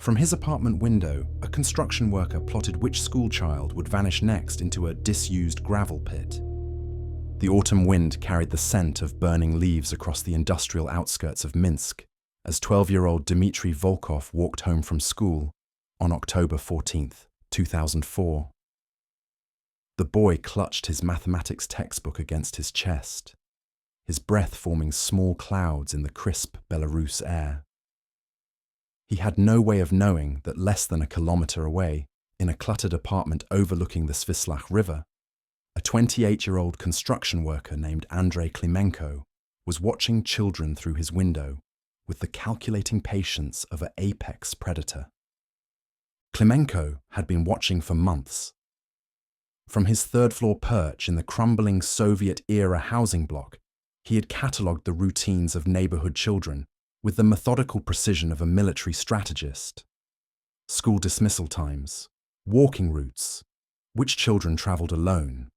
From his apartment window, a construction worker plotted which schoolchild would vanish next into a disused gravel pit. The autumn wind carried the scent of burning leaves across the industrial outskirts of Minsk as 12-year-old Dmitry Volkov walked home from school on October 14, 2004. The boy clutched his mathematics textbook against his chest, his breath forming small clouds in the crisp Belarus air. He had no way of knowing that less than a kilometre away, in a cluttered apartment overlooking the Svislach River, a 28-year-old construction worker named Andrei Klimenko was watching children through his window with the calculating patience of an apex predator. Klimenko had been watching for months. From his third-floor perch in the crumbling Soviet-era housing block, he had catalogued the routines of neighbourhood children with the methodical precision of a military strategist. School dismissal times, walking routes, which children travelled alone,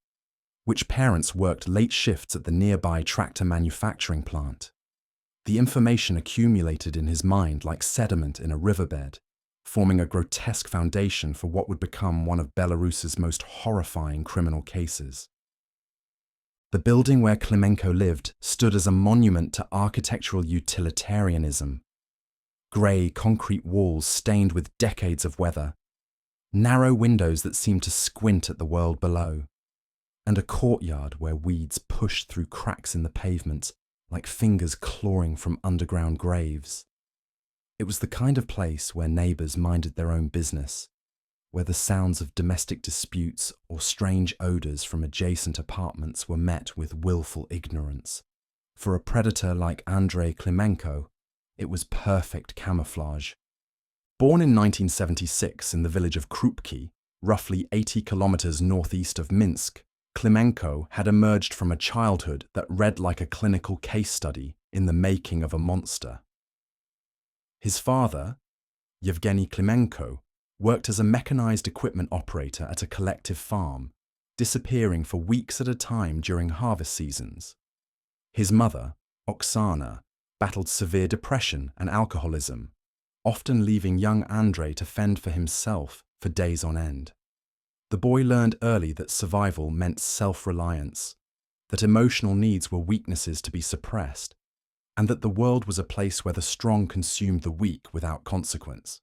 which parents worked late shifts at the nearby tractor manufacturing plant. The information accumulated in his mind like sediment in a riverbed, forming a grotesque foundation for what would become one of Belarus's most horrifying criminal cases. The building where Klimenko lived stood as a monument to architectural utilitarianism. Grey concrete walls stained with decades of weather, narrow windows that seemed to squint at the world below, and a courtyard where weeds pushed through cracks in the pavement like fingers clawing from underground graves. It was the kind of place where neighbours minded their own business, where the sounds of domestic disputes or strange odours from adjacent apartments were met with willful ignorance. For a predator like Andrei Klimenko, it was perfect camouflage. Born in 1976 in the village of Krupki, roughly 80 kilometres northeast of Minsk, Klimenko had emerged from a childhood that read like a clinical case study in the making of a monster. His father, Yevgeny Klimenko, worked as a mechanized equipment operator at a collective farm, disappearing for weeks at a time during harvest seasons. His mother, Oksana, battled severe depression and alcoholism, often leaving young Andrei to fend for himself for days on end. The boy learned early that survival meant self-reliance, that emotional needs were weaknesses to be suppressed, and that the world was a place where the strong consumed the weak without consequence.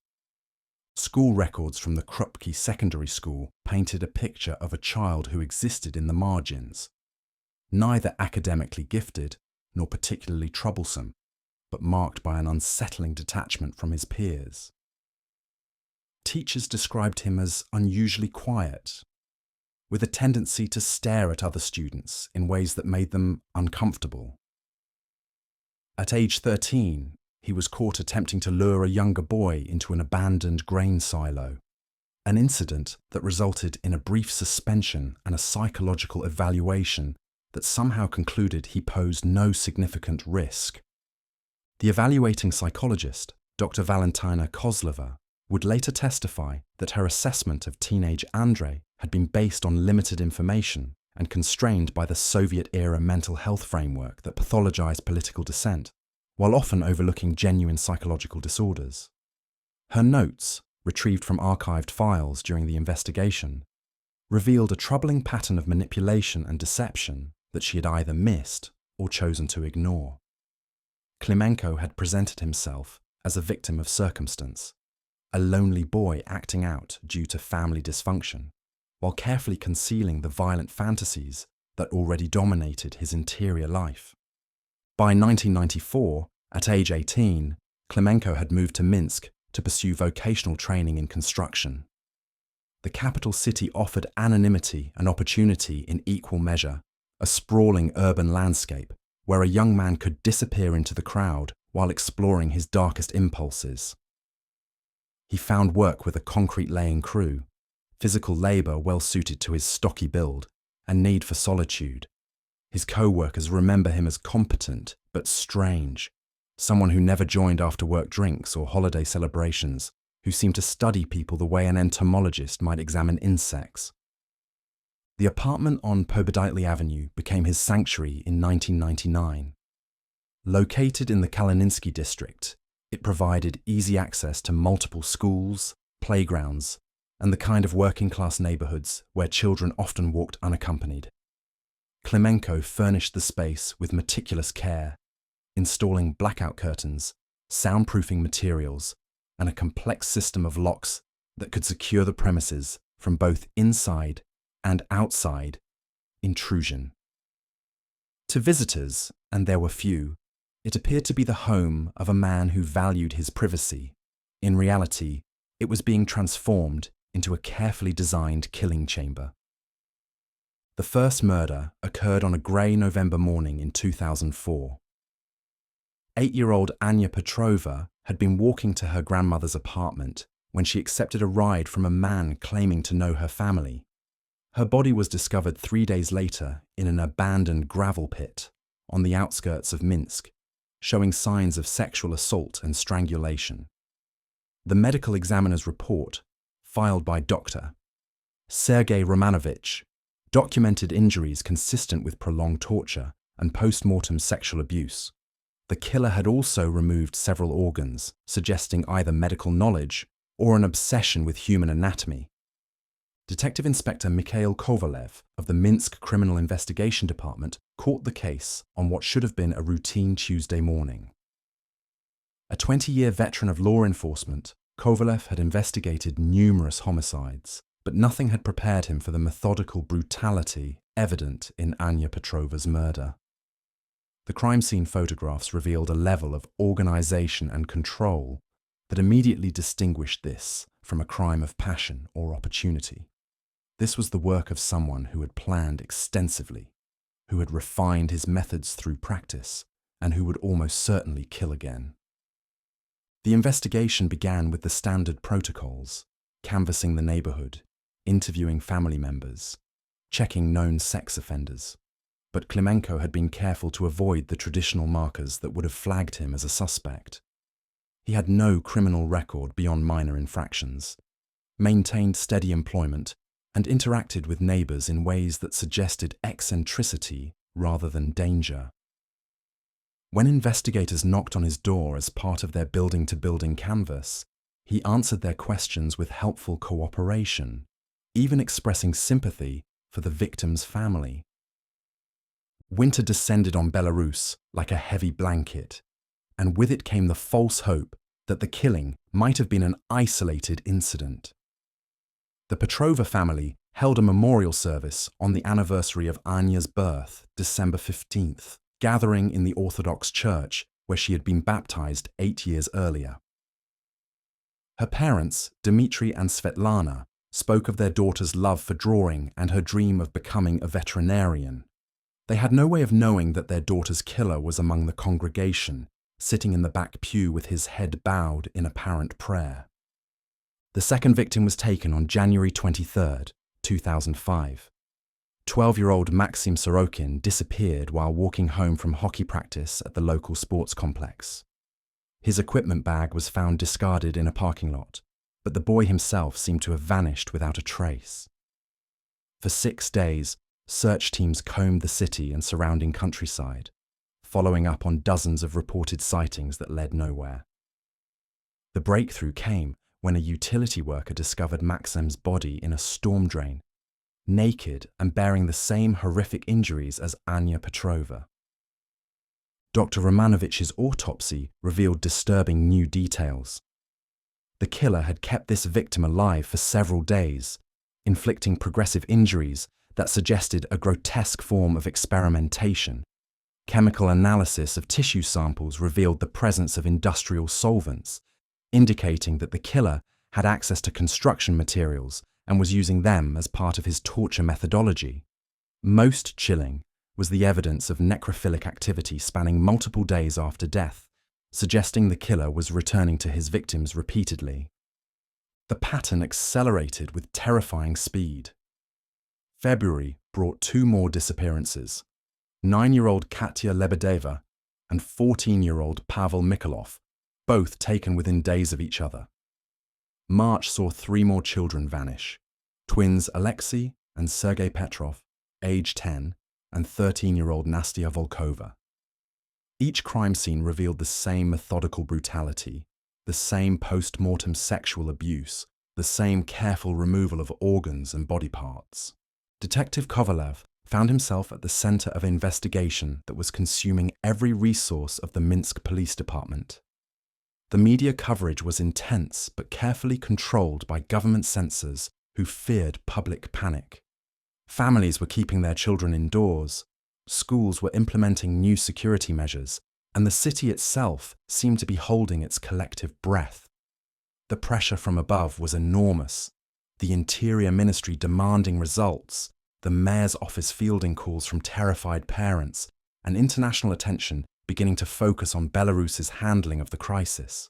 School records from the Krupki Secondary School painted a picture of a child who existed in the margins, neither academically gifted nor particularly troublesome, but marked by an unsettling detachment from his peers. Teachers described him as unusually quiet, with a tendency to stare at other students in ways that made them uncomfortable. At age 13, he was caught attempting to lure a younger boy into an abandoned grain silo, an incident that resulted in a brief suspension and a psychological evaluation that somehow concluded he posed no significant risk. The evaluating psychologist, Dr. Valentina Kozlova, would later testify that her assessment of teenage Andrei had been based on limited information and constrained by the Soviet-era mental health framework that pathologized political dissent, while often overlooking genuine psychological disorders. Her notes, retrieved from archived files during the investigation, revealed a troubling pattern of manipulation and deception that she had either missed or chosen to ignore. Klimenko had presented himself as a victim of circumstance, a lonely boy acting out due to family dysfunction, while carefully concealing the violent fantasies that already dominated his interior life. By 1994, at age 18, Klimenko had moved to Minsk to pursue vocational training in construction. The capital city offered anonymity and opportunity in equal measure, a sprawling urban landscape where a young man could disappear into the crowd while exploring his darkest impulses. He found work with a concrete-laying crew, physical labour well suited to his stocky build, and need for solitude. His co-workers remember him as competent but strange, someone who never joined after-work drinks or holiday celebrations, who seemed to study people the way an entomologist might examine insects. The apartment on Pobeditli Avenue became his sanctuary in 1999. Located in the Kalininsky district, It provided easy access to multiple schools, playgrounds, and the kind of working-class neighborhoods where children often walked unaccompanied. Klimenko furnished the space with meticulous care, installing blackout curtains, soundproofing materials, and a complex system of locks that could secure the premises from both inside and outside intrusion. To visitors, and there were few, it appeared to be the home of a man who valued his privacy. In reality, it was being transformed into a carefully designed killing chamber. The first murder occurred on a grey November morning in 2004. 8-year-old Anya Petrova had been walking to her grandmother's apartment when she accepted a ride from a man claiming to know her family. Her body was discovered 3 days later in an abandoned gravel pit on the outskirts of Minsk, showing signs of sexual assault and strangulation. The medical examiner's report, filed by Dr. Sergei Romanovich, documented injuries consistent with prolonged torture and post-mortem sexual abuse. The killer had also removed several organs, suggesting either medical knowledge or an obsession with human anatomy. Detective Inspector Mikhail Kovalev of the Minsk Criminal Investigation Department caught the case on what should have been a routine Tuesday morning. A 20-year veteran of law enforcement, Kovalev had investigated numerous homicides, but nothing had prepared him for the methodical brutality evident in Anya Petrova's murder. The crime scene photographs revealed a level of organization and control that immediately distinguished this from a crime of passion or opportunity. This was the work of someone who had planned extensively, who had refined his methods through practice, and who would almost certainly kill again. The investigation began with the standard protocols: canvassing the neighborhood, interviewing family members, checking known sex offenders. But Klimenko had been careful to avoid the traditional markers that would have flagged him as a suspect. He had no criminal record beyond minor infractions, maintained steady employment, and interacted with neighbors in ways that suggested eccentricity rather than danger. When investigators knocked on his door as part of their building-to-building canvass, he answered their questions with helpful cooperation, even expressing sympathy for the victim's family. Winter descended on Belarus like a heavy blanket, and with it came the false hope that the killing might have been an isolated incident. The Petrova family held a memorial service on the anniversary of Anya's birth, December 15th, gathering in the Orthodox Church where she had been baptized 8 years earlier. Her parents, Dmitry and Svetlana, spoke of their daughter's love for drawing and her dream of becoming a veterinarian. They had no way of knowing that their daughter's killer was among the congregation, sitting in the back pew with his head bowed in apparent prayer. The second victim was taken on January 23, 2005. 12-year-old Maxim Sorokin disappeared while walking home from hockey practice at the local sports complex. His equipment bag was found discarded in a parking lot, but the boy himself seemed to have vanished without a trace. For 6 days, search teams combed the city and surrounding countryside, following up on dozens of reported sightings that led nowhere. The breakthrough came when a utility worker discovered Maxim's body in a storm drain, naked and bearing the same horrific injuries as Anya Petrova. Dr. Romanovich's autopsy revealed disturbing new details. The killer had kept this victim alive for several days, inflicting progressive injuries that suggested a grotesque form of experimentation. Chemical analysis of tissue samples revealed the presence of industrial solvents, indicating that the killer had access to construction materials and was using them as part of his torture methodology. Most chilling was the evidence of necrophilic activity spanning multiple days after death, suggesting the killer was returning to his victims repeatedly. The pattern accelerated with terrifying speed. February brought 2 more disappearances: 9-year-old Katya Lebedeva and 14-year-old Pavel Mikhailov, both taken within days of each other. March saw 3 more children vanish: twins Alexei and Sergei Petrov, age 10, and 13-year-old Nastya Volkova. Each crime scene revealed the same methodical brutality, the same post-mortem sexual abuse, the same careful removal of organs and body parts. Detective Kovalev found himself at the center of an investigation that was consuming every resource of the Minsk police department. The media coverage was intense but carefully controlled by government censors who feared public panic. Families were keeping their children indoors, schools were implementing new security measures, and the city itself seemed to be holding its collective breath. The pressure from above was enormous, the Interior Ministry demanding results, the mayor's office fielding calls from terrified parents, and international attention beginning to focus on Belarus's handling of the crisis.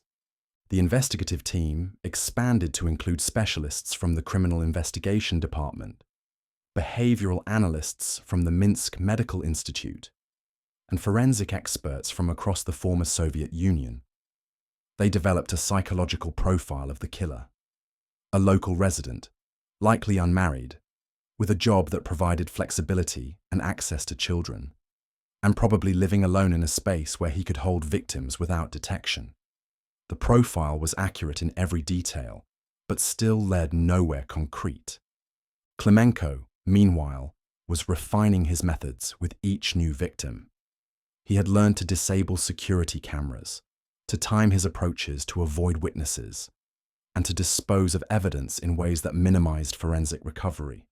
The investigative team expanded to include specialists from the Criminal Investigation Department, behavioral analysts from the Minsk Medical Institute, and forensic experts from across the former Soviet Union. They developed a psychological profile of the killer. A local resident, likely unmarried, with a job that provided flexibility and access to children, and probably living alone in a space where he could hold victims without detection. The profile was accurate in every detail, but still led nowhere concrete. Klimenko, meanwhile, was refining his methods with each new victim. He had learned to disable security cameras, to time his approaches to avoid witnesses, and to dispose of evidence in ways that minimized forensic recovery.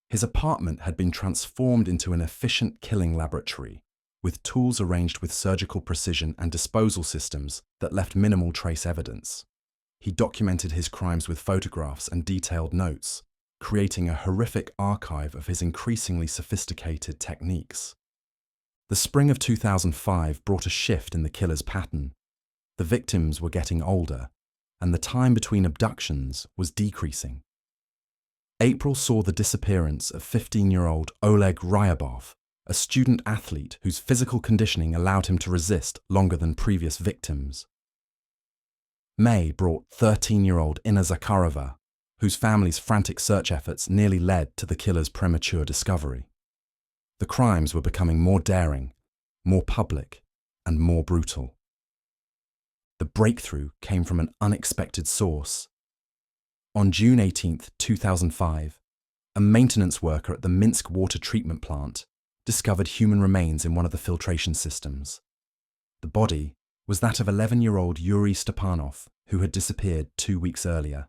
His apartment had been transformed into an efficient killing laboratory, with tools arranged with surgical precision and disposal systems that left minimal trace evidence. He documented his crimes with photographs and detailed notes, creating a horrific archive of his increasingly sophisticated techniques. The spring of 2005 brought a shift in the killer's pattern. The victims were getting older, and the time between abductions was decreasing. April saw the disappearance of 15-year-old Oleg Ryabov, a student athlete whose physical conditioning allowed him to resist longer than previous victims. May brought 13-year-old Inna Zakharova, whose family's frantic search efforts nearly led to the killer's premature discovery. The crimes were becoming more daring, more public, and more brutal. The breakthrough came from an unexpected source. On June 18, 2005, a maintenance worker at the Minsk water treatment plant discovered human remains in one of the filtration systems. The body was that of 11-year-old Yuri Stepanov, who had disappeared 2 weeks earlier.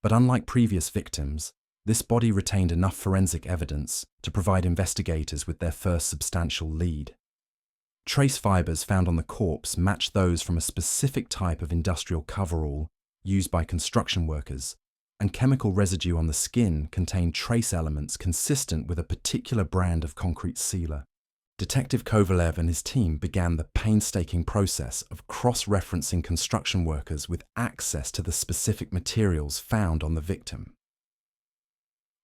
But unlike previous victims, this body retained enough forensic evidence to provide investigators with their first substantial lead. Trace fibers found on the corpse matched those from a specific type of industrial coverall used by construction workers, and chemical residue on the skin contained trace elements consistent with a particular brand of concrete sealer. Detective Kovalev and his team began the painstaking process of cross-referencing construction workers with access to the specific materials found on the victim.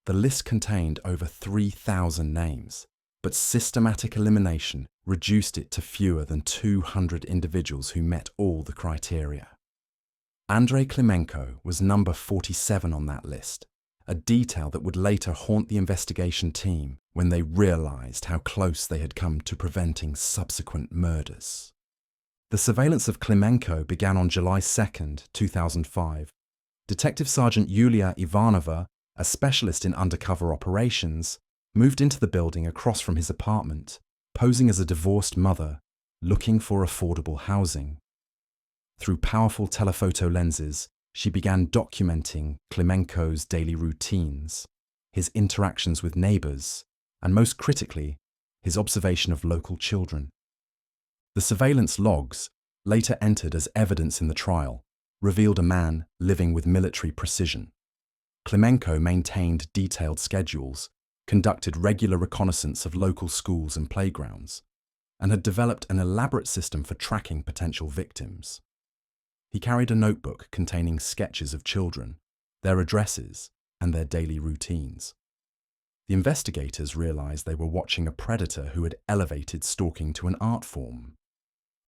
The list contained over 3,000 names, but systematic elimination reduced it to fewer than 200 individuals who met all the criteria. Andrei Klimenko was number 47 on that list, a detail that would later haunt the investigation team when they realized how close they had come to preventing subsequent murders. The surveillance of Klimenko began on July 2, 2005. Detective Sergeant Yulia Ivanova, a specialist in undercover operations, moved into the building across from his apartment, posing as a divorced mother, looking for affordable housing. Through powerful telephoto lenses, she began documenting Klimenko's daily routines, his interactions with neighbors, and most critically, his observation of local children. The surveillance logs, later entered as evidence in the trial, revealed a man living with military precision. Klimenko maintained detailed schedules, conducted regular reconnaissance of local schools and playgrounds, and had developed an elaborate system for tracking potential victims. He carried a notebook containing sketches of children, their addresses, and their daily routines. The investigators realized they were watching a predator who had elevated stalking to an art form.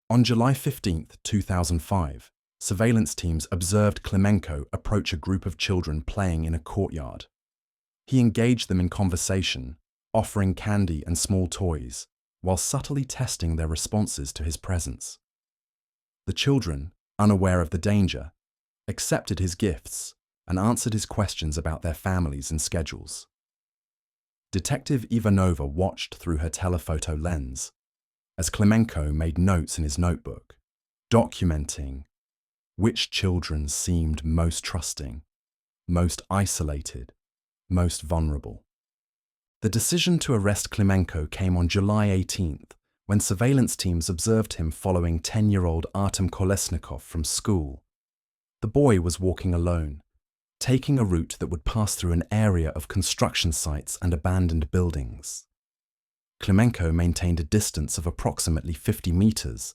On July 15, 2005, surveillance teams observed Klimenko approach a group of children playing in a courtyard. He engaged them in conversation, offering candy and small toys, while subtly testing their responses to his presence. The children, unaware of the danger, accepted his gifts and answered his questions about their families and schedules. Detective Ivanova watched through her telephoto lens as Klimenko made notes in his notebook, documenting which children seemed most trusting, most isolated, most vulnerable. The decision to arrest Klimenko came on July 18th, when surveillance teams observed him following 10-year-old Artem Kolesnikov from school. The boy was walking alone, taking a route that would pass through an area of construction sites and abandoned buildings. Klimenko maintained a distance of approximately 50 meters,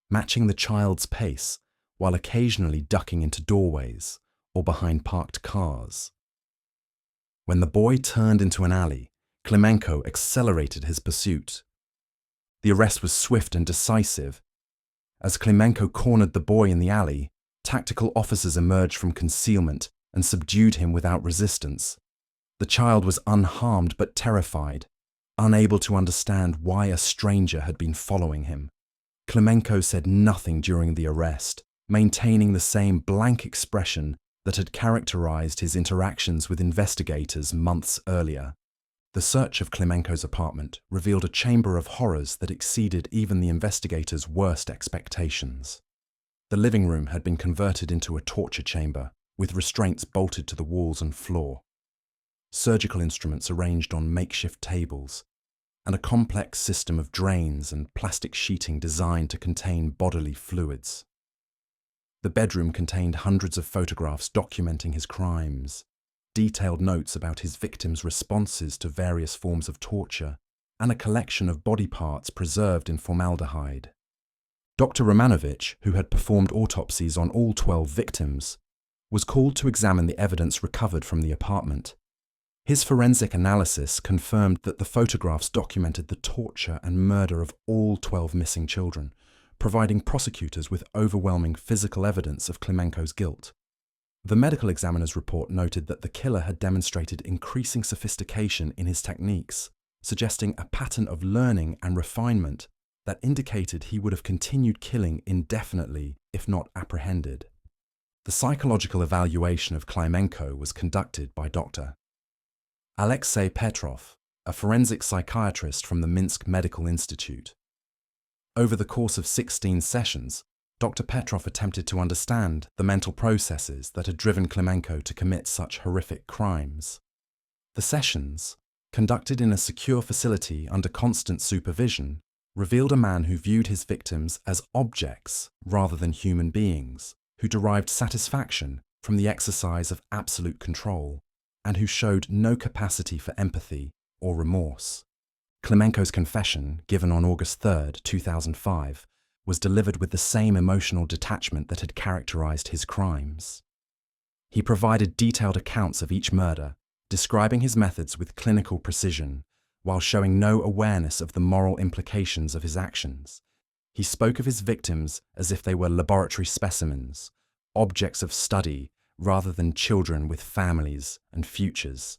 matching the child's pace, while occasionally ducking into doorways or behind parked cars. When the boy turned into an alley, Klimenko accelerated his pursuit. The arrest was swift and decisive. As Klimenko cornered the boy in the alley, tactical officers emerged from concealment and subdued him without resistance. The child was unharmed but terrified, unable to understand why a stranger had been following him. Klimenko said nothing during the arrest, maintaining the same blank expression that had characterized his interactions with investigators months earlier. The search of Klimenko's apartment revealed a chamber of horrors that exceeded even the investigators' worst expectations. The living room had been converted into a torture chamber, with restraints bolted to the walls and floor, surgical instruments arranged on makeshift tables, and a complex system of drains and plastic sheeting designed to contain bodily fluids. The bedroom contained hundreds of photographs documenting his crimes, detailed notes about his victims' responses to various forms of torture, and a collection of body parts preserved in formaldehyde. Dr. Romanovich, who had performed autopsies on all 12 victims, was called to examine the evidence recovered from the apartment. His forensic analysis confirmed that the photographs documented the torture and murder of all 12 missing children, providing prosecutors with overwhelming physical evidence of Klimenko's guilt. The medical examiner's report noted that the killer had demonstrated increasing sophistication in his techniques, suggesting a pattern of learning and refinement that indicated he would have continued killing indefinitely if not apprehended. The psychological evaluation of Klimenko was conducted by Dr. Alexei Petrov, a forensic psychiatrist from the Minsk Medical Institute. Over the course of 16 sessions, Dr. Petrov attempted to understand the mental processes that had driven Klimenko to commit such horrific crimes. The sessions, conducted in a secure facility under constant supervision, revealed a man who viewed his victims as objects rather than human beings, who derived satisfaction from the exercise of absolute control, and who showed no capacity for empathy or remorse. Klimenko's confession, given on August 3, 2005, was delivered with the same emotional detachment that had characterized his crimes. He provided detailed accounts of each murder, describing his methods with clinical precision, while showing no awareness of the moral implications of his actions. He spoke of his victims as if they were laboratory specimens, objects of study rather than children with families and futures.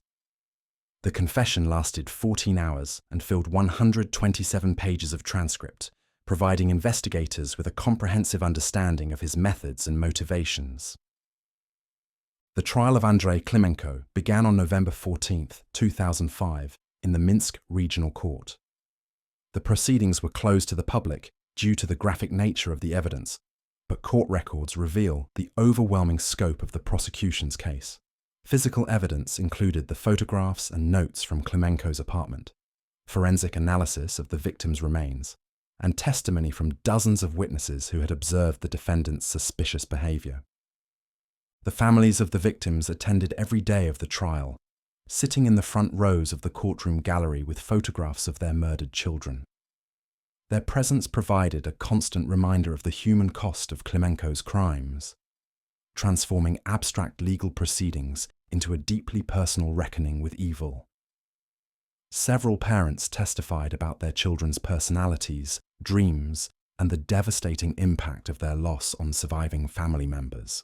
The confession lasted 14 hours and filled 127 pages of transcript, providing investigators with a comprehensive understanding of his methods and motivations. The trial of Andrei Klimenko began on November 14, 2005, in the Minsk Regional Court. The proceedings were closed to the public due to the graphic nature of the evidence, but court records reveal the overwhelming scope of the prosecution's case. Physical evidence included the photographs and notes from Klimenko's apartment, forensic analysis of the victim's remains, and testimony from dozens of witnesses who had observed the defendant's suspicious behavior. The families of the victims attended every day of the trial, sitting in the front rows of the courtroom gallery with photographs of their murdered children. Their presence provided a constant reminder of the human cost of Klimenko's crimes, transforming abstract legal proceedings into a deeply personal reckoning with evil. Several parents testified about their children's personalities, dreams, and the devastating impact of their loss on surviving family members.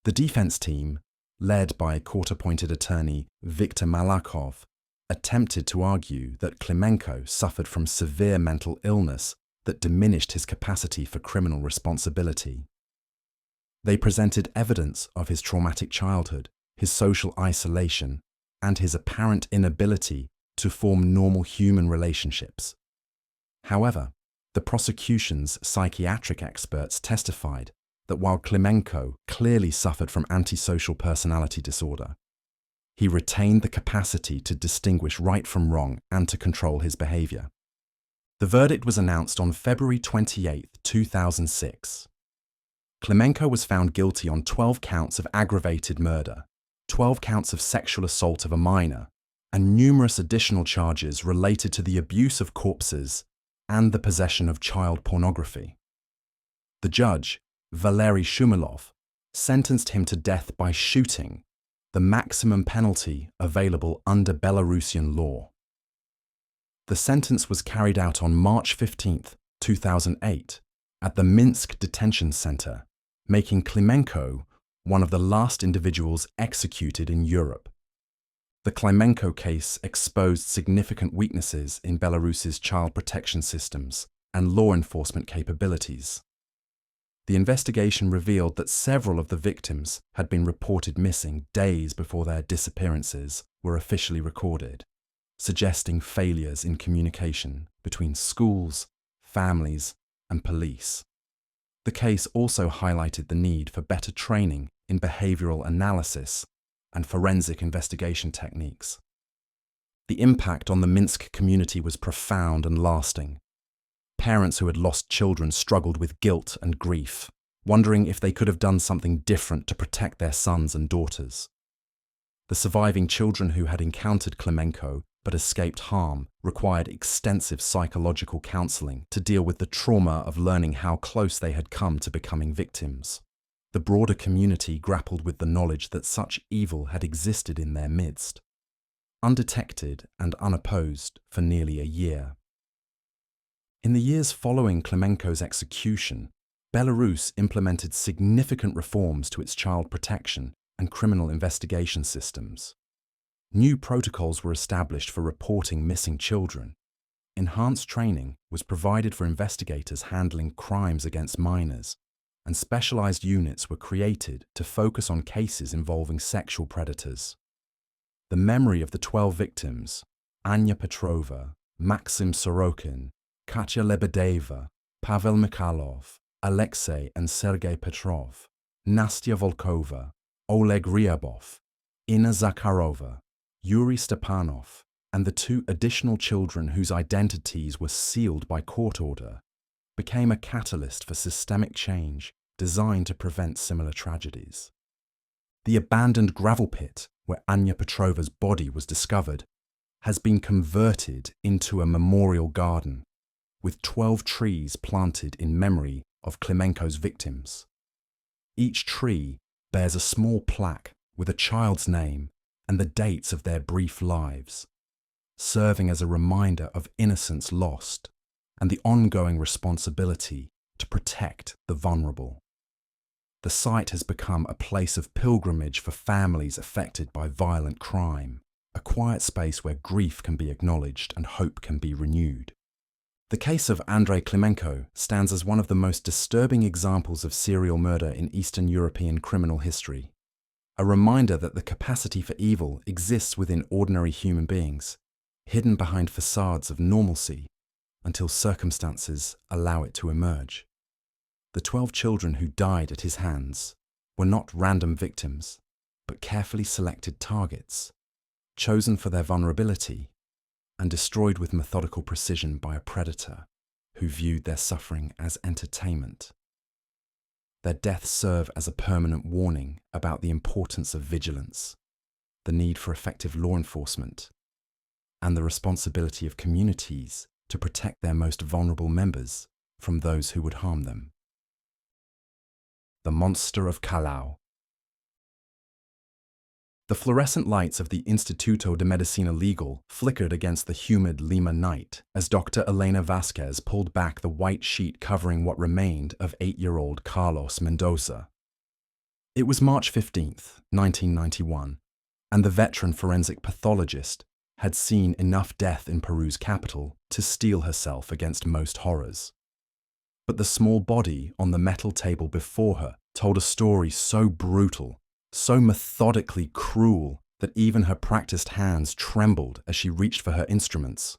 The defense team, led by court-appointed attorney Viktor Malakov, attempted to argue that Klimenko suffered from severe mental illness that diminished his capacity for criminal responsibility. They presented evidence of his traumatic childhood, his social isolation, and his apparent inability to form normal human relationships. However, the prosecution's psychiatric experts testified that while Klimenko clearly suffered from antisocial personality disorder, he retained the capacity to distinguish right from wrong and to control his behavior. The verdict was announced on February 28, 2006. Klimenko was found guilty on 12 counts of aggravated murder, 12 counts of sexual assault of a minor, and numerous additional charges related to the abuse of corpses and the possession of child pornography. The judge, Valery Shumilov, sentenced him to death by shooting, the maximum penalty available under Belarusian law. The sentence was carried out on March 15, 2008, at the Minsk detention center, making Klimenko one of the last individuals executed in Europe. The Klimenko case exposed significant weaknesses in Belarus's child protection systems and law enforcement capabilities. The investigation revealed that several of the victims had been reported missing days before their disappearances were officially recorded, suggesting failures in communication between schools, families, and police. The case also highlighted the need for better training in behavioral analysis and forensic investigation techniques. The impact on the Minsk community was profound and lasting. Parents who had lost children struggled with guilt and grief, wondering if they could have done something different to protect their sons and daughters. The surviving children who had encountered Klimenko but escaped harm required extensive psychological counseling to deal with the trauma of learning how close they had come to becoming victims. The broader community grappled with the knowledge that such evil had existed in their midst, undetected and unopposed for nearly a year. In the years following Klimenko's execution, Belarus implemented significant reforms to its child protection and criminal investigation systems. New protocols were established for reporting missing children. Enhanced training was provided for investigators handling crimes against minors, and specialized units were created to focus on cases involving sexual predators. The memory of the 12 victims, Anya Petrova, Maxim Sorokin, Katya Lebedeva, Pavel Mikhailov, Alexei and Sergei Petrov, Nastya Volkova, Oleg Ryabov, Inna Zakharova, Yuri Stepanov, and the 2 additional children whose identities were sealed by court order, became a catalyst for systemic change designed to prevent similar tragedies. The abandoned gravel pit where Anya Petrova's body was discovered has been converted into a memorial garden, with 12 trees planted in memory of Klimenko's victims. Each tree bears a small plaque with a child's name and the dates of their brief lives, serving as a reminder of innocence lost and the ongoing responsibility to protect the vulnerable. The site has become a place of pilgrimage for families affected by violent crime, a quiet space where grief can be acknowledged and hope can be renewed. The case of Andrei Klimenko stands as one of the most disturbing examples of serial murder in Eastern European criminal history, a reminder that the capacity for evil exists within ordinary human beings, hidden behind facades of normalcy until circumstances allow it to emerge. The 12 children who died at his hands were not random victims, but carefully selected targets, chosen for their vulnerability and destroyed with methodical precision by a predator who viewed their suffering as entertainment. Their deaths serve as a permanent warning about the importance of vigilance, the need for effective law enforcement, and the responsibility of communities to protect their most vulnerable members from those who would harm them. The Monster of Callao. The fluorescent lights of the Instituto de Medicina Legal flickered against the humid Lima night as Dr. Elena Vasquez pulled back the white sheet covering what remained of 8-year-old Carlos Mendoza. It was March 15, 1991, and the veteran forensic pathologist had seen enough death in Peru's capital to steel herself against most horrors. But the small body on the metal table before her told a story so brutal, so methodically cruel, that even her practiced hands trembled as she reached for her instruments.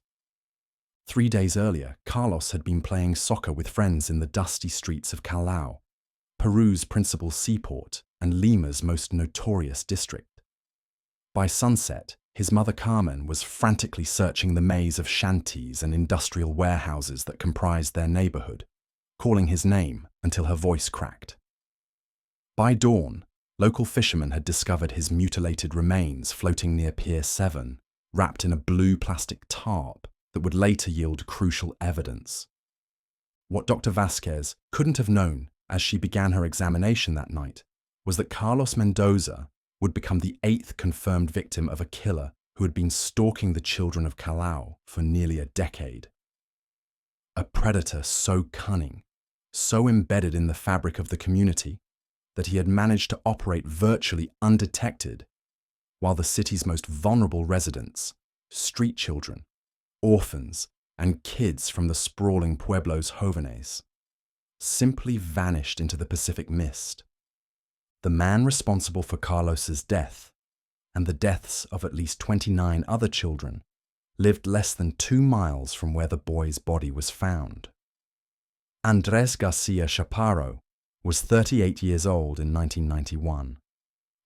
3 days earlier, Carlos had been playing soccer with friends in the dusty streets of Callao, Peru's principal seaport and Lima's most notorious district. By sunset, his mother Carmen was frantically searching the maze of shanties and industrial warehouses that comprised their neighborhood, calling his name until her voice cracked. By dawn, local fishermen had discovered his mutilated remains floating near Pier 7, wrapped in a blue plastic tarp that would later yield crucial evidence. What Dr. Vasquez couldn't have known as she began her examination that night was that Carlos Mendoza would become the 8th confirmed victim of a killer who had been stalking the children of Callao for nearly a decade. A predator so cunning, so embedded in the fabric of the community, that he had managed to operate virtually undetected, while the city's most vulnerable residents, street children, orphans, and kids from the sprawling pueblos jóvenes, simply vanished into the Pacific mist. The man responsible for Carlos's death, and the deaths of at least 29 other children, lived less than 2 miles from where the boy's body was found. Andrés García Chaparro was 38 years old in 1991,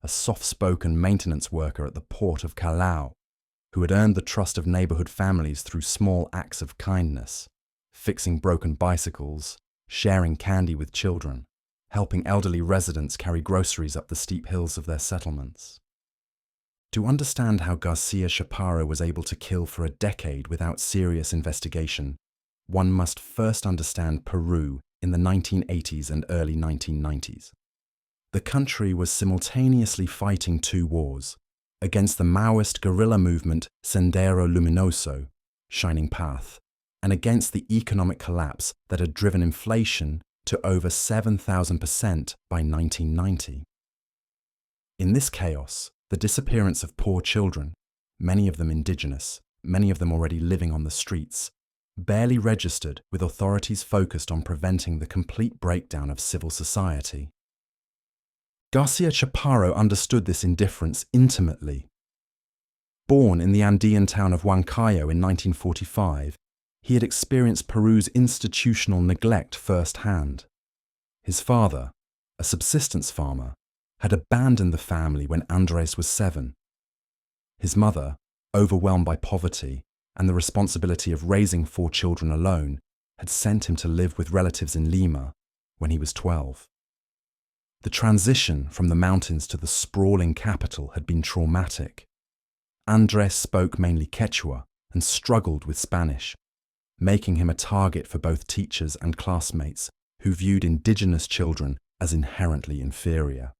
a soft-spoken maintenance worker at the port of Callao, who had earned the trust of neighborhood families through small acts of kindness, fixing broken bicycles, sharing candy with children, helping elderly residents carry groceries up the steep hills of their settlements. To understand how García Chaparro was able to kill for a decade without serious investigation, one must first understand Peru in the 1980s and early 1990s. The country was simultaneously fighting 2 wars, against the Maoist guerrilla movement Sendero Luminoso, Shining Path, and against the economic collapse that had driven inflation to over 7,000% by 1990. In this chaos, the disappearance of poor children, many of them indigenous, many of them already living on the streets, barely registered with authorities focused on preventing the complete breakdown of civil society. García Chaparro understood this indifference intimately. Born in the Andean town of Huancayo in 1945, he had experienced Peru's institutional neglect firsthand. His father, a subsistence farmer, had abandoned the family when Andrés was 7. His mother, overwhelmed by poverty and the responsibility of raising 4 children alone, had sent him to live with relatives in Lima when he was 12. The transition from the mountains to the sprawling capital had been traumatic. Andrés spoke mainly Quechua and struggled with Spanish, making him a target for both teachers and classmates who viewed indigenous children as inherently inferior.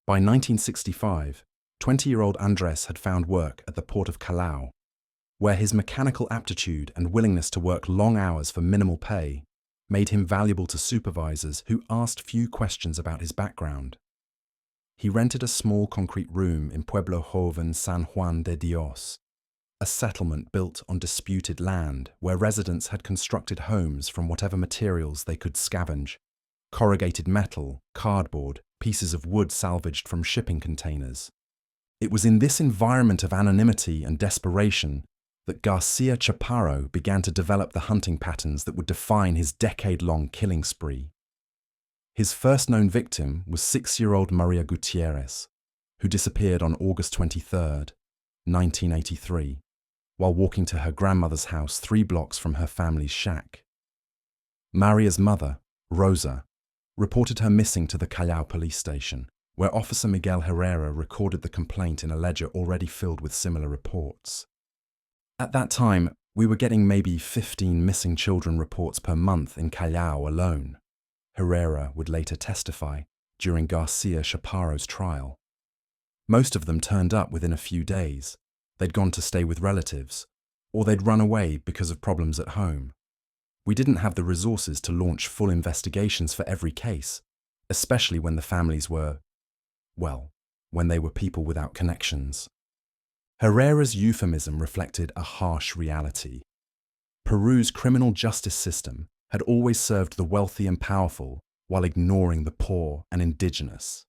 By 1965, 20-year-old Andrés had found work at the port of Callao, where his mechanical aptitude and willingness to work long hours for minimal pay made him valuable to supervisors who asked few questions about his background. He rented a small concrete room in Pueblo Joven San Juan de Dios, a settlement built on disputed land where residents had constructed homes from whatever materials they could scavenge: corrugated metal, cardboard, pieces of wood salvaged from shipping containers. It was in this environment of anonymity and desperation that García Chaparro began to develop the hunting patterns that would define his decade-long killing spree. His first known victim was 6-year-old Maria Gutierrez, who disappeared on August 23, 1983, while walking to her grandmother's house 3 blocks from her family's shack. Maria's mother, Rosa, reported her missing to the Callao police station, where Officer Miguel Herrera recorded the complaint in a ledger already filled with similar reports. At that time, we were getting maybe 15 missing children reports per month in Callao alone, Herrera would later testify during García Chaparro's trial. Most of them turned up within a few days. They'd gone to stay with relatives, or they'd run away because of problems at home. We didn't have the resources to launch full investigations for every case, especially when the families were, well, when they were people without connections. Herrera's euphemism reflected a harsh reality. Peru's criminal justice system had always served the wealthy and powerful while ignoring the poor and indigenous.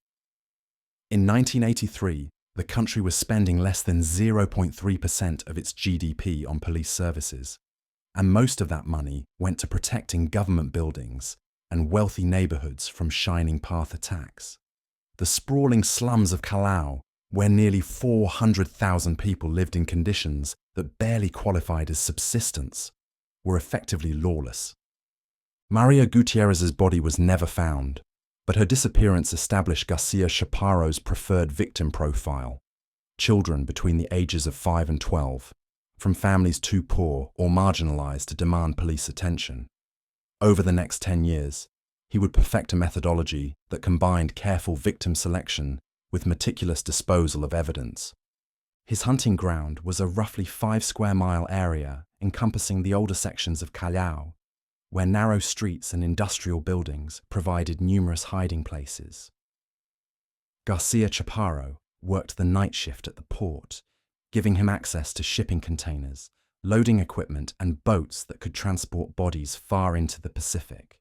In 1983, the country was spending less than 0.3% of its GDP on police services, and most of that money went to protecting government buildings and wealthy neighborhoods from shining path attacks. The sprawling slums of Callao, where nearly 400,000 people lived in conditions that barely qualified as subsistence, were effectively lawless. Maria Gutierrez's body was never found, but her disappearance established Garcia Chaparro's preferred victim profile: children between the ages of 5 and 12, from families too poor or marginalized to demand police attention. Over the next 10 years, he would perfect a methodology that combined careful victim selection with meticulous disposal of evidence. His hunting ground was a roughly 5-square-mile area encompassing the older sections of Callao, where narrow streets and industrial buildings provided numerous hiding places. Garcia Chaparro worked the night shift at the port, giving him access to shipping containers, loading equipment, and boats that could transport bodies far into the Pacific.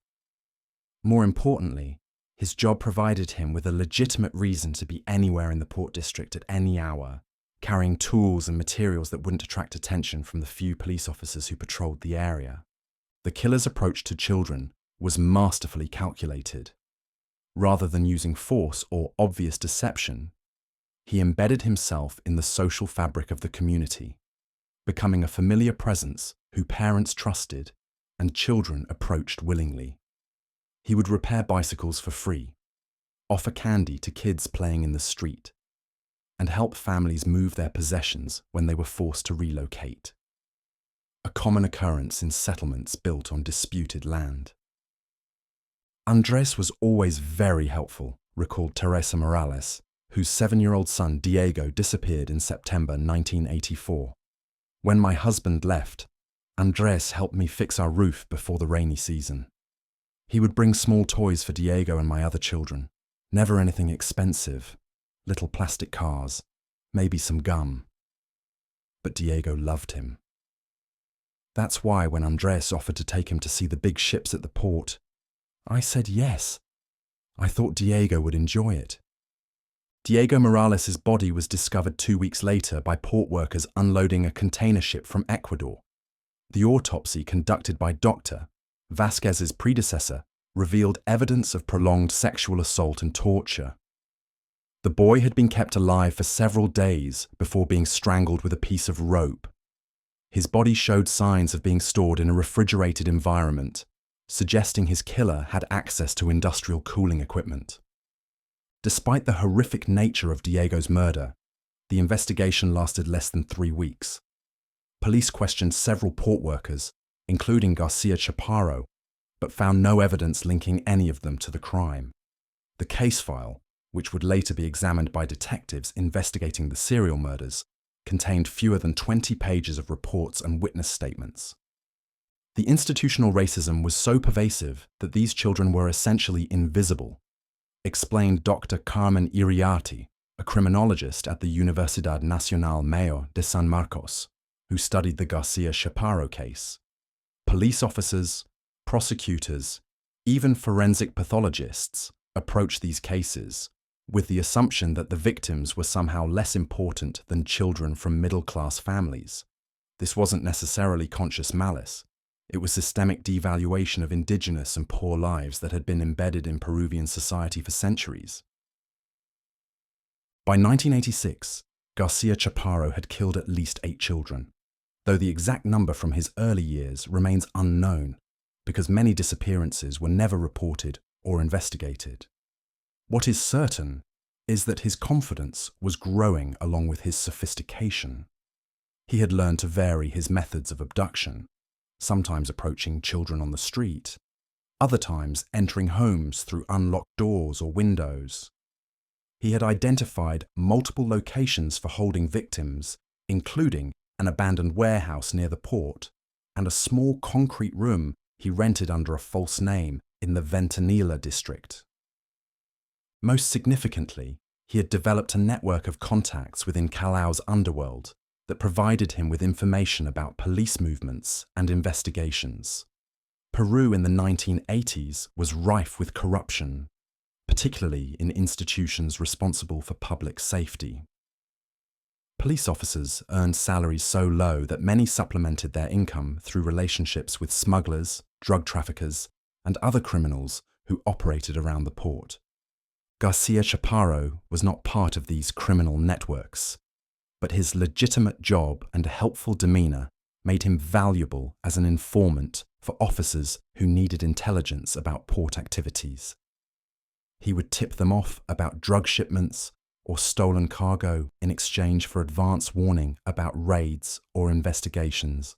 More importantly, his job provided him with a legitimate reason to be anywhere in the port district at any hour, carrying tools and materials that wouldn't attract attention from the few police officers who patrolled the area. The killer's approach to children was masterfully calculated. Rather than using force or obvious deception, he embedded himself in the social fabric of the community, becoming a familiar presence who parents trusted and children approached willingly. He would repair bicycles for free, offer candy to kids playing in the street, and help families move their possessions when they were forced to relocate. A common occurrence in settlements built on disputed land. Andrés was always very helpful, recalled Teresa Morales, whose 7-year-old son Diego disappeared in September 1984. When my husband left, Andrés helped me fix our roof before the rainy season. He would bring small toys for Diego and my other children, never anything expensive, little plastic cars, maybe some gum. But Diego loved him. That's why when Andrés offered to take him to see the big ships at the port, I said yes. I thought Diego would enjoy it. Diego Morales' body was discovered 2 weeks later by port workers unloading a container ship from Ecuador. The autopsy conducted by Dr. Vasquez's predecessor revealed evidence of prolonged sexual assault and torture. The boy had been kept alive for several days before being strangled with a piece of rope. His body showed signs of being stored in a refrigerated environment, suggesting his killer had access to industrial cooling equipment. Despite the horrific nature of Diego's murder, the investigation lasted less than 3 weeks. Police questioned several port workers, including Garcia Chaparro, but found no evidence linking any of them to the crime. The case file, which would later be examined by detectives investigating the serial murders, contained fewer than 20 pages of reports and witness statements. The institutional racism was so pervasive that these children were essentially invisible, explained Dr. Carmen Iriarte, a criminologist at the Universidad Nacional Mayor de San Marcos, who studied the Garcia Chaparro case. Police officers, prosecutors, even forensic pathologists approached these cases with the assumption that the victims were somehow less important than children from middle-class families. This wasn't necessarily conscious malice. It was systemic devaluation of indigenous and poor lives that had been embedded in Peruvian society for centuries. By 1986, Garcia Chaparro had killed at least 8 children, though the exact number from his early years remains unknown because many disappearances were never reported or investigated. What is certain is that his confidence was growing along with his sophistication. He had learned to vary his methods of abduction, sometimes approaching children on the street, other times entering homes through unlocked doors or windows. He had identified multiple locations for holding victims, including an abandoned warehouse near the port and a small concrete room he rented under a false name in the Ventanilla district. Most significantly, he had developed a network of contacts within Calau's underworld that provided him with information about police movements and investigations. Peru in the 1980s was rife with corruption, particularly in institutions responsible for public safety. Police officers earned salaries so low that many supplemented their income through relationships with smugglers, drug traffickers, and other criminals who operated around the port. Garcia Chaparro was not part of these criminal networks, but his legitimate job and helpful demeanor made him valuable as an informant for officers who needed intelligence about port activities. He would tip them off about drug shipments or stolen cargo in exchange for advance warning about raids or investigations.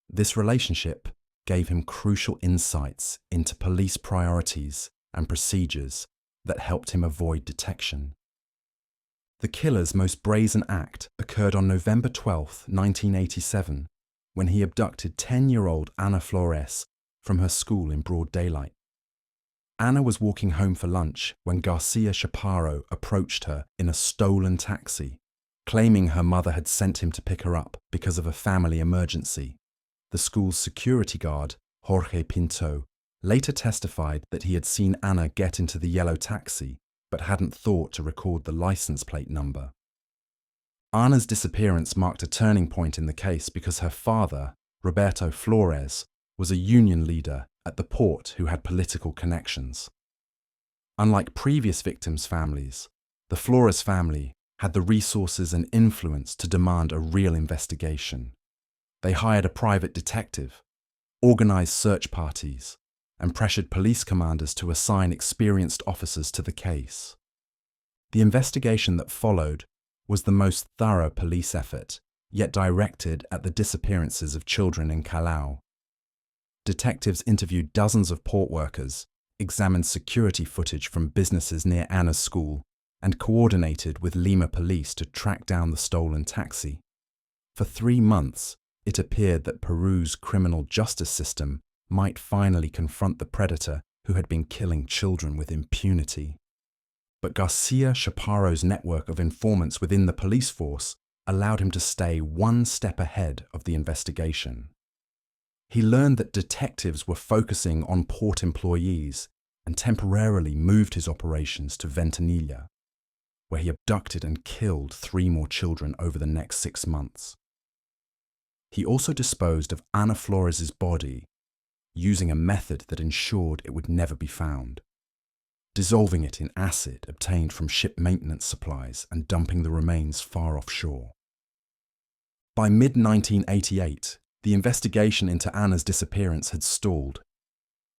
This relationship gave him crucial insights into police priorities and procedures that helped him avoid detection. The killer's most brazen act occurred on November 12, 1987, when he abducted 10-year-old Ana Flores from her school in broad daylight. Ana was walking home for lunch when Garcia Chaparro approached her in a stolen taxi, claiming her mother had sent him to pick her up because of a family emergency. The school's security guard, Jorge Pinto, later testified that he had seen Ana get into the yellow taxi but hadn't thought to record the license plate number. Ana's disappearance marked a turning point in the case because her father, Roberto Flores, was a union leader at the port who had political connections. Unlike previous victims' families, the Flores family had the resources and influence to demand a real investigation. They hired a private detective, organized search parties, and pressured police commanders to assign experienced officers to the case. The investigation that followed was the most thorough police effort, yet directed at the disappearances of children in Calau. Detectives interviewed dozens of port workers, examined security footage from businesses near Ana's school, and coordinated with Lima police to track down the stolen taxi. For 3 months, it appeared that Peru's criminal justice system might finally confront the predator who had been killing children with impunity. But Garcia Chaparro's network of informants within the police force allowed him to stay one step ahead of the investigation. He learned that detectives were focusing on port employees and temporarily moved his operations to Ventanilla, where he abducted and killed 3 more children over the next 6 months. He also disposed of Ana Flores's body using a method that ensured it would never be found, dissolving it in acid obtained from ship maintenance supplies and dumping the remains far offshore. By mid-1988, the investigation into Ana's disappearance had stalled.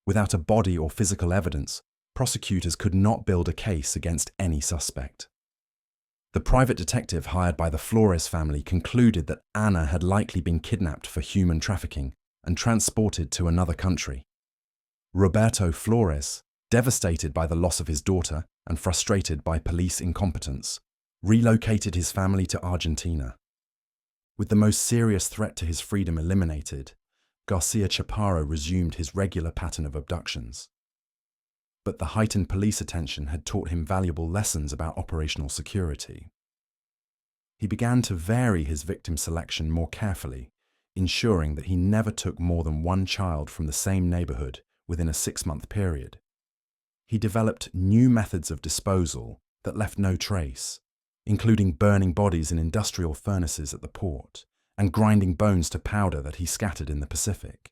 Without a body or physical evidence, prosecutors could not build a case against any suspect. The private detective hired by the Flores family concluded that Ana had likely been kidnapped for human trafficking and transported to another country. Roberto Flores, devastated by the loss of his daughter and frustrated by police incompetence, relocated his family to Argentina. With the most serious threat to his freedom eliminated, Garcia Chaparro resumed his regular pattern of abductions. But the heightened police attention had taught him valuable lessons about operational security. He began to vary his victim selection more carefully, ensuring that he never took more than 1 child from the same neighborhood within a 6-month period. He developed new methods of disposal that left no trace, including burning bodies in industrial furnaces at the port and grinding bones to powder that he scattered in the Pacific.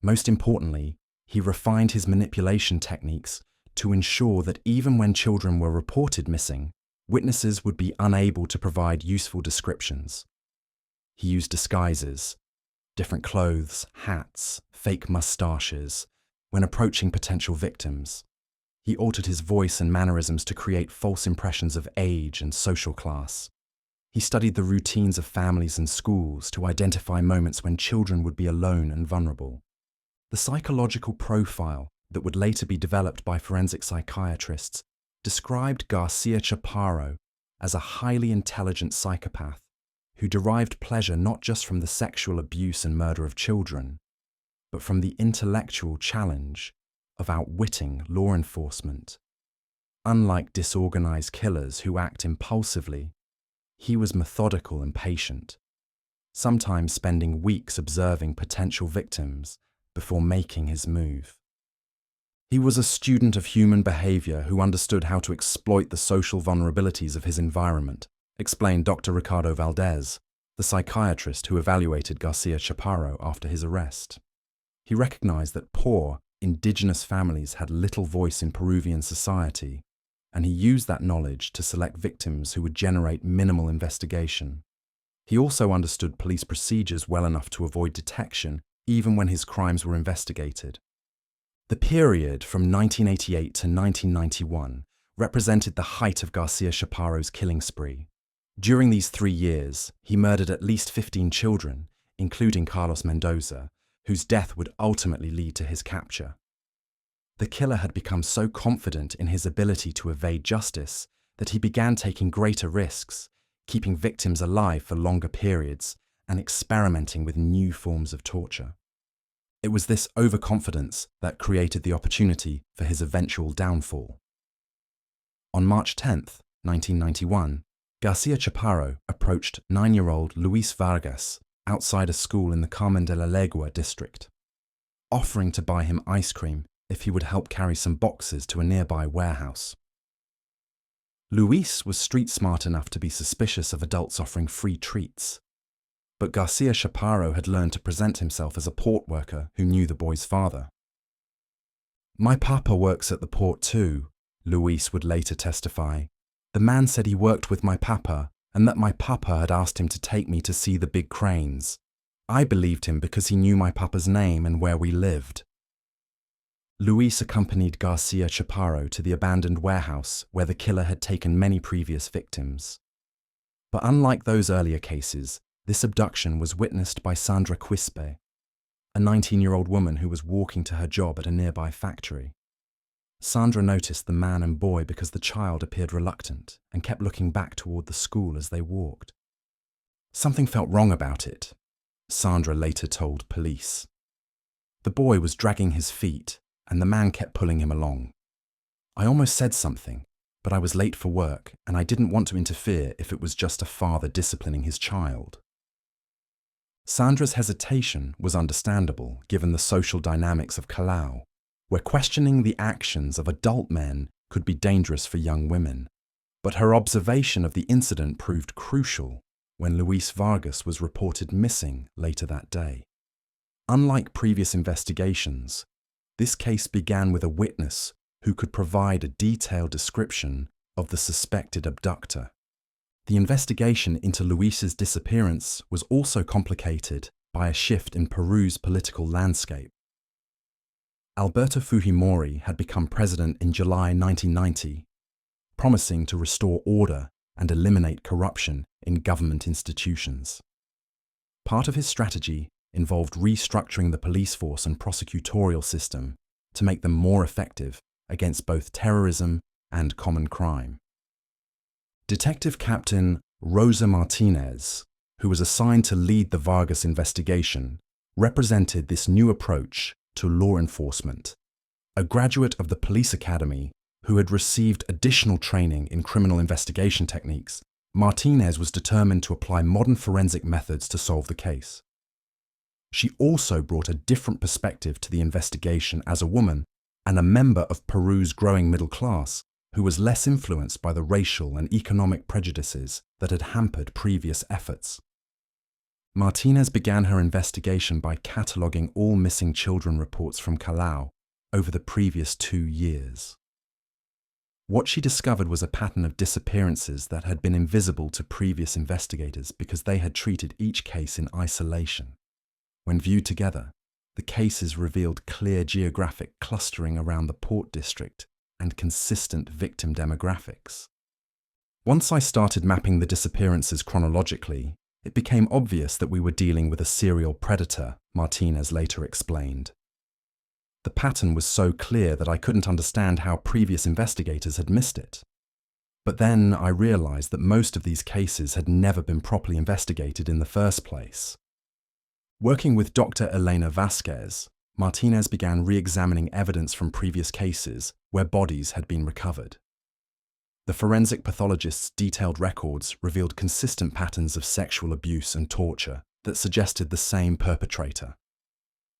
Most importantly, he refined his manipulation techniques to ensure that even when children were reported missing, witnesses would be unable to provide useful descriptions. He used disguises, different clothes, hats, fake mustaches, when approaching potential victims. He altered his voice and mannerisms to create false impressions of age and social class. He studied the routines of families and schools to identify moments when children would be alone and vulnerable. The psychological profile that would later be developed by forensic psychiatrists described Garcia Chaparro as a highly intelligent psychopath who derived pleasure not just from the sexual abuse and murder of children, but from the intellectual challenge of outwitting law enforcement. unlike disorganized killers who act impulsively, he was methodical and patient, sometimes spending weeks observing potential victims before making his move. He was a student of human behavior who understood how to exploit the social vulnerabilities of his environment, explained Dr. Ricardo Valdez, the psychiatrist who evaluated Garcia Chaparro after his arrest. He recognized that poor, indigenous families had little voice in Peruvian society, and he used that knowledge to select victims who would generate minimal investigation. He also understood police procedures well enough to avoid detection even when his crimes were investigated. The period from 1988 to 1991 represented the height of Garcia Chaparro's killing spree. During these 3 years, he murdered at least 15 children, including Carlos Mendoza, whose death would ultimately lead to his capture. The killer had become so confident in his ability to evade justice that he began taking greater risks, keeping victims alive for longer periods and experimenting with new forms of torture. It was this overconfidence that created the opportunity for his eventual downfall. On March 10, 1991, Garcia Chaparro approached 9-year-old Luis Vargas outside a school in the Carmen de la Legua district, offering to buy him ice cream if he would help carry some boxes to a nearby warehouse. Luis was street smart enough to be suspicious of adults offering free treats, but Garcia Chaparro had learned to present himself as a port worker who knew the boy's father. "My papa works at the port too," Luis would later testify. "The man said he worked with my papa and that my papa had asked him to take me to see the big cranes. I believed him because he knew my papa's name and where we lived." Luis accompanied Garcia Chaparro to the abandoned warehouse where the killer had taken many previous victims. But unlike those earlier cases, this abduction was witnessed by Sandra Quispe, a 19-year-old woman who was walking to her job at a nearby factory. Sandra noticed the man and boy because the child appeared reluctant and kept looking back toward the school as they walked. Something felt wrong about it, Sandra later told police. The boy was dragging his feet, and the man kept pulling him along. "I almost said something, but I was late for work, and I didn't want to interfere if it was just a father disciplining his child." Sandra's hesitation was understandable given the social dynamics of Callao, where questioning the actions of adult men could be dangerous for young women. But her observation of the incident proved crucial when Luis Vargas was reported missing later that day. Unlike previous investigations, this case began with a witness who could provide a detailed description of the suspected abductor. The investigation into Luis's disappearance was also complicated by a shift in Peru's political landscape. Alberto Fujimori had become president in July 1990, promising to restore order and eliminate corruption in government institutions. Part of his strategy involved restructuring the police force and prosecutorial system to make them more effective against both terrorism and common crime. Detective Captain Rosa Martinez, who was assigned to lead the Vargas investigation, represented this new approach to law enforcement. A graduate of the police academy who had received additional training in criminal investigation techniques, Martinez was determined to apply modern forensic methods to solve the case. She also brought a different perspective to the investigation as a woman and a member of Peru's growing middle class who was less influenced by the racial and economic prejudices that had hampered previous efforts. Martinez began her investigation by cataloguing all missing children reports from Callao over the previous 2 years. What she discovered was a pattern of disappearances that had been invisible to previous investigators because they had treated each case in isolation. When viewed together, the cases revealed clear geographic clustering around the port district and consistent victim demographics. Once I started mapping the disappearances chronologically, it became obvious that we were dealing with a serial predator, Martinez later explained. The pattern was so clear that I couldn't understand how previous investigators had missed it. But then I realized that most of these cases had never been properly investigated in the first place. Working with Dr. Elena Vasquez, Martinez began re-examining evidence from previous cases where bodies had been recovered. The forensic pathologist's detailed records revealed consistent patterns of sexual abuse and torture that suggested the same perpetrator.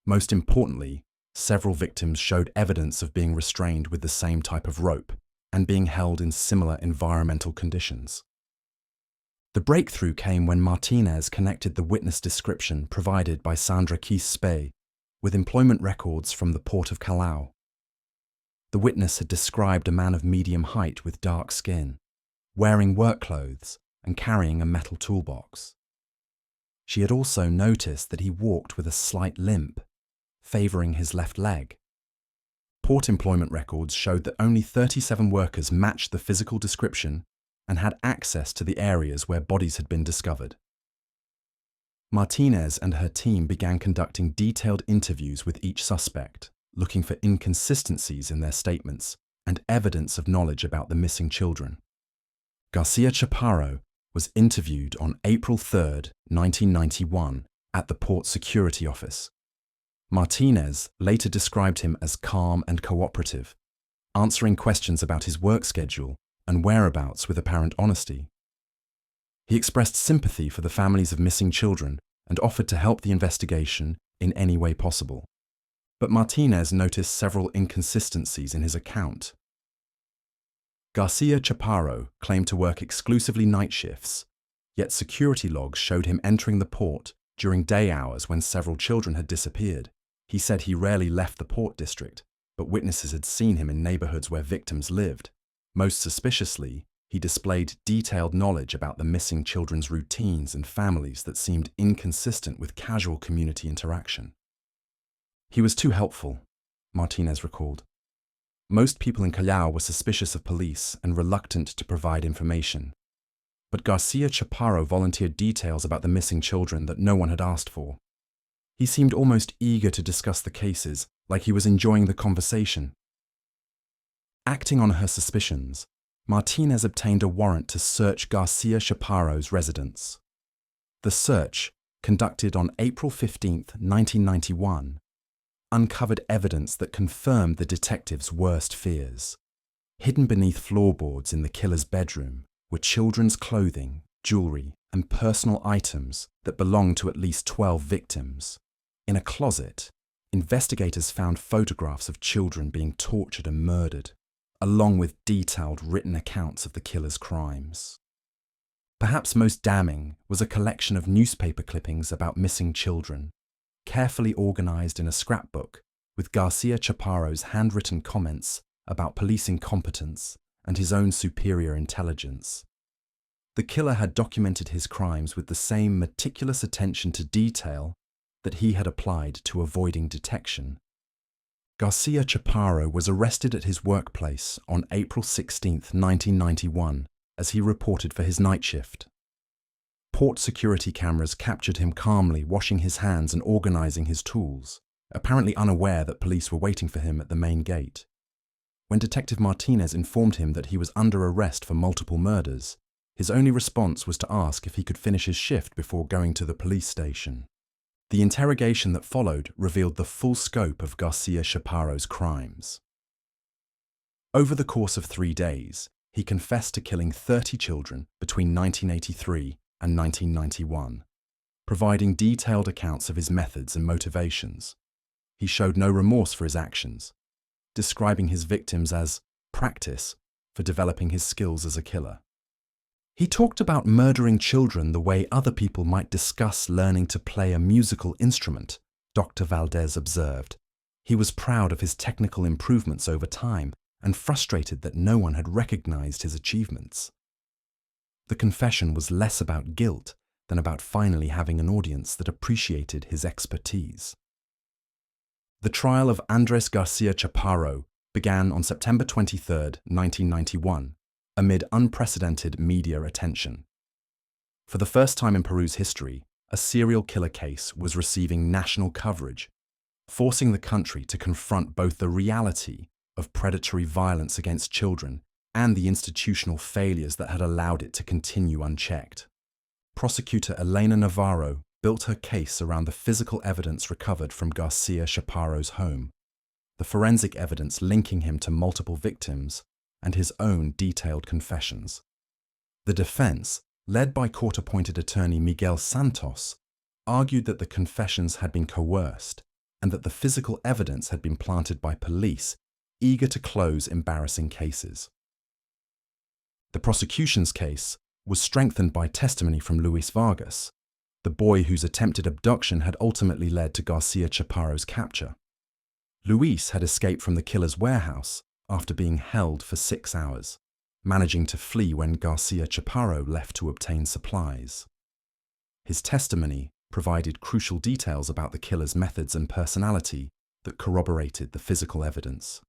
Most importantly, several victims showed evidence of being restrained with the same type of rope and being held in similar environmental conditions. The breakthrough came when Martinez connected the witness description provided by Sandra Keys-Spey with employment records from the port of Callao. The witness had described a man of medium height with dark skin, wearing work clothes and carrying a metal toolbox. She had also noticed that he walked with a slight limp, favouring his left leg. Port employment records showed that only 37 workers matched the physical description and had access to the areas where bodies had been discovered. Martinez and her team began conducting detailed interviews with each suspect, looking for inconsistencies in their statements and evidence of knowledge about the missing children. Garcia Chaparro was interviewed on April 3, 1991, at the port security office. Martinez later described him as calm and cooperative, answering questions about his work schedule and whereabouts with apparent honesty. He expressed sympathy for the families of missing children and offered to help the investigation in any way possible. But Martinez noticed several inconsistencies in his account. Garcia Chaparro claimed to work exclusively night shifts, yet security logs showed him entering the port during day hours when several children had disappeared. He said he rarely left the port district, but witnesses had seen him in neighborhoods where victims lived. Most suspiciously, he displayed detailed knowledge about the missing children's routines and families that seemed inconsistent with casual community interaction. He was too helpful, Martinez recalled. Most people in Callao were suspicious of police and reluctant to provide information. But Garcia Chaparro volunteered details about the missing children that no one had asked for. He seemed almost eager to discuss the cases, like he was enjoying the conversation. Acting on her suspicions, Martinez obtained a warrant to search Garcia Chaparro's residence. The search, conducted on April 15, 1991, uncovered evidence that confirmed the detective's worst fears. Hidden beneath floorboards in the killer's bedroom were children's clothing, jewelry, and personal items that belonged to at least 12 victims. In a closet, investigators found photographs of children being tortured and murdered, along with detailed written accounts of the killer's crimes. Perhaps most damning was a collection of newspaper clippings about missing children, carefully organized in a scrapbook with Garcia Chaparro's handwritten comments about police incompetence and his own superior intelligence. The killer had documented his crimes with the same meticulous attention to detail that he had applied to avoiding detection. Garcia Chaparro was arrested at his workplace on April 16, 1991, as he reported for his night shift. Port security cameras captured him calmly washing his hands and organizing his tools, apparently unaware that police were waiting for him at the main gate. When Detective Martinez informed him that he was under arrest for multiple murders, his only response was to ask if he could finish his shift before going to the police station. The interrogation that followed revealed the full scope of Garcia Chaparro's crimes. Over the course of 3 days, he confessed to killing 30 children between 1983 and 1991, providing detailed accounts of his methods and motivations. He showed no remorse for his actions, describing his victims as practice for developing his skills as a killer. He talked about murdering children the way other people might discuss learning to play a musical instrument, Dr. Valdez observed. He was proud of his technical improvements over time and frustrated that no one had recognized his achievements. The confession was less about guilt than about finally having an audience that appreciated his expertise. The trial of Andrés Garcia Chaparro began on September 23, 1991, amid unprecedented media attention. For the first time in Peru's history, a serial killer case was receiving national coverage, forcing the country to confront both the reality of predatory violence against children and the institutional failures that had allowed it to continue unchecked. Prosecutor Elena Navarro built her case around the physical evidence recovered from Garcia Chaparro's home, the forensic evidence linking him to multiple victims, and his own detailed confessions. The defense, led by court-appointed attorney Miguel Santos, argued that the confessions had been coerced and that the physical evidence had been planted by police eager to close embarrassing cases. The prosecution's case was strengthened by testimony from Luis Vargas, the boy whose attempted abduction had ultimately led to Garcia Chaparro's capture. Luis had escaped from the killer's warehouse after being held for 6 hours, managing to flee when Garcia Chaparro left to obtain supplies. His testimony provided crucial details about the killer's methods and personality that corroborated the physical evidence.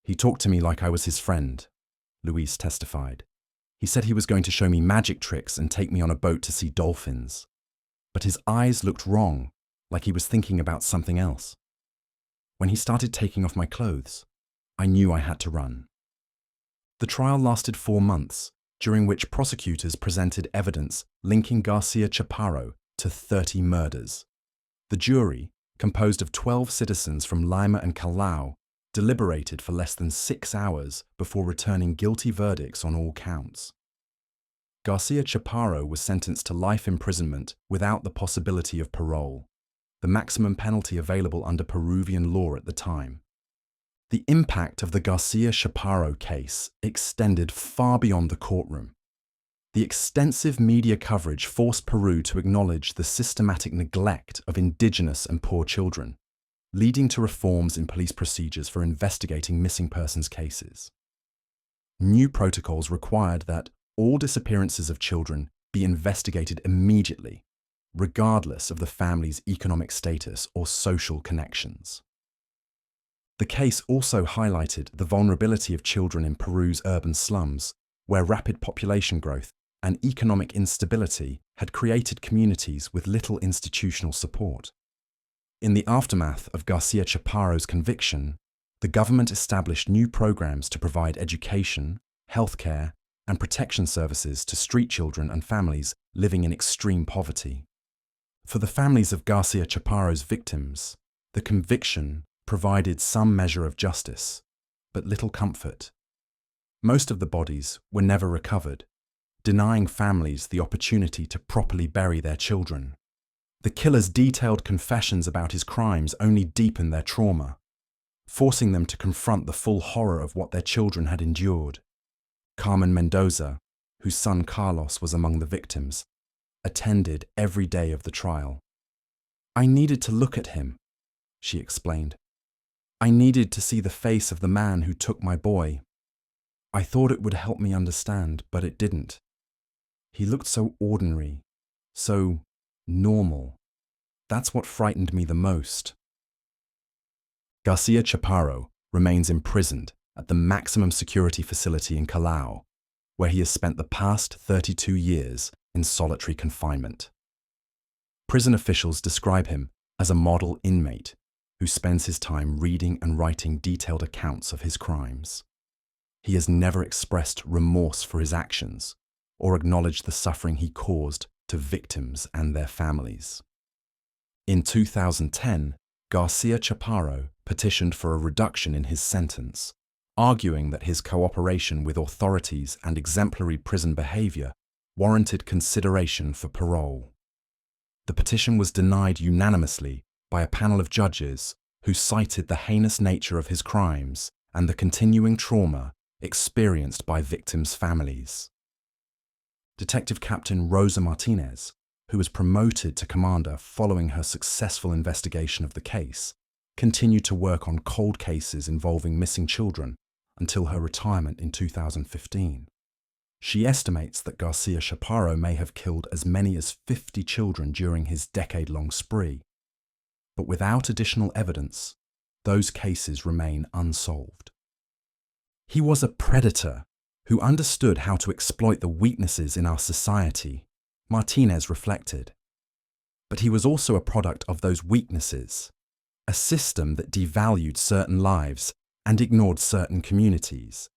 "He talked to me like I was his friend," Luis testified. "He said he was going to show me magic tricks and take me on a boat to see dolphins. But his eyes looked wrong, like he was thinking about something else. When he started taking off my clothes, I knew I had to run." The trial lasted 4 months, during which prosecutors presented evidence linking Garcia Chaparro to 30 murders. The jury, composed of 12 citizens from Lima and Callao, deliberated for less than 6 hours before returning guilty verdicts on all counts. Garcia Chaparro was sentenced to life imprisonment without the possibility of parole, the maximum penalty available under Peruvian law at the time. The impact of the Garcia Chaparro case extended far beyond the courtroom. The extensive media coverage forced Peru to acknowledge the systematic neglect of indigenous and poor children, leading to reforms in police procedures for investigating missing persons cases. New protocols required that all disappearances of children be investigated immediately, regardless of the family's economic status or social connections. The case also highlighted the vulnerability of children in Peru's urban slums, where rapid population growth and economic instability had created communities with little institutional support. In the aftermath of Garcia Chaparro's conviction, the government established new programs to provide education, healthcare, and protection services to street children and families living in extreme poverty. For the families of Garcia Chaparro's victims, the conviction provided some measure of justice, but little comfort. Most of the bodies were never recovered, denying families the opportunity to properly bury their children. The killer's detailed confessions about his crimes only deepened their trauma, forcing them to confront the full horror of what their children had endured. Carmen Mendoza, whose son Carlos was among the victims, attended every day of the trial. "I needed to look at him," she explained. "I needed to see the face of the man who took my boy. I thought it would help me understand, but it didn't. He looked so ordinary, so normal. That's what frightened me the most." Garcia Chaparro remains imprisoned at the maximum security facility in Callao, where he has spent the past 32 years in solitary confinement. Prison officials describe him as a model inmate who spends his time reading and writing detailed accounts of his crimes. He has never expressed remorse for his actions or acknowledged the suffering he caused to victims and their families. In 2010, Garcia Chaparro petitioned for a reduction in his sentence, arguing that his cooperation with authorities and exemplary prison behavior warranted consideration for parole. The petition was denied unanimously by a panel of judges who cited the heinous nature of his crimes and the continuing trauma experienced by victims' families. Detective Captain Rosa Martinez, who was promoted to commander following her successful investigation of the case, continued to work on cold cases involving missing children until her retirement in 2015. She estimates that Garcia Chaparro may have killed as many as 50 children during his decade-long spree. But without additional evidence, those cases remain unsolved. He was a predator who understood how to exploit the weaknesses in our society, Martinez reflected. But he was also a product of those weaknesses, a system that devalued certain lives and ignored certain communities.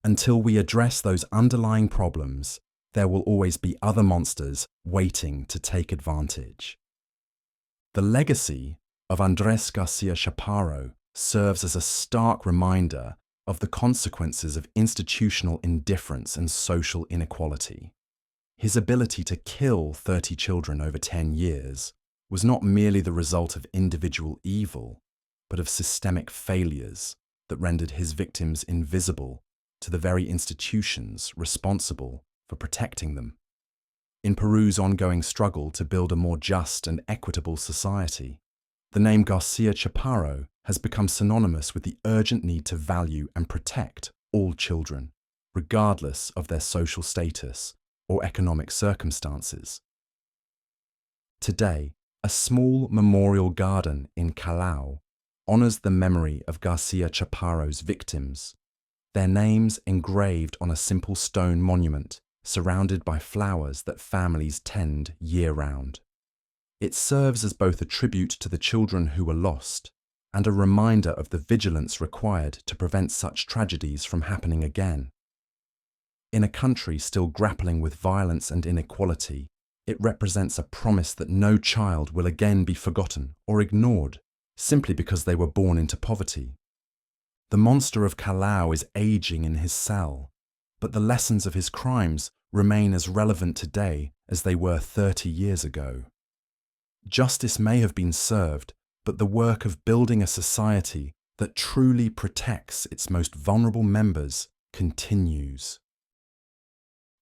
Until we address those underlying problems, there will always be other monsters waiting to take advantage. The legacy of Andrés García Chaparro serves as a stark reminder of the consequences of institutional indifference and social inequality. His ability to kill 30 children over 10 years was not merely the result of individual evil, but of systemic failures that rendered his victims invisible to the very institutions responsible for protecting them. In Peru's ongoing struggle to build a more just and equitable society, the name Garcia Chaparro has become synonymous with the urgent need to value and protect all children, regardless of their social status or economic circumstances. Today, a small memorial garden in Callao honors the memory of Garcia Chaparro's victims, their names engraved on a simple stone monument surrounded by flowers that families tend year-round. It serves as both a tribute to the children who were lost and a reminder of the vigilance required to prevent such tragedies from happening again. In a country still grappling with violence and inequality, it represents a promise that no child will again be forgotten or ignored simply because they were born into poverty. The monster of Callao is aging in his cell, but the lessons of his crimes remain as relevant today as they were 30 years ago. Justice may have been served, but the work of building a society that truly protects its most vulnerable members continues.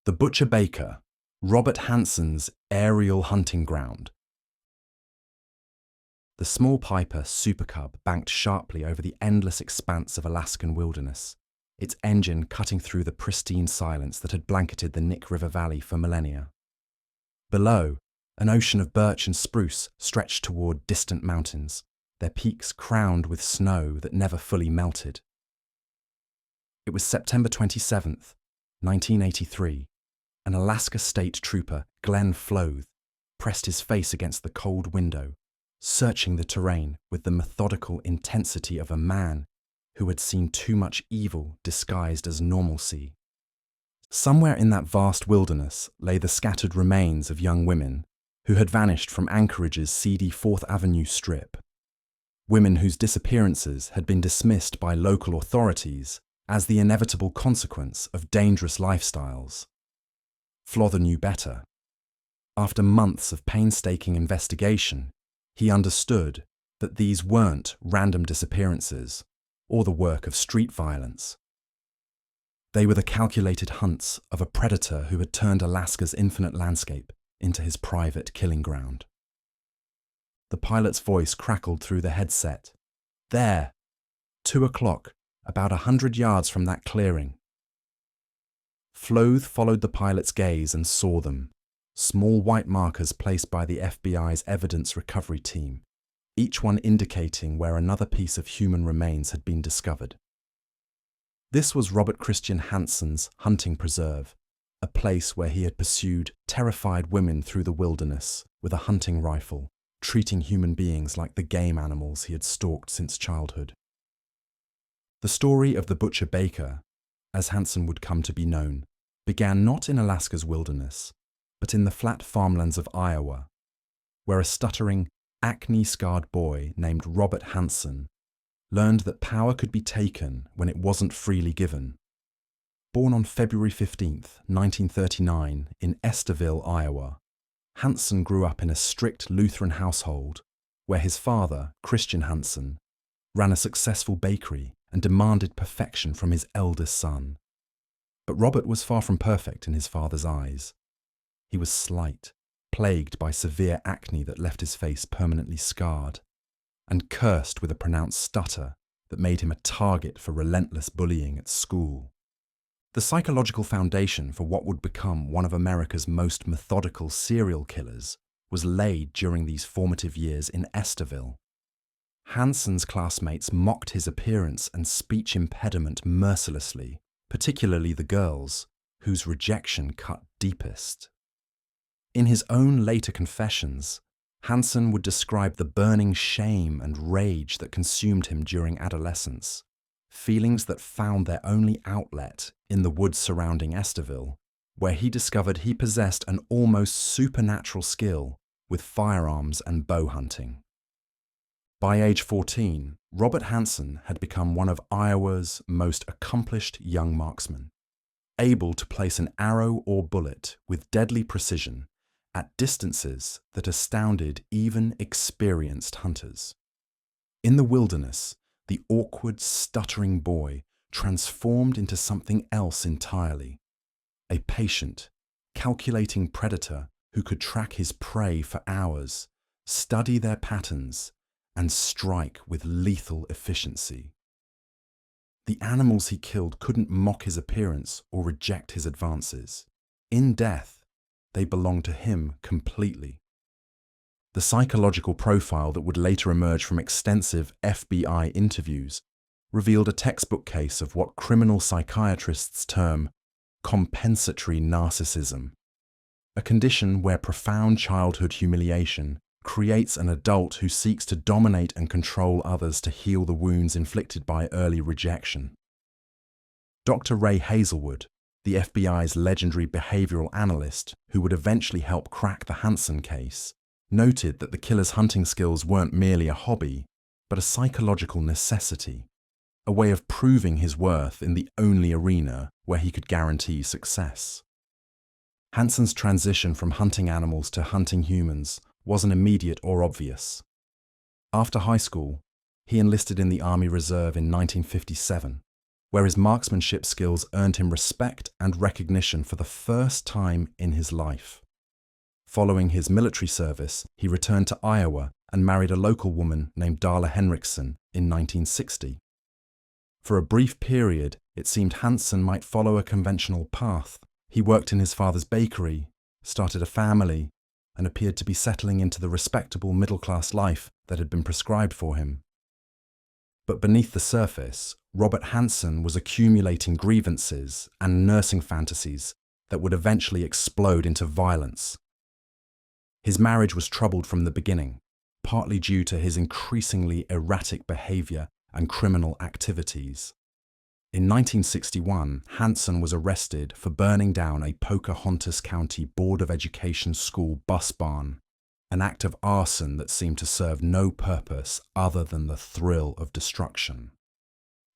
The Butcher Baker, Robert Hansen's aerial hunting ground. The small piper Super Cub banked sharply over the endless expanse of Alaskan wilderness, its engine cutting through the pristine silence that had blanketed the Nick River Valley for millennia. Below, an ocean of birch and spruce stretched toward distant mountains, their peaks crowned with snow that never fully melted. It was September 27th, 1983, and Alaska State Trooper Glenn Floth pressed his face against the cold window, searching the terrain with the methodical intensity of a man who had seen too much evil disguised as normalcy. Somewhere in that vast wilderness lay the scattered remains of young women who had vanished from Anchorage's seedy 4th Avenue strip. Women whose disappearances had been dismissed by local authorities as the inevitable consequence of dangerous lifestyles. Floth knew better. After months of painstaking investigation, he understood that these weren't random disappearances or the work of street violence. They were the calculated hunts of a predator who had turned Alaska's infinite landscape into his private killing ground. The pilot's voice crackled through the headset. There, 2 o'clock, about 100 yards from that clearing. Floth followed the pilot's gaze and saw them, small white markers placed by the FBI's evidence recovery team, each one indicating where another piece of human remains had been discovered. This was Robert Christian Hansen's hunting preserve, a place where he had pursued terrified women through the wilderness with a hunting rifle, treating human beings like the game animals he had stalked since childhood. The story of the Butcher Baker, as Hansen would come to be known, began not in Alaska's wilderness, but in the flat farmlands of Iowa, where a stuttering, acne-scarred boy named Robert Hansen learned that power could be taken when it wasn't freely given. Born on February 15th, 1939, in Estherville, Iowa, Hansen grew up in a strict Lutheran household where his father, Christian Hansen, ran a successful bakery and demanded perfection from his eldest son. But Robert was far from perfect in his father's eyes. He was slight, plagued by severe acne that left his face permanently scarred, and cursed with a pronounced stutter that made him a target for relentless bullying at school. The psychological foundation for what would become one of America's most methodical serial killers was laid during these formative years in Estherville. Hansen's classmates mocked his appearance and speech impediment mercilessly, particularly the girls, whose rejection cut deepest. In his own later confessions, Hansen would describe the burning shame and rage that consumed him during adolescence, feelings that found their only outlet in the woods surrounding Estherville, where he discovered he possessed an almost supernatural skill with firearms and bow hunting. By age 14, Robert Hansen had become one of Iowa's most accomplished young marksmen, able to place an arrow or bullet with deadly precision at distances that astounded even experienced hunters. In the wilderness, the awkward, stuttering boy transformed into something else entirely, a patient, calculating predator who could track his prey for hours, study their patterns, and strike with lethal efficiency. The animals he killed couldn't mock his appearance or reject his advances. In death, they belonged to him completely. The psychological profile that would later emerge from extensive FBI interviews revealed a textbook case of what criminal psychiatrists term compensatory narcissism, a condition where profound childhood humiliation creates an adult who seeks to dominate and control others to heal the wounds inflicted by early rejection. Dr. Ray Hazelwood, the FBI's legendary behavioral analyst who would eventually help crack the Hansen case, noted that the killer's hunting skills weren't merely a hobby, but a psychological necessity, a way of proving his worth in the only arena where he could guarantee success. Hansen's transition from hunting animals to hunting humans wasn't immediate or obvious. After high school, he enlisted in the Army Reserve in 1957, where his marksmanship skills earned him respect and recognition for the first time in his life. Following his military service, he returned to Iowa and married a local woman named Darla Henriksen in 1960. For a brief period, it seemed Hansen might follow a conventional path. He worked in his father's bakery, started a family, and appeared to be settling into the respectable middle-class life that had been prescribed for him. But beneath the surface, Robert Hansen was accumulating grievances and nursing fantasies that would eventually explode into violence. His marriage was troubled from the beginning, partly due to his increasingly erratic behavior and criminal activities. In 1961, Hansen was arrested for burning down a Pocahontas County Board of Education school bus barn, an act of arson that seemed to serve no purpose other than the thrill of destruction.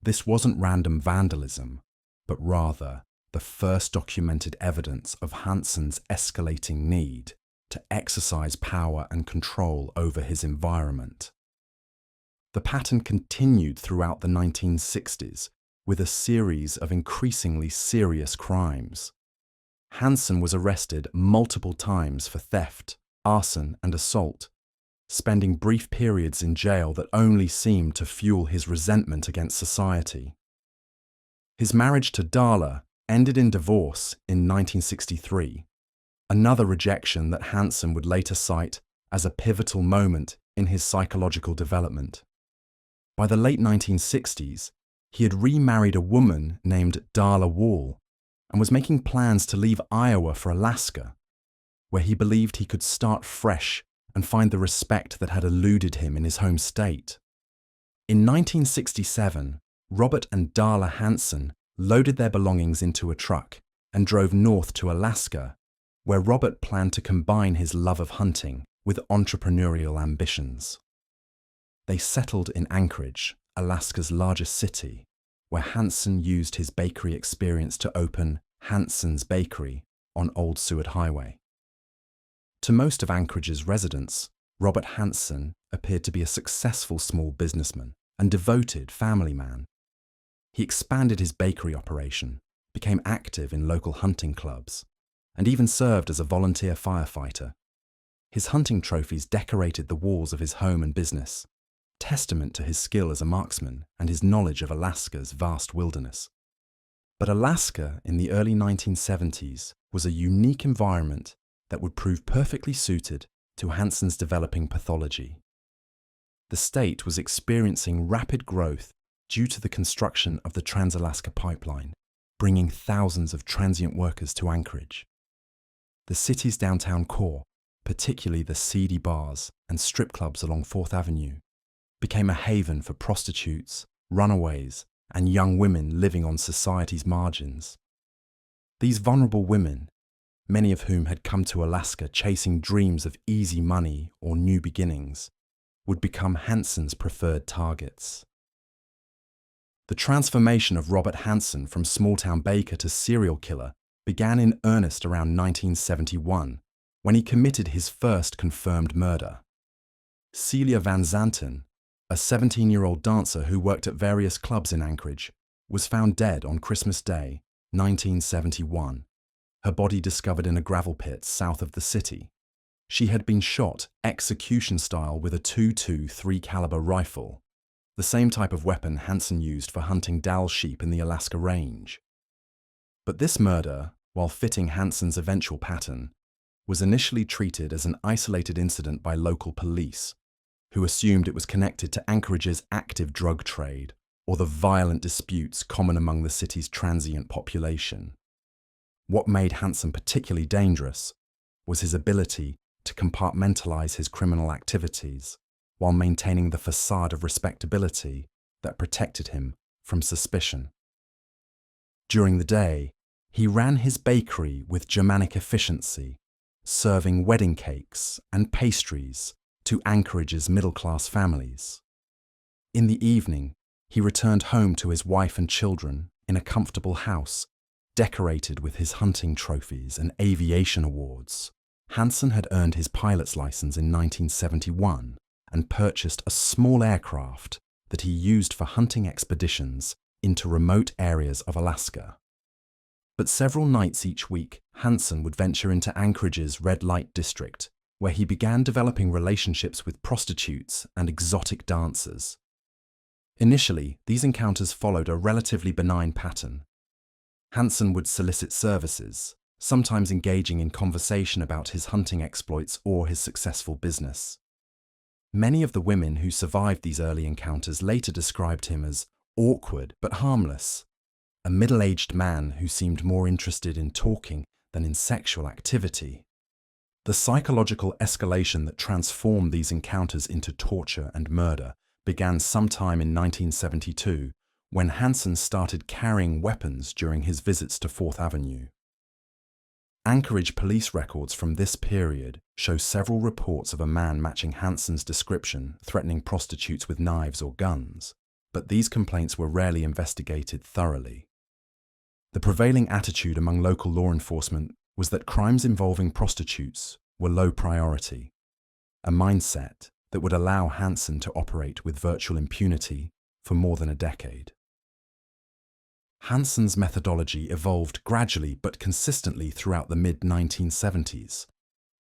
This wasn't random vandalism, but rather the first documented evidence of Hansen's escalating need to exercise power and control over his environment. The pattern continued throughout the 1960s, with a series of increasingly serious crimes. Hansen was arrested multiple times for theft, arson, and assault, spending brief periods in jail that only seemed to fuel his resentment against society. His marriage to Darla ended in divorce in 1963, another rejection that Hansen would later cite as a pivotal moment in his psychological development. By the late 1960s, he had remarried a woman named Darla Wall and was making plans to leave Iowa for Alaska, where he believed he could start fresh and find the respect that had eluded him in his home state. In 1967, Robert and Darla Hansen loaded their belongings into a truck and drove north to Alaska, where Robert planned to combine his love of hunting with entrepreneurial ambitions. They settled in Anchorage, Alaska's largest city, where Hansen used his bakery experience to open Hansen's Bakery on Old Seward Highway. To most of Anchorage's residents, Robert Hansen appeared to be a successful small businessman and devoted family man. He expanded his bakery operation, became active in local hunting clubs, and even served as a volunteer firefighter. His hunting trophies decorated the walls of his home and business, testament to his skill as a marksman and his knowledge of Alaska's vast wilderness. But Alaska in the early 1970s was a unique environment that would prove perfectly suited to Hansen's developing pathology. The state was experiencing rapid growth due to the construction of the Trans-Alaska Pipeline, bringing thousands of transient workers to Anchorage. The city's downtown core, particularly the seedy bars and strip clubs along 4th Avenue, became a haven for prostitutes, runaways, and young women living on society's margins. These vulnerable women, many of whom had come to Alaska chasing dreams of easy money or new beginnings, would become Hansen's preferred targets. The transformation of Robert Hansen from small-town baker to serial killer began in earnest around 1971, when he committed his first confirmed murder. Celia Van Zanten, a 17-year-old dancer who worked at various clubs in Anchorage, was found dead on Christmas Day, 1971, her body discovered in a gravel pit south of the city. She had been shot execution-style with a .223 caliber rifle, the same type of weapon Hansen used for hunting Dall sheep in the Alaska Range. But this murder, while fitting Hansen's eventual pattern, was initially treated as an isolated incident by local police, who assumed it was connected to Anchorage's active drug trade or the violent disputes common among the city's transient population. What made Hansen particularly dangerous was his ability to compartmentalize his criminal activities while maintaining the facade of respectability that protected him from suspicion. During the day, he ran his bakery with Germanic efficiency, serving wedding cakes and pastries to Anchorage's middle-class families. In the evening, he returned home to his wife and children in a comfortable house, decorated with his hunting trophies and aviation awards. Hansen had earned his pilot's license in 1971 and purchased a small aircraft that he used for hunting expeditions into remote areas of Alaska. But several nights each week, Hansen would venture into Anchorage's red light district, where he began developing relationships with prostitutes and exotic dancers. Initially, these encounters followed a relatively benign pattern. Hansen would solicit services, sometimes engaging in conversation about his hunting exploits or his successful business. Many of the women who survived these early encounters later described him as awkward but harmless, a middle-aged man who seemed more interested in talking than in sexual activity. The psychological escalation that transformed these encounters into torture and murder began sometime in 1972, when Hansen started carrying weapons during his visits to 4th Avenue. Anchorage police records from this period show several reports of a man matching Hansen's description threatening prostitutes with knives or guns, but these complaints were rarely investigated thoroughly. The prevailing attitude among local law enforcement was that crimes involving prostitutes were low priority, a mindset that would allow Hansen to operate with virtual impunity for more than a decade. Hansen's methodology evolved gradually but consistently throughout the mid-1970s.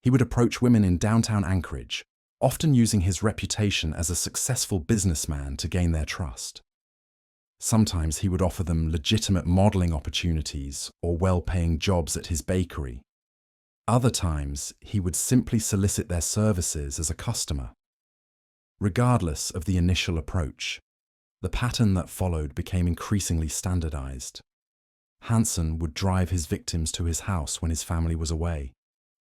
He would approach women in downtown Anchorage, often using his reputation as a successful businessman to gain their trust. Sometimes he would offer them legitimate modeling opportunities or well-paying jobs at his bakery. Other times, he would simply solicit their services as a customer. Regardless of the initial approach, the pattern that followed became increasingly standardized. Hansen would drive his victims to his house when his family was away,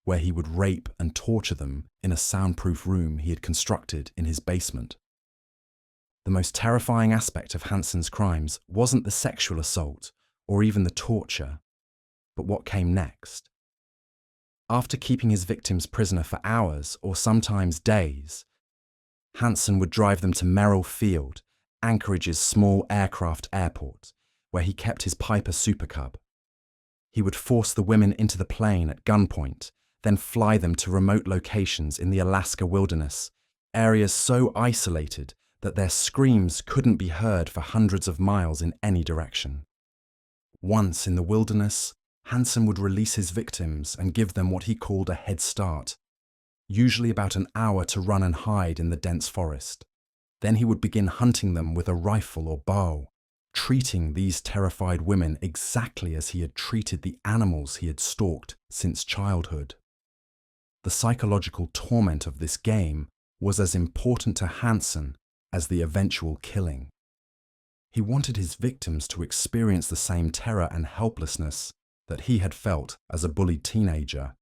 where he would rape and torture them in a soundproof room he had constructed in his basement. The most terrifying aspect of Hansen's crimes wasn't the sexual assault or even the torture, but what came next. After keeping his victims prisoner for hours or sometimes days, Hansen would drive them to Merrill Field, Anchorage's small aircraft airport, where he kept his Piper Super Cub. He would force the women into the plane at gunpoint, then fly them to remote locations in the Alaska wilderness, areas so isolated that their screams couldn't be heard for hundreds of miles in any direction. Once in the wilderness, Hansen would release his victims and give them what he called a head start, usually about an hour to run and hide in the dense forest. Then he would begin hunting them with a rifle or bow, treating these terrified women exactly as he had treated the animals he had stalked since childhood. The psychological torment of this game was as important to Hansen as the eventual killing. He wanted his victims to experience the same terror and helplessness that he had felt as a bullied teenager,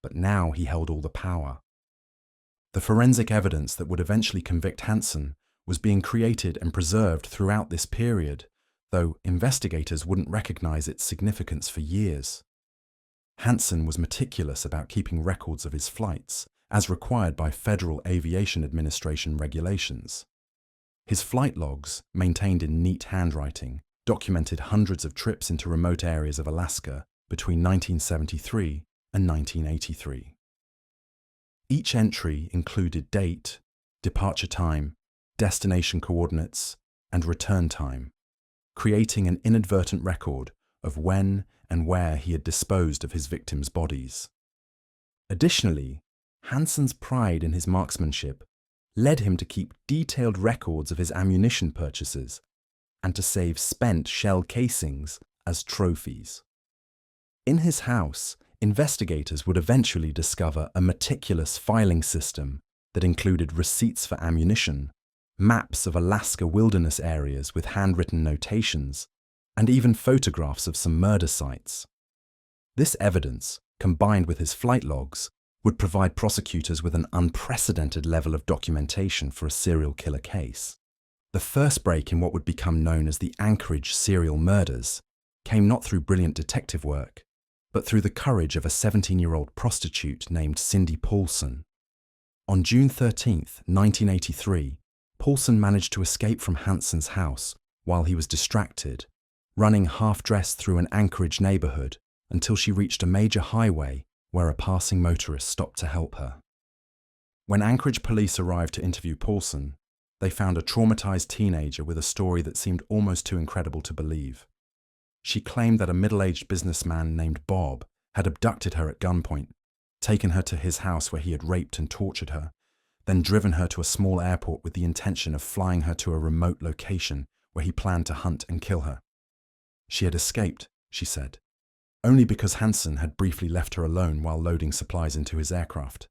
but now he held all the power. The forensic evidence that would eventually convict Hansen was being created and preserved throughout this period, though investigators wouldn't recognize its significance for years. Hansen was meticulous about keeping records of his flights, as required by Federal Aviation Administration regulations. His flight logs, maintained in neat handwriting, documented hundreds of trips into remote areas of Alaska between 1973 and 1983. Each entry included date, departure time, destination coordinates, and return time, creating an inadvertent record of when and where he had disposed of his victims' bodies. Additionally, Hansen's pride in his marksmanship led him to keep detailed records of his ammunition purchases and to save spent shell casings as trophies. In his house, investigators would eventually discover a meticulous filing system that included receipts for ammunition, maps of Alaska wilderness areas with handwritten notations, and even photographs of some murder sites. This evidence, combined with his flight logs, would provide prosecutors with an unprecedented level of documentation for a serial killer case. The first break in what would become known as the Anchorage serial murders came not through brilliant detective work, but through the courage of a 17-year-old prostitute named Cindy Paulson. On June 13, 1983, Paulson managed to escape from Hansen's house while he was distracted, running half-dressed through an Anchorage neighborhood until she reached a major highway where a passing motorist stopped to help her. When Anchorage police arrived to interview Paulson, they found a traumatized teenager with a story that seemed almost too incredible to believe. She claimed that a middle-aged businessman named Bob had abducted her at gunpoint, taken her to his house where he had raped and tortured her, then driven her to a small airport with the intention of flying her to a remote location where he planned to hunt and kill her. She had escaped, she said, only because Hansen had briefly left her alone while loading supplies into his aircraft.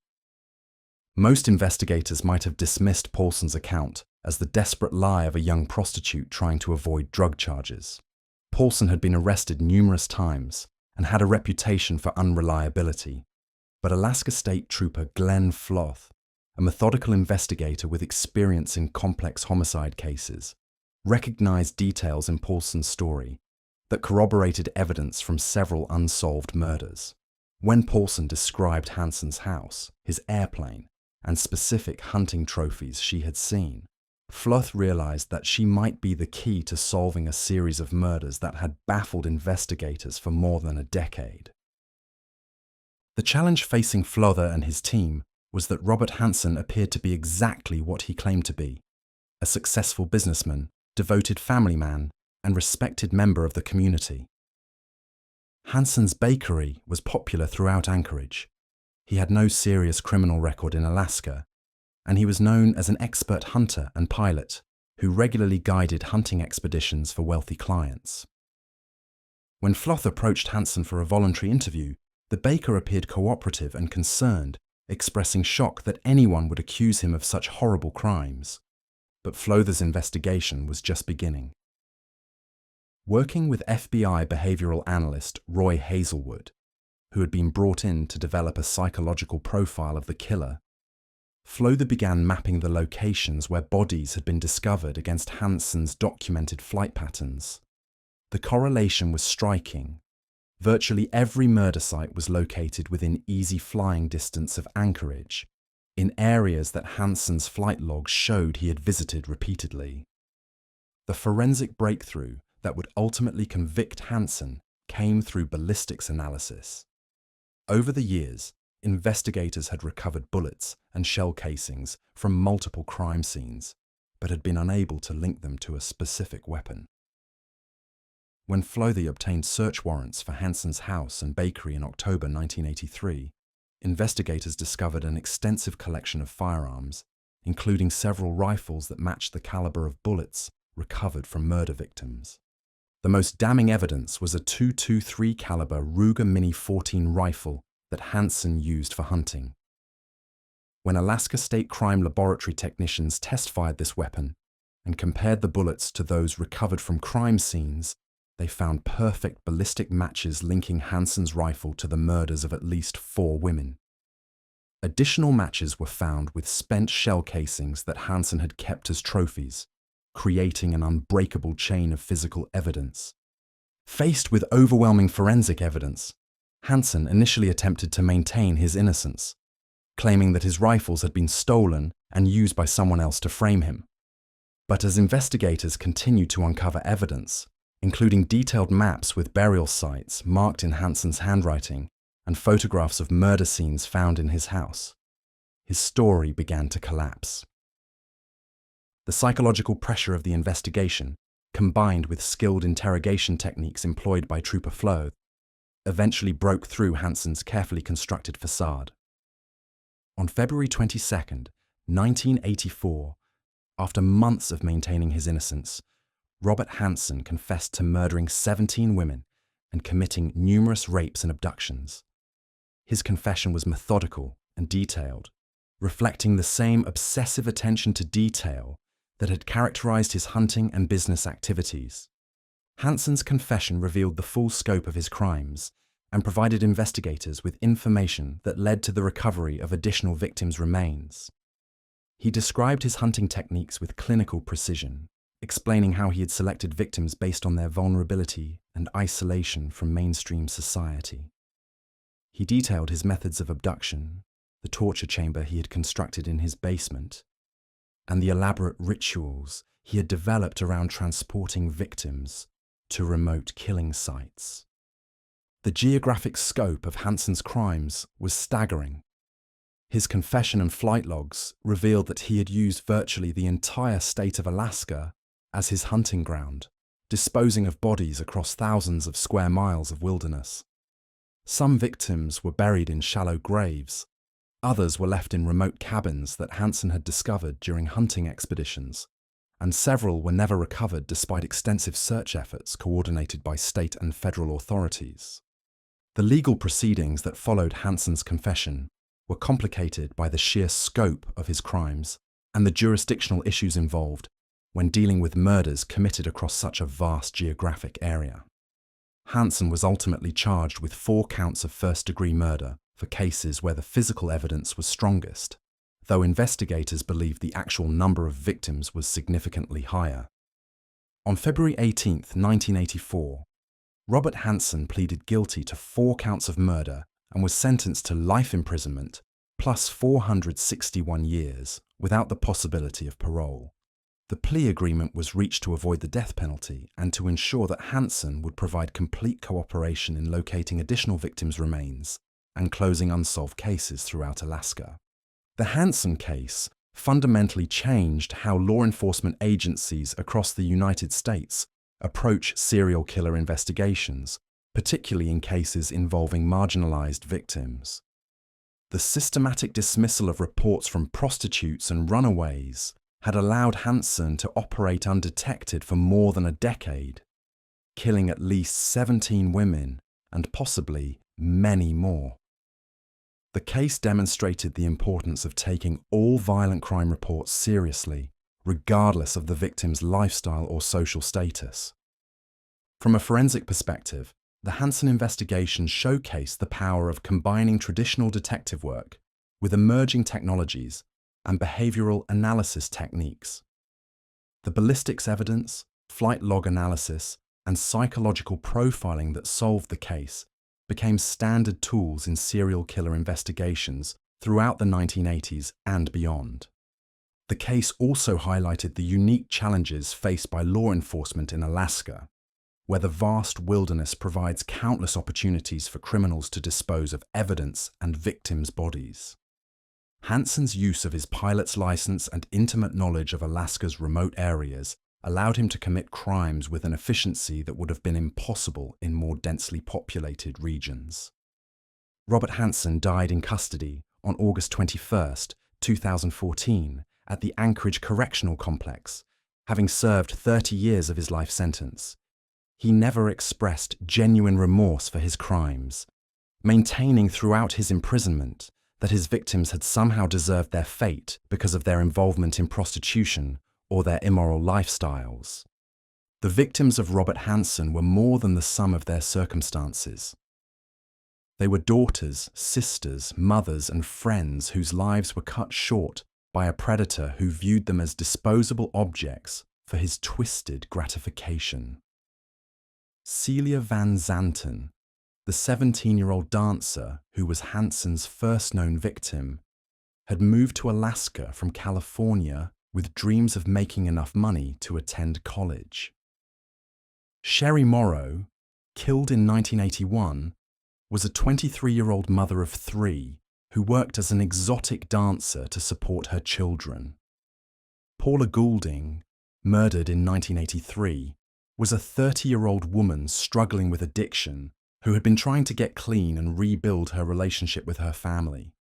Most investigators might have dismissed Paulson's account as the desperate lie of a young prostitute trying to avoid drug charges. Paulson had been arrested numerous times and had a reputation for unreliability, but Alaska State Trooper Glenn Floth, a methodical investigator with experience in complex homicide cases, recognized details in Paulson's story that corroborated evidence from several unsolved murders. When Paulson described Hansen's house, his airplane, and specific hunting trophies she had seen, Floth realized that she might be the key to solving a series of murders that had baffled investigators for more than a decade. The challenge facing Flother and his team was that Robert Hansen appeared to be exactly what he claimed to be: a successful businessman, devoted family man, and respected member of the community. Hansen's bakery was popular throughout Anchorage. He had no serious criminal record in Alaska, and he was known as an expert hunter and pilot who regularly guided hunting expeditions for wealthy clients. When Floth approached Hansen for a voluntary interview, the baker appeared cooperative and concerned, expressing shock that anyone would accuse him of such horrible crimes. But Flother's investigation was just beginning. Working with FBI behavioral analyst Roy Hazelwood, who had been brought in to develop a psychological profile of the killer, Flother began mapping the locations where bodies had been discovered against Hansen's documented flight patterns. The correlation was striking. Virtually every murder site was located within easy flying distance of Anchorage, in areas that Hansen's flight logs showed he had visited repeatedly. The forensic breakthrough that would ultimately convict Hansen came through ballistics analysis. Over the years, investigators had recovered bullets and shell casings from multiple crime scenes, but had been unable to link them to a specific weapon. When Flother obtained search warrants for Hansen's house and bakery in October 1983, investigators discovered an extensive collection of firearms, including several rifles that matched the caliber of bullets recovered from murder victims. The most damning evidence was a .223 caliber Ruger Mini 14 rifle that Hansen used for hunting. When Alaska State Crime Laboratory technicians test-fired this weapon and compared the bullets to those recovered from crime scenes, they found perfect ballistic matches linking Hansen's rifle to the murders of at least 4 women. Additional matches were found with spent shell casings that Hansen had kept as trophies, creating an unbreakable chain of physical evidence. Faced with overwhelming forensic evidence, Hansen initially attempted to maintain his innocence, claiming that his rifles had been stolen and used by someone else to frame him. But as investigators continued to uncover evidence, including detailed maps with burial sites marked in Hansen's handwriting and photographs of murder scenes found in his house, his story began to collapse. The psychological pressure of the investigation, combined with skilled interrogation techniques employed by Trooper Flo, eventually broke through Hansen's carefully constructed facade. On February 22, 1984, after months of maintaining his innocence, Robert Hansen confessed to murdering 17 women and committing numerous rapes and abductions. His confession was methodical and detailed, reflecting the same obsessive attention to detail that had characterized his hunting and business activities. Hansen's confession revealed the full scope of his crimes and provided investigators with information that led to the recovery of additional victims' remains. He described his hunting techniques with clinical precision, explaining how he had selected victims based on their vulnerability and isolation from mainstream society. He detailed his methods of abduction, the torture chamber he had constructed in his basement, and the elaborate rituals he had developed around transporting victims to remote killing sites. The geographic scope of Hansen's crimes was staggering. His confession and flight logs revealed that he had used virtually the entire state of Alaska as his hunting ground, disposing of bodies across thousands of square miles of wilderness. Some victims were buried in shallow graves. Others were left in remote cabins that Hansen had discovered during hunting expeditions, and several were never recovered despite extensive search efforts coordinated by state and federal authorities. The legal proceedings that followed Hansen's confession were complicated by the sheer scope of his crimes and the jurisdictional issues involved when dealing with murders committed across such a vast geographic area. Hansen was ultimately charged with 4 counts of first-degree murder for cases where the physical evidence was strongest, though investigators believed the actual number of victims was significantly higher. On February 18, 1984, Robert Hansen pleaded guilty to 4 counts of murder and was sentenced to life imprisonment plus 461 years without the possibility of parole. The plea agreement was reached to avoid the death penalty and to ensure that Hansen would provide complete cooperation in locating additional victims' remains and closing unsolved cases throughout Alaska. The Hansen case fundamentally changed how law enforcement agencies across the United States approach serial killer investigations, particularly in cases involving marginalized victims. The systematic dismissal of reports from prostitutes and runaways had allowed Hansen to operate undetected for more than a decade, killing at least 17 women and possibly many more. The case demonstrated the importance of taking all violent crime reports seriously, regardless of the victim's lifestyle or social status. From a forensic perspective, the Hansen investigation showcased the power of combining traditional detective work with emerging technologies and behavioral analysis techniques. The ballistics evidence, flight log analysis, and psychological profiling that solved the case became standard tools in serial killer investigations throughout the 1980s and beyond. The case also highlighted the unique challenges faced by law enforcement in Alaska, where the vast wilderness provides countless opportunities for criminals to dispose of evidence and victims' bodies. Hansen's use of his pilot's license and intimate knowledge of Alaska's remote areas allowed him to commit crimes with an efficiency that would have been impossible in more densely populated regions. Robert Hansen died in custody on August 21, 2014, at the Anchorage Correctional Complex, having served 30 years of his life sentence. He never expressed genuine remorse for his crimes, maintaining throughout his imprisonment that his victims had somehow deserved their fate because of their involvement in prostitution or their immoral lifestyles. The victims of Robert Hansen were more than the sum of their circumstances. They were daughters, sisters, mothers, and friends whose lives were cut short by a predator who viewed them as disposable objects for his twisted gratification. Celia Van Zanten, the 17-year-old dancer who was Hansen's first known victim, had moved to Alaska from California with dreams of making enough money to attend college. Sherry Morrow, killed in 1981, was a 23-year-old mother of 3 who worked as an exotic dancer to support her children. Paula Goulding, murdered in 1983, was a 30-year-old woman struggling with addiction who had been trying to get clean and rebuild her relationship with her family.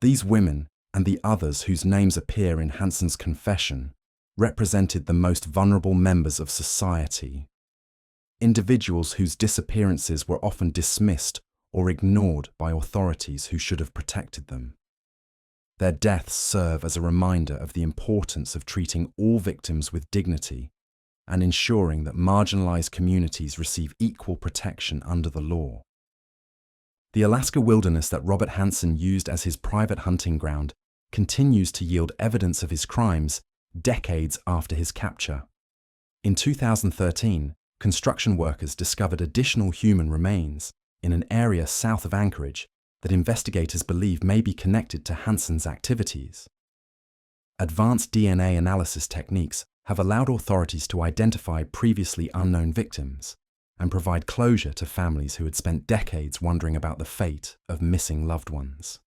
These women, and the others whose names appear in Hansen's confession, represented the most vulnerable members of society. Individuals whose disappearances were often dismissed or ignored by authorities who should have protected them. Their deaths serve as a reminder of the importance of treating all victims with dignity and ensuring that marginalized communities receive equal protection under the law. The Alaska wilderness that Robert Hansen used as his private hunting ground continues to yield evidence of his crimes decades after his capture. In 2013, construction workers discovered additional human remains in an area south of Anchorage that investigators believe may be connected to Hansen's activities. Advanced DNA analysis techniques have allowed authorities to identify previously unknown victims and provide closure to families who had spent decades wondering about the fate of missing loved ones.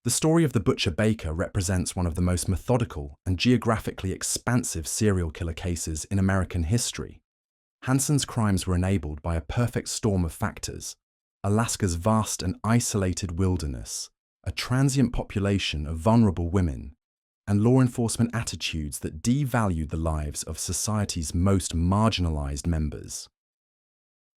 The story of the Butcher Baker represents one of the most methodical and geographically expansive serial killer cases in American history. Hansen's crimes were enabled by a perfect storm of factors: Alaska's vast and isolated wilderness, a transient population of vulnerable women, and law enforcement attitudes that devalued the lives of society's most marginalized members.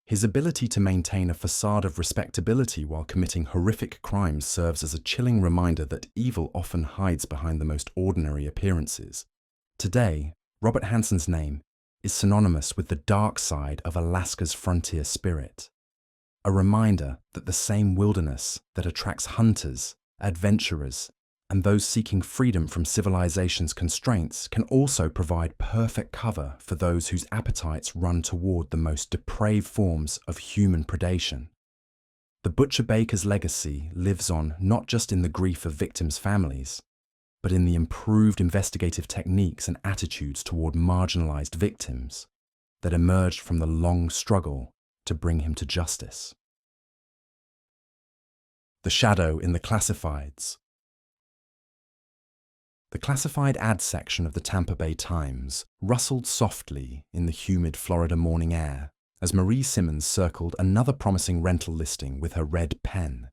His ability to maintain a facade of respectability while committing horrific crimes serves as a chilling reminder that evil often hides behind the most ordinary appearances. Today, Robert Hansen's name is synonymous with the dark side of Alaska's frontier spirit, a reminder that the same wilderness that attracts hunters, adventurers, and those seeking freedom from civilization's constraints can also provide perfect cover for those whose appetites run toward the most depraved forms of human predation. The Butcher Baker's legacy lives on not just in the grief of victims' families, but in the improved investigative techniques and attitudes toward marginalized victims that emerged from the long struggle to bring him to justice. The shadow in the classifieds. The classified ad section of the Tampa Bay Times rustled softly in the humid Florida morning air as Marie Simmons circled another promising rental listing with her red pen.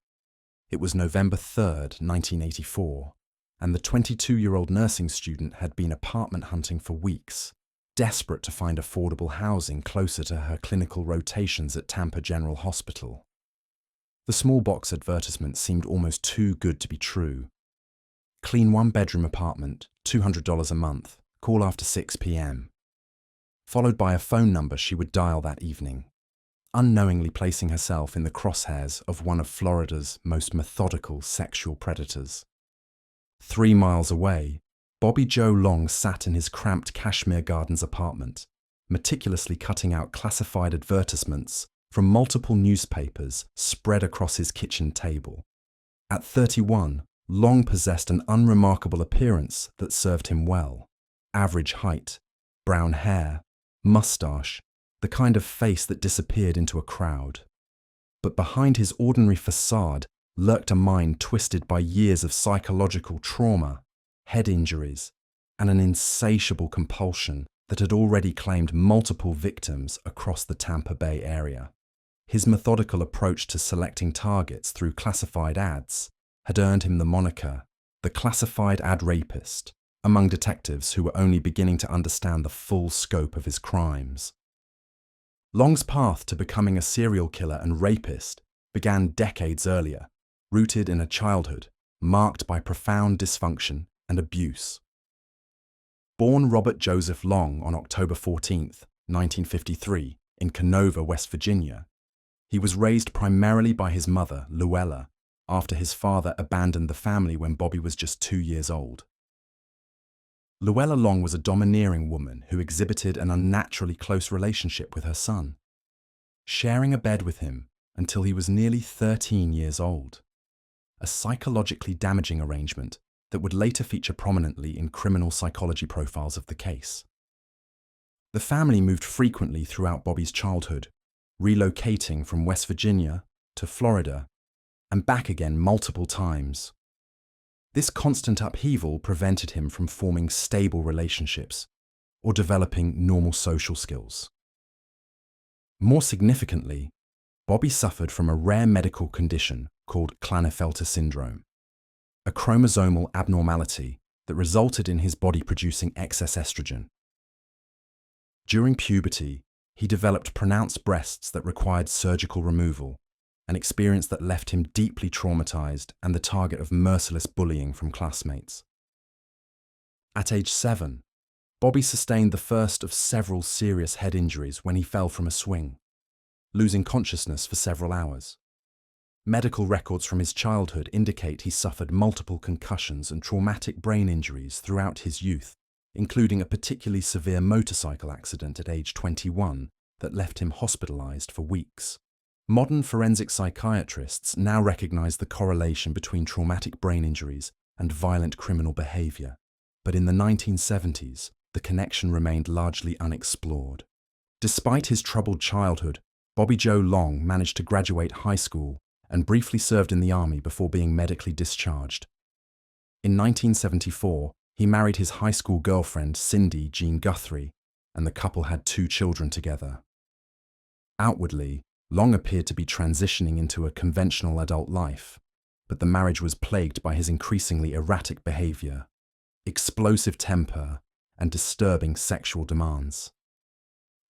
It was November 3rd, 1984, and the 22-year-old nursing student had been apartment hunting for weeks, desperate to find affordable housing closer to her clinical rotations at Tampa General Hospital. The small box advertisement seemed almost too good to be true. Clean one-bedroom apartment, $200 a month, call after 6 p.m. Followed by a phone number she would dial that evening, unknowingly placing herself in the crosshairs of one of Florida's most methodical sexual predators. 3 miles away, Bobby Joe Long sat in his cramped Kashmir Gardens apartment, meticulously cutting out classified advertisements from multiple newspapers spread across his kitchen table. At 31, Long possessed an unremarkable appearance that served him well. Average height, brown hair, mustache, the kind of face that disappeared into a crowd. But behind his ordinary facade lurked a mind twisted by years of psychological trauma, head injuries, and an insatiable compulsion that had already claimed multiple victims across the Tampa Bay area. His methodical approach to selecting targets through classified ads had earned him the moniker, the classified ad rapist, among detectives who were only beginning to understand the full scope of his crimes. Long's path to becoming a serial killer and rapist began decades earlier, rooted in a childhood marked by profound dysfunction and abuse. Born Robert Joseph Long on October 14, 1953, in Canova, West Virginia, he was raised primarily by his mother, Luella, after his father abandoned the family when Bobby was just 2 years old. Luella Long was a domineering woman who exhibited an unnaturally close relationship with her son, sharing a bed with him until he was nearly 13 years old. a psychologically damaging arrangement that would later feature prominently in criminal psychology profiles of the case. The family moved frequently throughout Bobby's childhood, relocating from West Virginia to Florida and back again multiple times. This constant upheaval prevented him from forming stable relationships or developing normal social skills. More significantly, Bobby suffered from a rare medical condition called Klinefelter syndrome, a chromosomal abnormality that resulted in his body producing excess estrogen. During puberty, he developed pronounced breasts that required surgical removal, an experience that left him deeply traumatized and the target of merciless bullying from classmates. At age 7, Bobby sustained the first of several serious head injuries when he fell from a swing, losing consciousness for several hours. Medical records from his childhood indicate he suffered multiple concussions and traumatic brain injuries throughout his youth, including a particularly severe motorcycle accident at age 21 that left him hospitalized for weeks. Modern forensic psychiatrists now recognize the correlation between traumatic brain injuries and violent criminal behavior, but in the 1970s, the connection remained largely unexplored. Despite his troubled childhood, Bobby Joe Long managed to graduate high school and briefly served in the army before being medically discharged. In 1974, he married his high school girlfriend Cindy Jean Guthrie, and the couple had 2 children together. Outwardly, Long appeared to be transitioning into a conventional adult life, but the marriage was plagued by his increasingly erratic behavior, explosive temper, and disturbing sexual demands.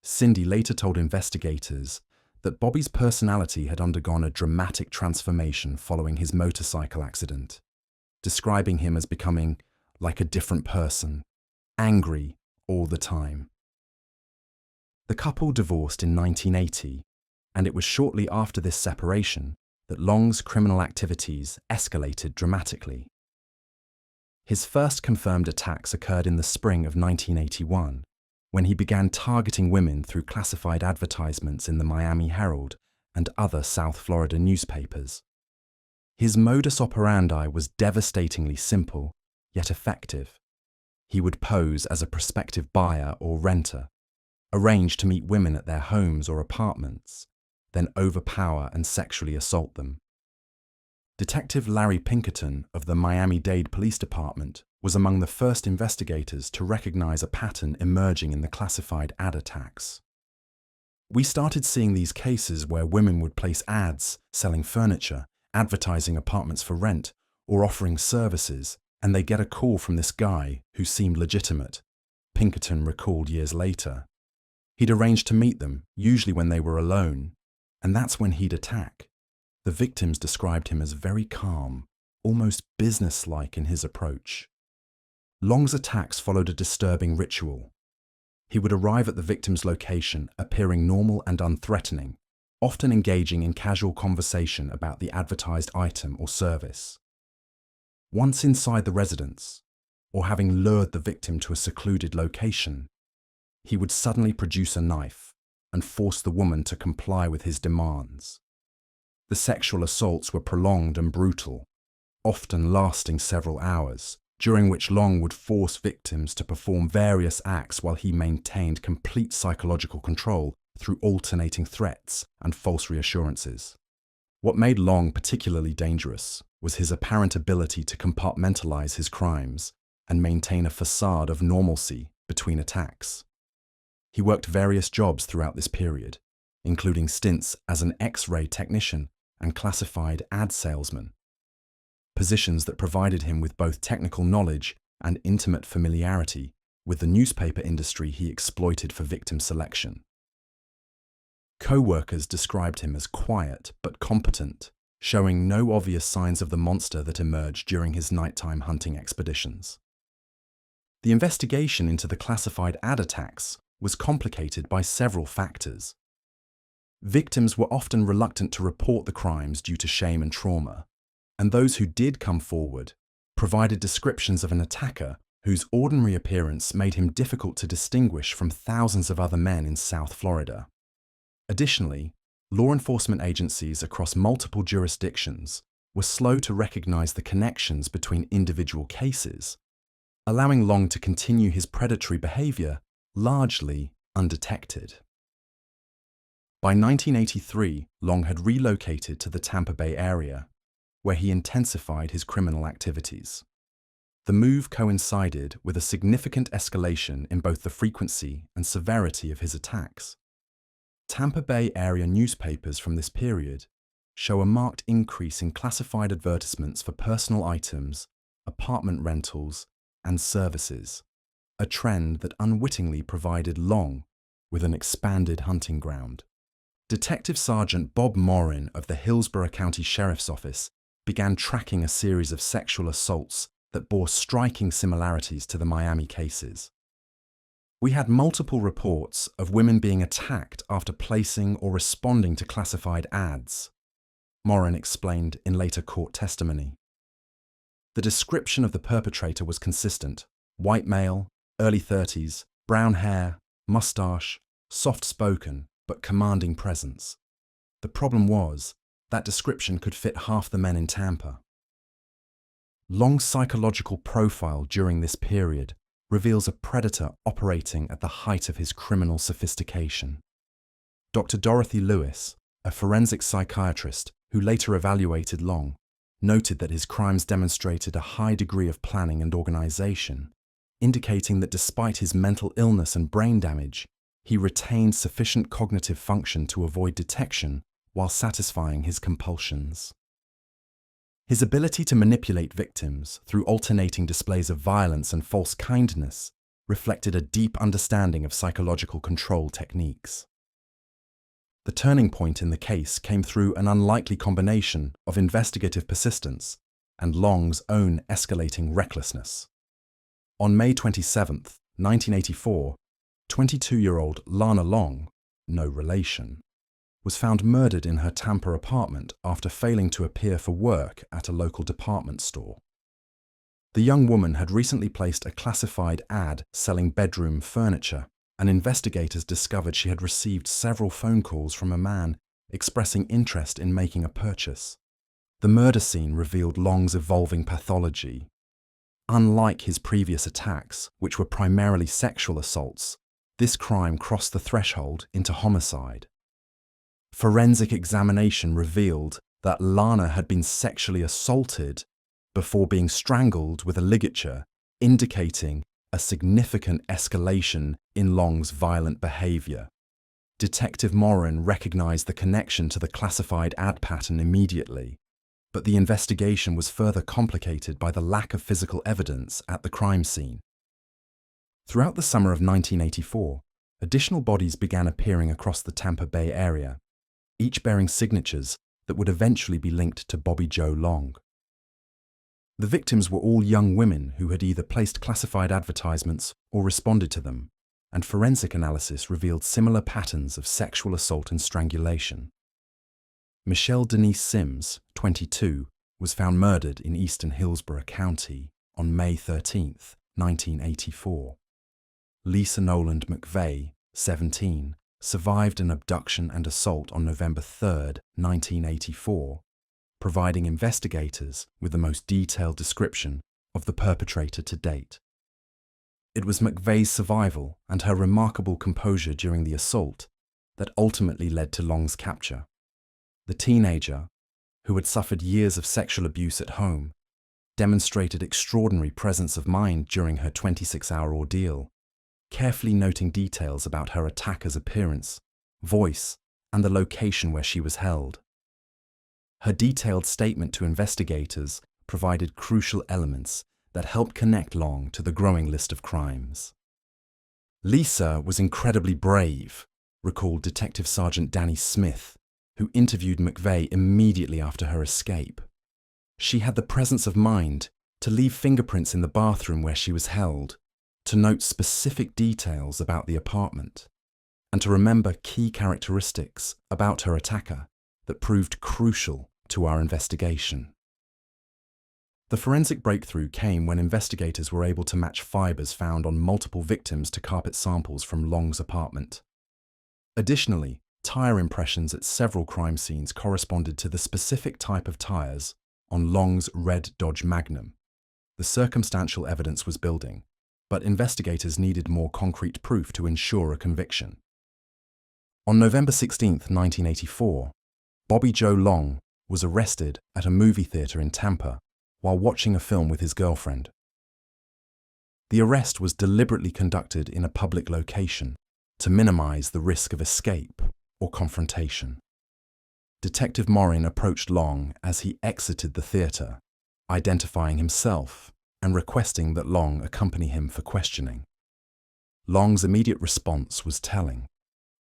Cindy later told investigators that Bobby's personality had undergone a dramatic transformation following his motorcycle accident, describing him as becoming like a different person, angry all the time. The couple divorced in 1980, and it was shortly after this separation that Long's criminal activities escalated dramatically. His first confirmed attacks occurred in the spring of 1981, when he began targeting women through classified advertisements in the Miami Herald and other South Florida newspapers. His modus operandi was devastatingly simple, yet effective. He would pose as a prospective buyer or renter, arrange to meet women at their homes or apartments, then overpower and sexually assault them. Detective Larry Pinkerton of the Miami-Dade Police Department was among the first investigators to recognize a pattern emerging in the classified ad attacks. We started seeing these cases where women would place ads selling furniture, advertising apartments for rent, or offering services, and they get a call from this guy who seemed legitimate, Pinkerton recalled years later. He'd arranged to meet them, usually when they were alone, and that's when he'd attack. The victims described him as very calm, almost businesslike in his approach. Long's attacks followed a disturbing ritual. He would arrive at the victim's location appearing normal and unthreatening, often engaging in casual conversation about the advertised item or service. Once inside the residence, or having lured the victim to a secluded location, he would suddenly produce a knife and force the woman to comply with his demands. The sexual assaults were prolonged and brutal, often lasting several hours, during which Long would force victims to perform various acts while he maintained complete psychological control through alternating threats and false reassurances. What made Long particularly dangerous was his apparent ability to compartmentalize his crimes and maintain a facade of normalcy between attacks. He worked various jobs throughout this period, including stints as an X-ray technician and classified ad salesman, positions that provided him with both technical knowledge and intimate familiarity with the newspaper industry he exploited for victim selection. Co-workers described him as quiet but competent, showing no obvious signs of the monster that emerged during his nighttime hunting expeditions. The investigation into the classified ad attacks was complicated by several factors. Victims were often reluctant to report the crimes due to shame and trauma, and those who did come forward provided descriptions of an attacker whose ordinary appearance made him difficult to distinguish from thousands of other men in South Florida. Additionally, law enforcement agencies across multiple jurisdictions were slow to recognize the connections between individual cases, allowing Long to continue his predatory behavior largely undetected. By 1983, Long had relocated to the Tampa Bay area, where he intensified his criminal activities. The move coincided with a significant escalation in both the frequency and severity of his attacks. Tampa Bay area newspapers from this period show a marked increase in classified advertisements for personal items, apartment rentals, and services, a trend that unwittingly provided Long with an expanded hunting ground. Detective Sergeant Bob Morin of the Hillsborough County Sheriff's Office began tracking a series of sexual assaults that bore striking similarities to the Miami cases. We had multiple reports of women being attacked after placing or responding to classified ads, Morin explained in later court testimony. The description of the perpetrator was consistent: white male, early 30s, brown hair, mustache, soft-spoken but commanding presence. The problem was, that description could fit half the men in Tampa. Long's psychological profile during this period reveals a predator operating at the height of his criminal sophistication. Dr. Dorothy Lewis, a forensic psychiatrist who later evaluated Long, noted that his crimes demonstrated a high degree of planning and organization, indicating that despite his mental illness and brain damage, he retained sufficient cognitive function to avoid detection while satisfying his compulsions. His ability to manipulate victims through alternating displays of violence and false kindness reflected a deep understanding of psychological control techniques. The turning point in the case came through an unlikely combination of investigative persistence and Long's own escalating recklessness. On May 27, 1984, 22-year-old Lana Long, no relation, was found murdered in her Tampa apartment after failing to appear for work at a local department store. The young woman had recently placed a classified ad selling bedroom furniture, and investigators discovered she had received several phone calls from a man expressing interest in making a purchase. The murder scene revealed Long's evolving pathology. Unlike his previous attacks, which were primarily sexual assaults, this crime crossed the threshold into homicide. Forensic examination revealed that Lana had been sexually assaulted before being strangled with a ligature, indicating a significant escalation in Long's violent behavior. Detective Morin recognized the connection to the classified ad pattern immediately, but the investigation was further complicated by the lack of physical evidence at the crime scene. Throughout the summer of 1984, additional bodies began appearing across the Tampa Bay area, each bearing signatures that would eventually be linked to Bobby Joe Long. The victims were all young women who had either placed classified advertisements or responded to them, and forensic analysis revealed similar patterns of sexual assault and strangulation. Michelle Denise Sims, 22, was found murdered in eastern Hillsborough County on May 13, 1984. Lisa Noland McVeigh, 17, survived an abduction and assault on November 3, 1984, providing investigators with the most detailed description of the perpetrator to date. It was McVeigh's survival and her remarkable composure during the assault that ultimately led to Long's capture. The teenager, who had suffered years of sexual abuse at home, demonstrated extraordinary presence of mind during her 26-hour ordeal, carefully noting details about her attacker's appearance, voice, and the location where she was held. Her detailed statement to investigators provided crucial elements that helped connect Long to the growing list of crimes. Lisa was incredibly brave, recalled Detective Sergeant Danny Smith, who interviewed McVeigh immediately after her escape. She had the presence of mind to leave fingerprints in the bathroom where she was held, to note specific details about the apartment, and to remember key characteristics about her attacker that proved crucial to our investigation. The forensic breakthrough came when investigators were able to match fibers found on multiple victims to carpet samples from Long's apartment. Additionally, tire impressions at several crime scenes corresponded to the specific type of tires on Long's red Dodge Magnum. The circumstantial evidence was building, but investigators needed more concrete proof to ensure a conviction. On November 16, 1984, Bobby Joe Long was arrested at a movie theater in Tampa while watching a film with his girlfriend. The arrest was deliberately conducted in a public location to minimize the risk of escape or confrontation. Detective Morin approached Long as he exited the theater, identifying himself and requesting that Long accompany him for questioning. Long's immediate response was telling.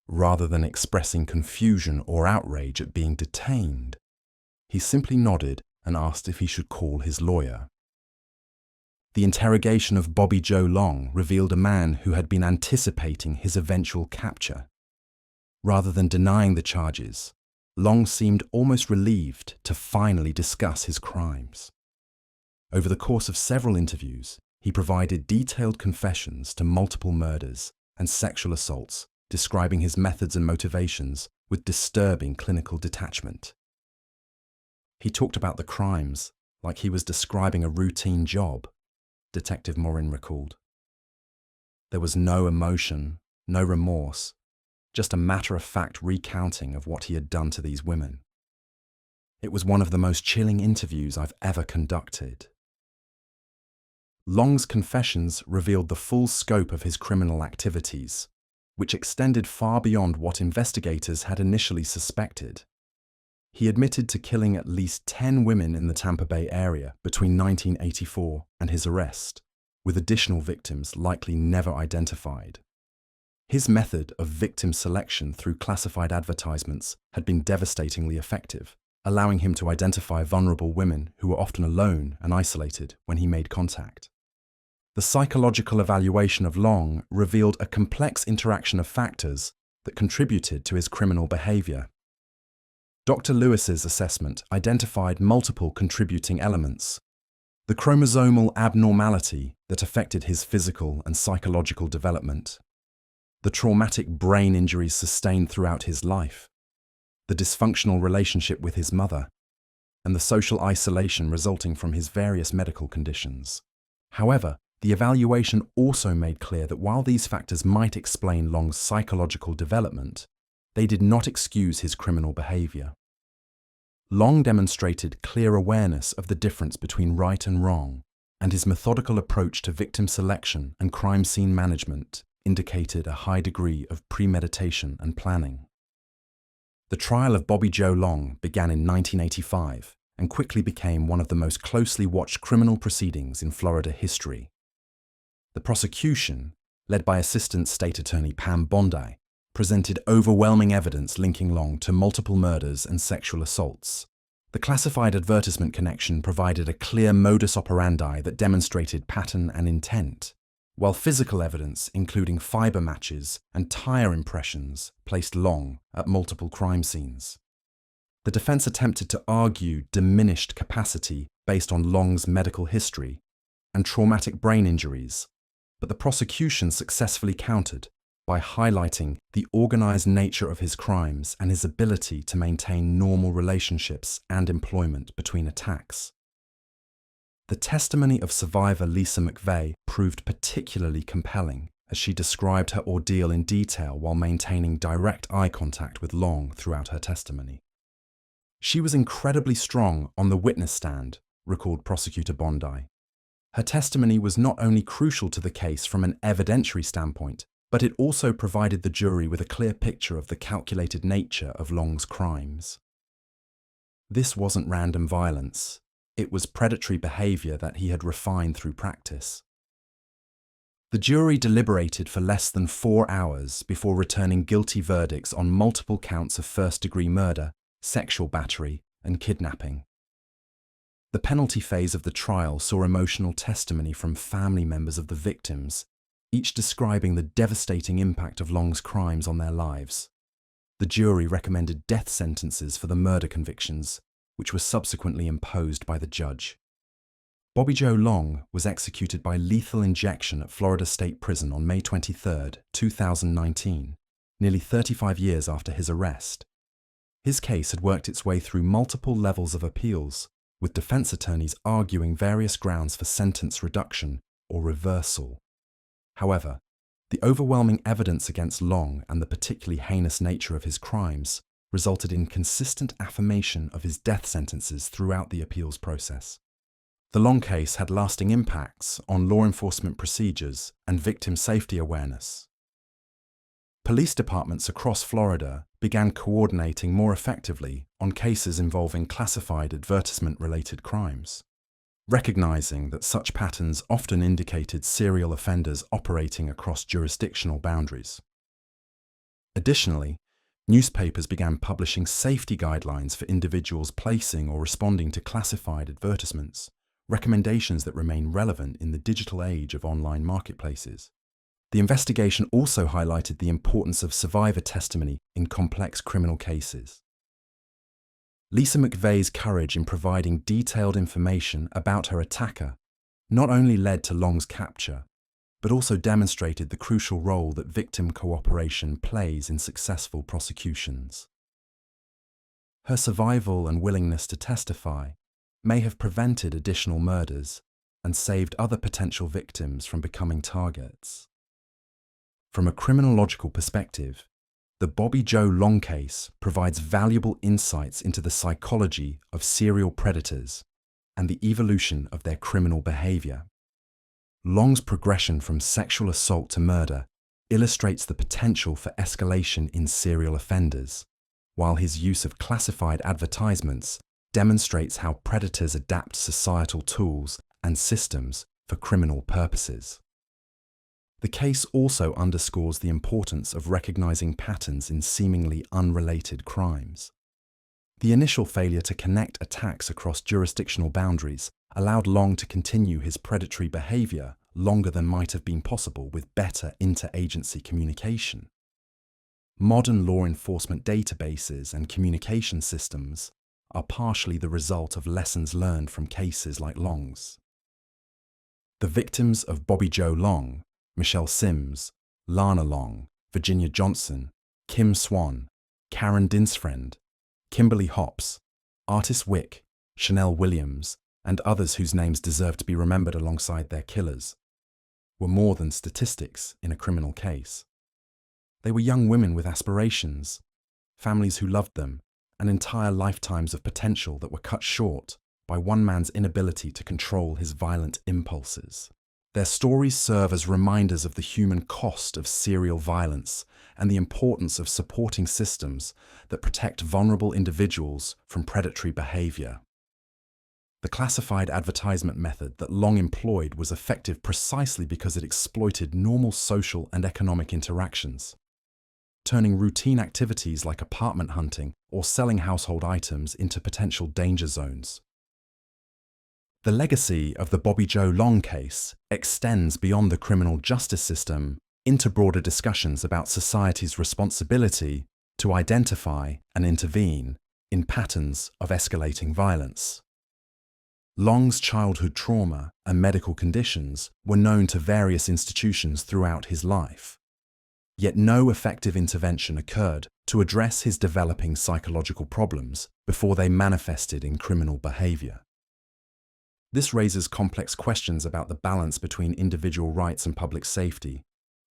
Rather than expressing confusion or outrage at being detained, he simply nodded and asked if he should call his lawyer. The interrogation of Bobby Joe Long revealed a man who had been anticipating his eventual capture. Rather than denying the charges, Long seemed almost relieved to finally discuss his crimes. Over the course of several interviews, he provided detailed confessions to multiple murders and sexual assaults, describing his methods and motivations with disturbing clinical detachment. He talked about the crimes like he was describing a routine job, Detective Morin recalled. There was no emotion, no remorse, just a matter-of-fact recounting of what he had done to these women. It was one of the most chilling interviews I've ever conducted. Long's confessions revealed the full scope of his criminal activities, which extended far beyond what investigators had initially suspected. He admitted to killing at least 10 women in the Tampa Bay area between 1984 and his arrest, with additional victims likely never identified. His method of victim selection through classified advertisements had been devastatingly effective, allowing him to identify vulnerable women who were often alone and isolated when he made contact. The psychological evaluation of Long revealed a complex interaction of factors that contributed to his criminal behavior. Dr. Lewis's assessment identified multiple contributing elements: the chromosomal abnormality that affected his physical and psychological development, the traumatic brain injuries sustained throughout his life, the dysfunctional relationship with his mother, and the social isolation resulting from his various medical conditions. However, the evaluation also made clear that while these factors might explain Long's psychological development, they did not excuse his criminal behavior. Long demonstrated clear awareness of the difference between right and wrong, and his methodical approach to victim selection and crime scene management indicated a high degree of premeditation and planning. The trial of Bobby Joe Long began in 1985 and quickly became one of the most closely watched criminal proceedings in Florida history. The prosecution, led by Assistant State Attorney Pam Bondi, presented overwhelming evidence linking Long to multiple murders and sexual assaults. The classified advertisement connection provided a clear modus operandi that demonstrated pattern and intent, while physical evidence, including fiber matches and tire impressions, placed Long at multiple crime scenes. The defense attempted to argue diminished capacity based on Long's medical history and traumatic brain injuries, but the prosecution successfully countered by highlighting the organized nature of his crimes and his ability to maintain normal relationships and employment between attacks. The testimony of survivor Lisa McVeigh proved particularly compelling as she described her ordeal in detail while maintaining direct eye contact with Long throughout her testimony. She was incredibly strong on the witness stand, recalled Prosecutor Bondi. Her testimony was not only crucial to the case from an evidentiary standpoint, but it also provided the jury with a clear picture of the calculated nature of Long's crimes. This wasn't random violence. It was predatory behavior that he had refined through practice. The jury deliberated for less than 4 hours before returning guilty verdicts on multiple counts of first-degree murder, sexual battery, and kidnapping. The penalty phase of the trial saw emotional testimony from family members of the victims, each describing the devastating impact of Long's crimes on their lives. The jury recommended death sentences for the murder convictions, which were subsequently imposed by the judge. Bobby Joe Long was executed by lethal injection at Florida State Prison on May 23, 2019, nearly 35 years after his arrest. His case had worked its way through multiple levels of appeals, with defense attorneys arguing various grounds for sentence reduction or reversal. However, the overwhelming evidence against Long and the particularly heinous nature of his crimes resulted in consistent affirmation of his death sentences throughout the appeals process. The Long case had lasting impacts on law enforcement procedures and victim safety awareness. Police departments across Florida began coordinating more effectively on cases involving classified advertisement-related crimes, recognizing that such patterns often indicated serial offenders operating across jurisdictional boundaries. Additionally, newspapers began publishing safety guidelines for individuals placing or responding to classified advertisements, recommendations that remain relevant in the digital age of online marketplaces. The investigation also highlighted the importance of survivor testimony in complex criminal cases. Lisa McVeigh's courage in providing detailed information about her attacker not only led to Long's capture, but also demonstrated the crucial role that victim cooperation plays in successful prosecutions. Her survival and willingness to testify may have prevented additional murders and saved other potential victims from becoming targets. From a criminological perspective, the Bobby Joe Long case provides valuable insights into the psychology of serial predators and the evolution of their criminal behavior. Long's progression from sexual assault to murder illustrates the potential for escalation in serial offenders, while his use of classified advertisements demonstrates how predators adapt societal tools and systems for criminal purposes. The case also underscores the importance of recognizing patterns in seemingly unrelated crimes. The initial failure to connect attacks across jurisdictional boundaries allowed Long to continue his predatory behavior longer than might have been possible with better interagency communication. Modern law enforcement databases and communication systems are partially the result of lessons learned from cases like Long's. The victims of Bobby Joe Long, Michelle Sims, Lana Long, Virginia Johnson, Kim Swan, Karen Dinsfriend, Kimberly Hops, Artis Wick, Chanel Williams, and others whose names deserve to be remembered alongside their killers, were more than statistics in a criminal case. They were young women with aspirations, families who loved them, and entire lifetimes of potential that were cut short by one man's inability to control his violent impulses. Their stories serve as reminders of the human cost of serial violence and the importance of supporting systems that protect vulnerable individuals from predatory behavior. The classified advertisement method that Long employed was effective precisely because it exploited normal social and economic interactions, turning routine activities like apartment hunting or selling household items into potential danger zones. The legacy of the Bobby Joe Long case extends beyond the criminal justice system into broader discussions about society's responsibility to identify and intervene in patterns of escalating violence. Long's childhood trauma and medical conditions were known to various institutions throughout his life, yet no effective intervention occurred to address his developing psychological problems before they manifested in criminal behavior. This raises complex questions about the balance between individual rights and public safety,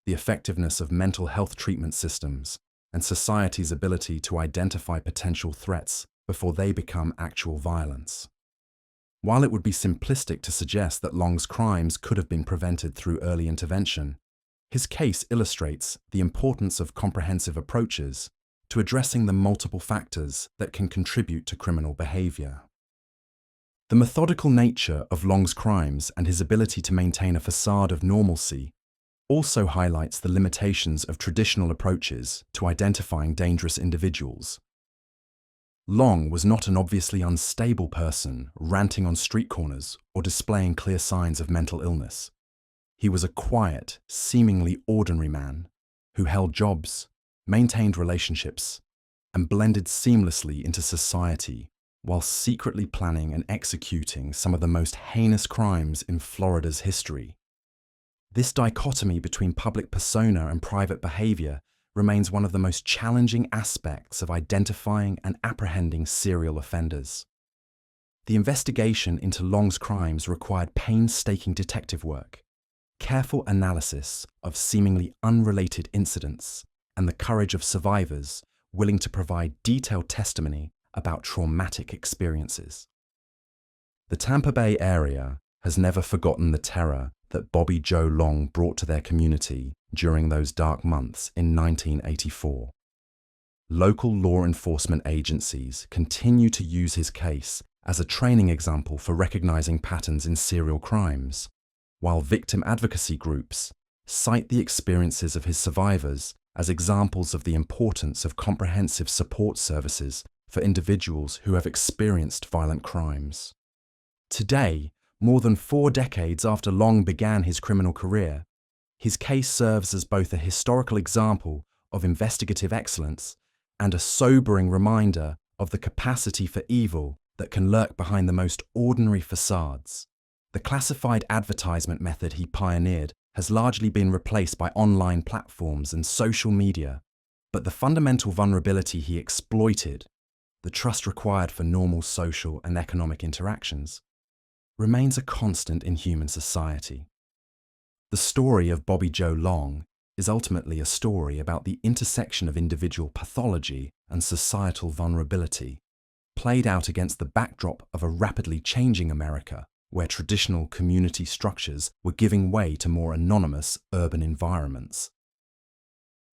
the effectiveness of mental health treatment systems, and society's ability to identify potential threats before they become actual violence. While it would be simplistic to suggest that Long's crimes could have been prevented through early intervention, his case illustrates the importance of comprehensive approaches to addressing the multiple factors that can contribute to criminal behavior. The methodical nature of Long's crimes and his ability to maintain a facade of normalcy also highlights the limitations of traditional approaches to identifying dangerous individuals. Long was not an obviously unstable person ranting on street corners or displaying clear signs of mental illness. He was a quiet, seemingly ordinary man who held jobs, maintained relationships, and blended seamlessly into society while secretly planning and executing some of the most heinous crimes in Florida's history. This dichotomy between public persona and private behavior remains one of the most challenging aspects of identifying and apprehending serial offenders. The investigation into Long's crimes required painstaking detective work, careful analysis of seemingly unrelated incidents, and the courage of survivors willing to provide detailed testimony about traumatic experiences. The Tampa Bay area has never forgotten the terror that Bobby Joe Long brought to their community during those dark months in 1984. Local law enforcement agencies continue to use his case as a training example for recognizing patterns in serial crimes, while victim advocacy groups cite the experiences of his survivors as examples of the importance of comprehensive support services for individuals who have experienced violent crimes. Today, more than 4 decades after Long began his criminal career, his case serves as both a historical example of investigative excellence and a sobering reminder of the capacity for evil that can lurk behind the most ordinary facades. The classified advertisement method he pioneered has largely been replaced by online platforms and social media, but the fundamental vulnerability he exploited, the trust required for normal social and economic interactions, remains a constant in human society. The story of Bobby Joe Long is ultimately a story about the intersection of individual pathology and societal vulnerability, played out against the backdrop of a rapidly changing America where traditional community structures were giving way to more anonymous urban environments.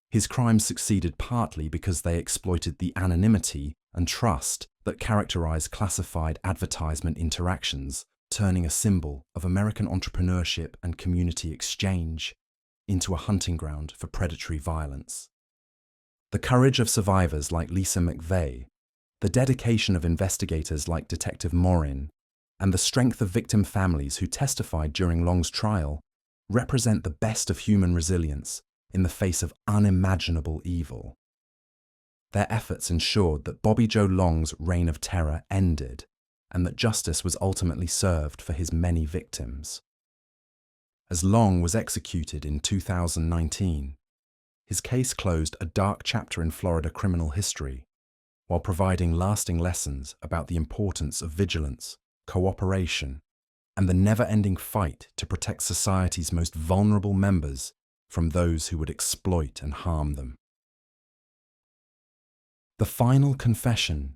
His crimes succeeded partly because they exploited the anonymity and trust that characterize classified advertisement interactions, turning a symbol of American entrepreneurship and community exchange into a hunting ground for predatory violence. The courage of survivors like Lisa McVeigh, the dedication of investigators like Detective Morin, and the strength of victim families who testified during Long's trial represent the best of human resilience in the face of unimaginable evil. Their efforts ensured that Bobby Joe Long's reign of terror ended and that justice was ultimately served for his many victims. As Long was executed in 2019, his case closed a dark chapter in Florida criminal history, while providing lasting lessons about the importance of vigilance, cooperation, and the never-ending fight to protect society's most vulnerable members from those who would exploit and harm them. The Final Confession: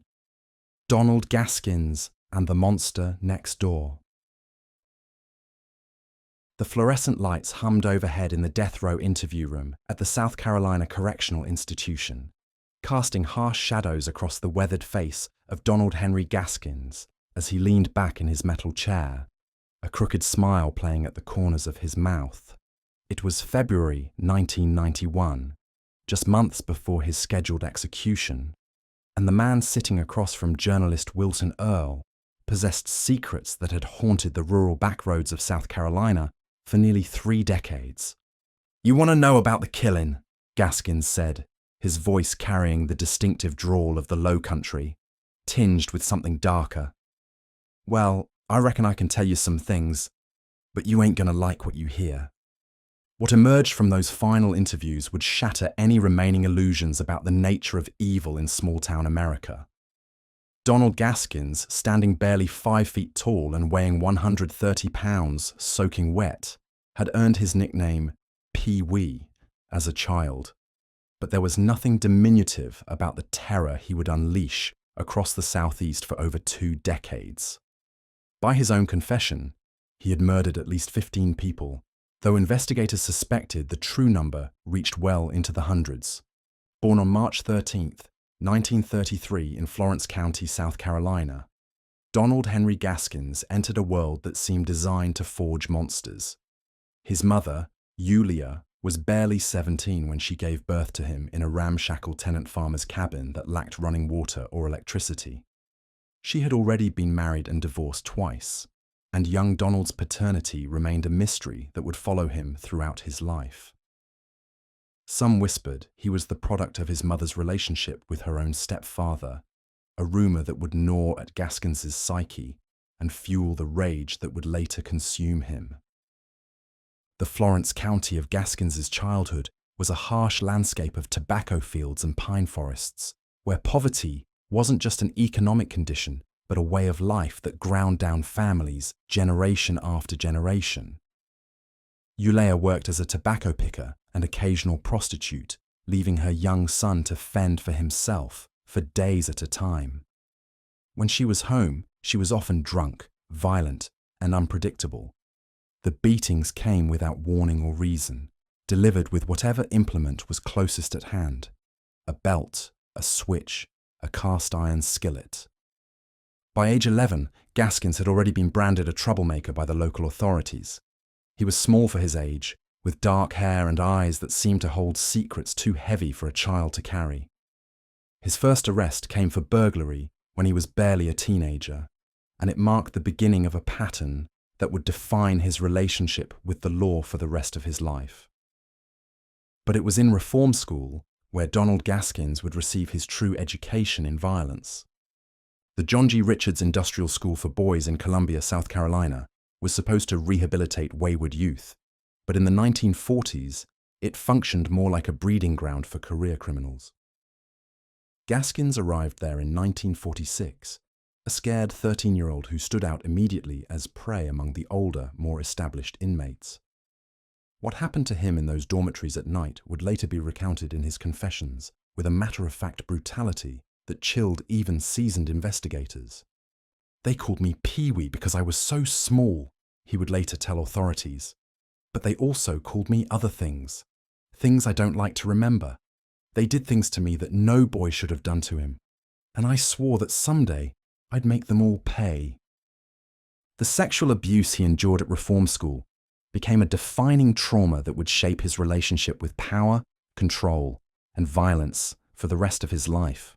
Donald Gaskins and the Monster Next Door. The fluorescent lights hummed overhead in the death row interview room at the South Carolina Correctional Institution, casting harsh shadows across the weathered face of Donald Henry Gaskins as he leaned back in his metal chair, a crooked smile playing at the corners of his mouth. It was February 1991, just months before his scheduled execution, and the man sitting across from journalist Wilton Earl possessed secrets that had haunted the rural backroads of South Carolina for nearly 3 decades. "You want to know about the killing?" Gaskins said, his voice carrying the distinctive drawl of the Low Country, tinged with something darker. "Well, I reckon I can tell you some things, but you ain't gonna like what you hear." What emerged from those final interviews would shatter any remaining illusions about the nature of evil in small-town America. Donald Gaskins, standing barely 5 feet tall and weighing 130 pounds, soaking wet, had earned his nickname Pee-wee as a child. But there was nothing diminutive about the terror he would unleash across the Southeast for over 2 decades. By his own confession, he had murdered at least 15 people, though investigators suspected the true number reached well into the hundreds. Born on March 13th, 1933 in Florence County, South Carolina, Donald Henry Gaskins entered a world that seemed designed to forge monsters. His mother, Yulia, was barely 17 when she gave birth to him in a ramshackle tenant farmer's cabin that lacked running water or electricity. She had already been married and divorced twice, and young Donald's paternity remained a mystery that would follow him throughout his life. Some whispered he was the product of his mother's relationship with her own stepfather, a rumor that would gnaw at Gaskins's psyche and fuel the rage that would later consume him. The Florence County of Gaskins's childhood was a harsh landscape of tobacco fields and pine forests, where poverty wasn't just an economic condition, but a way of life that ground down families generation after generation. Yulia worked as a tobacco picker and occasional prostitute, leaving her young son to fend for himself for days at a time. When she was home, she was often drunk, violent, and unpredictable. The beatings came without warning or reason, delivered with whatever implement was closest at hand: a belt, a switch, a cast-iron skillet. By age 11, Gaskins had already been branded a troublemaker by the local authorities. He was small for his age, with dark hair and eyes that seemed to hold secrets too heavy for a child to carry. His first arrest came for burglary when he was barely a teenager, and it marked the beginning of a pattern that would define his relationship with the law for the rest of his life. But it was in reform school where Donald Gaskins would receive his true education in violence. The John G. Richards Industrial School for Boys in Columbia, South Carolina, was supposed to rehabilitate wayward youth, but in the 1940s, it functioned more like a breeding ground for career criminals. Gaskins arrived there in 1946, a scared 13-year-old who stood out immediately as prey among the older, more established inmates. What happened to him in those dormitories at night would later be recounted in his confessions with a matter-of-fact brutality that chilled even seasoned investigators. "They called me Pee-wee because I was so small," he would later tell authorities. "But they also called me other things I don't like to remember. They did things to me that no boy should have done to him, and I swore that someday I'd make them all pay." The sexual abuse he endured at reform school became a defining trauma that would shape his relationship with power, control, and violence for the rest of his life.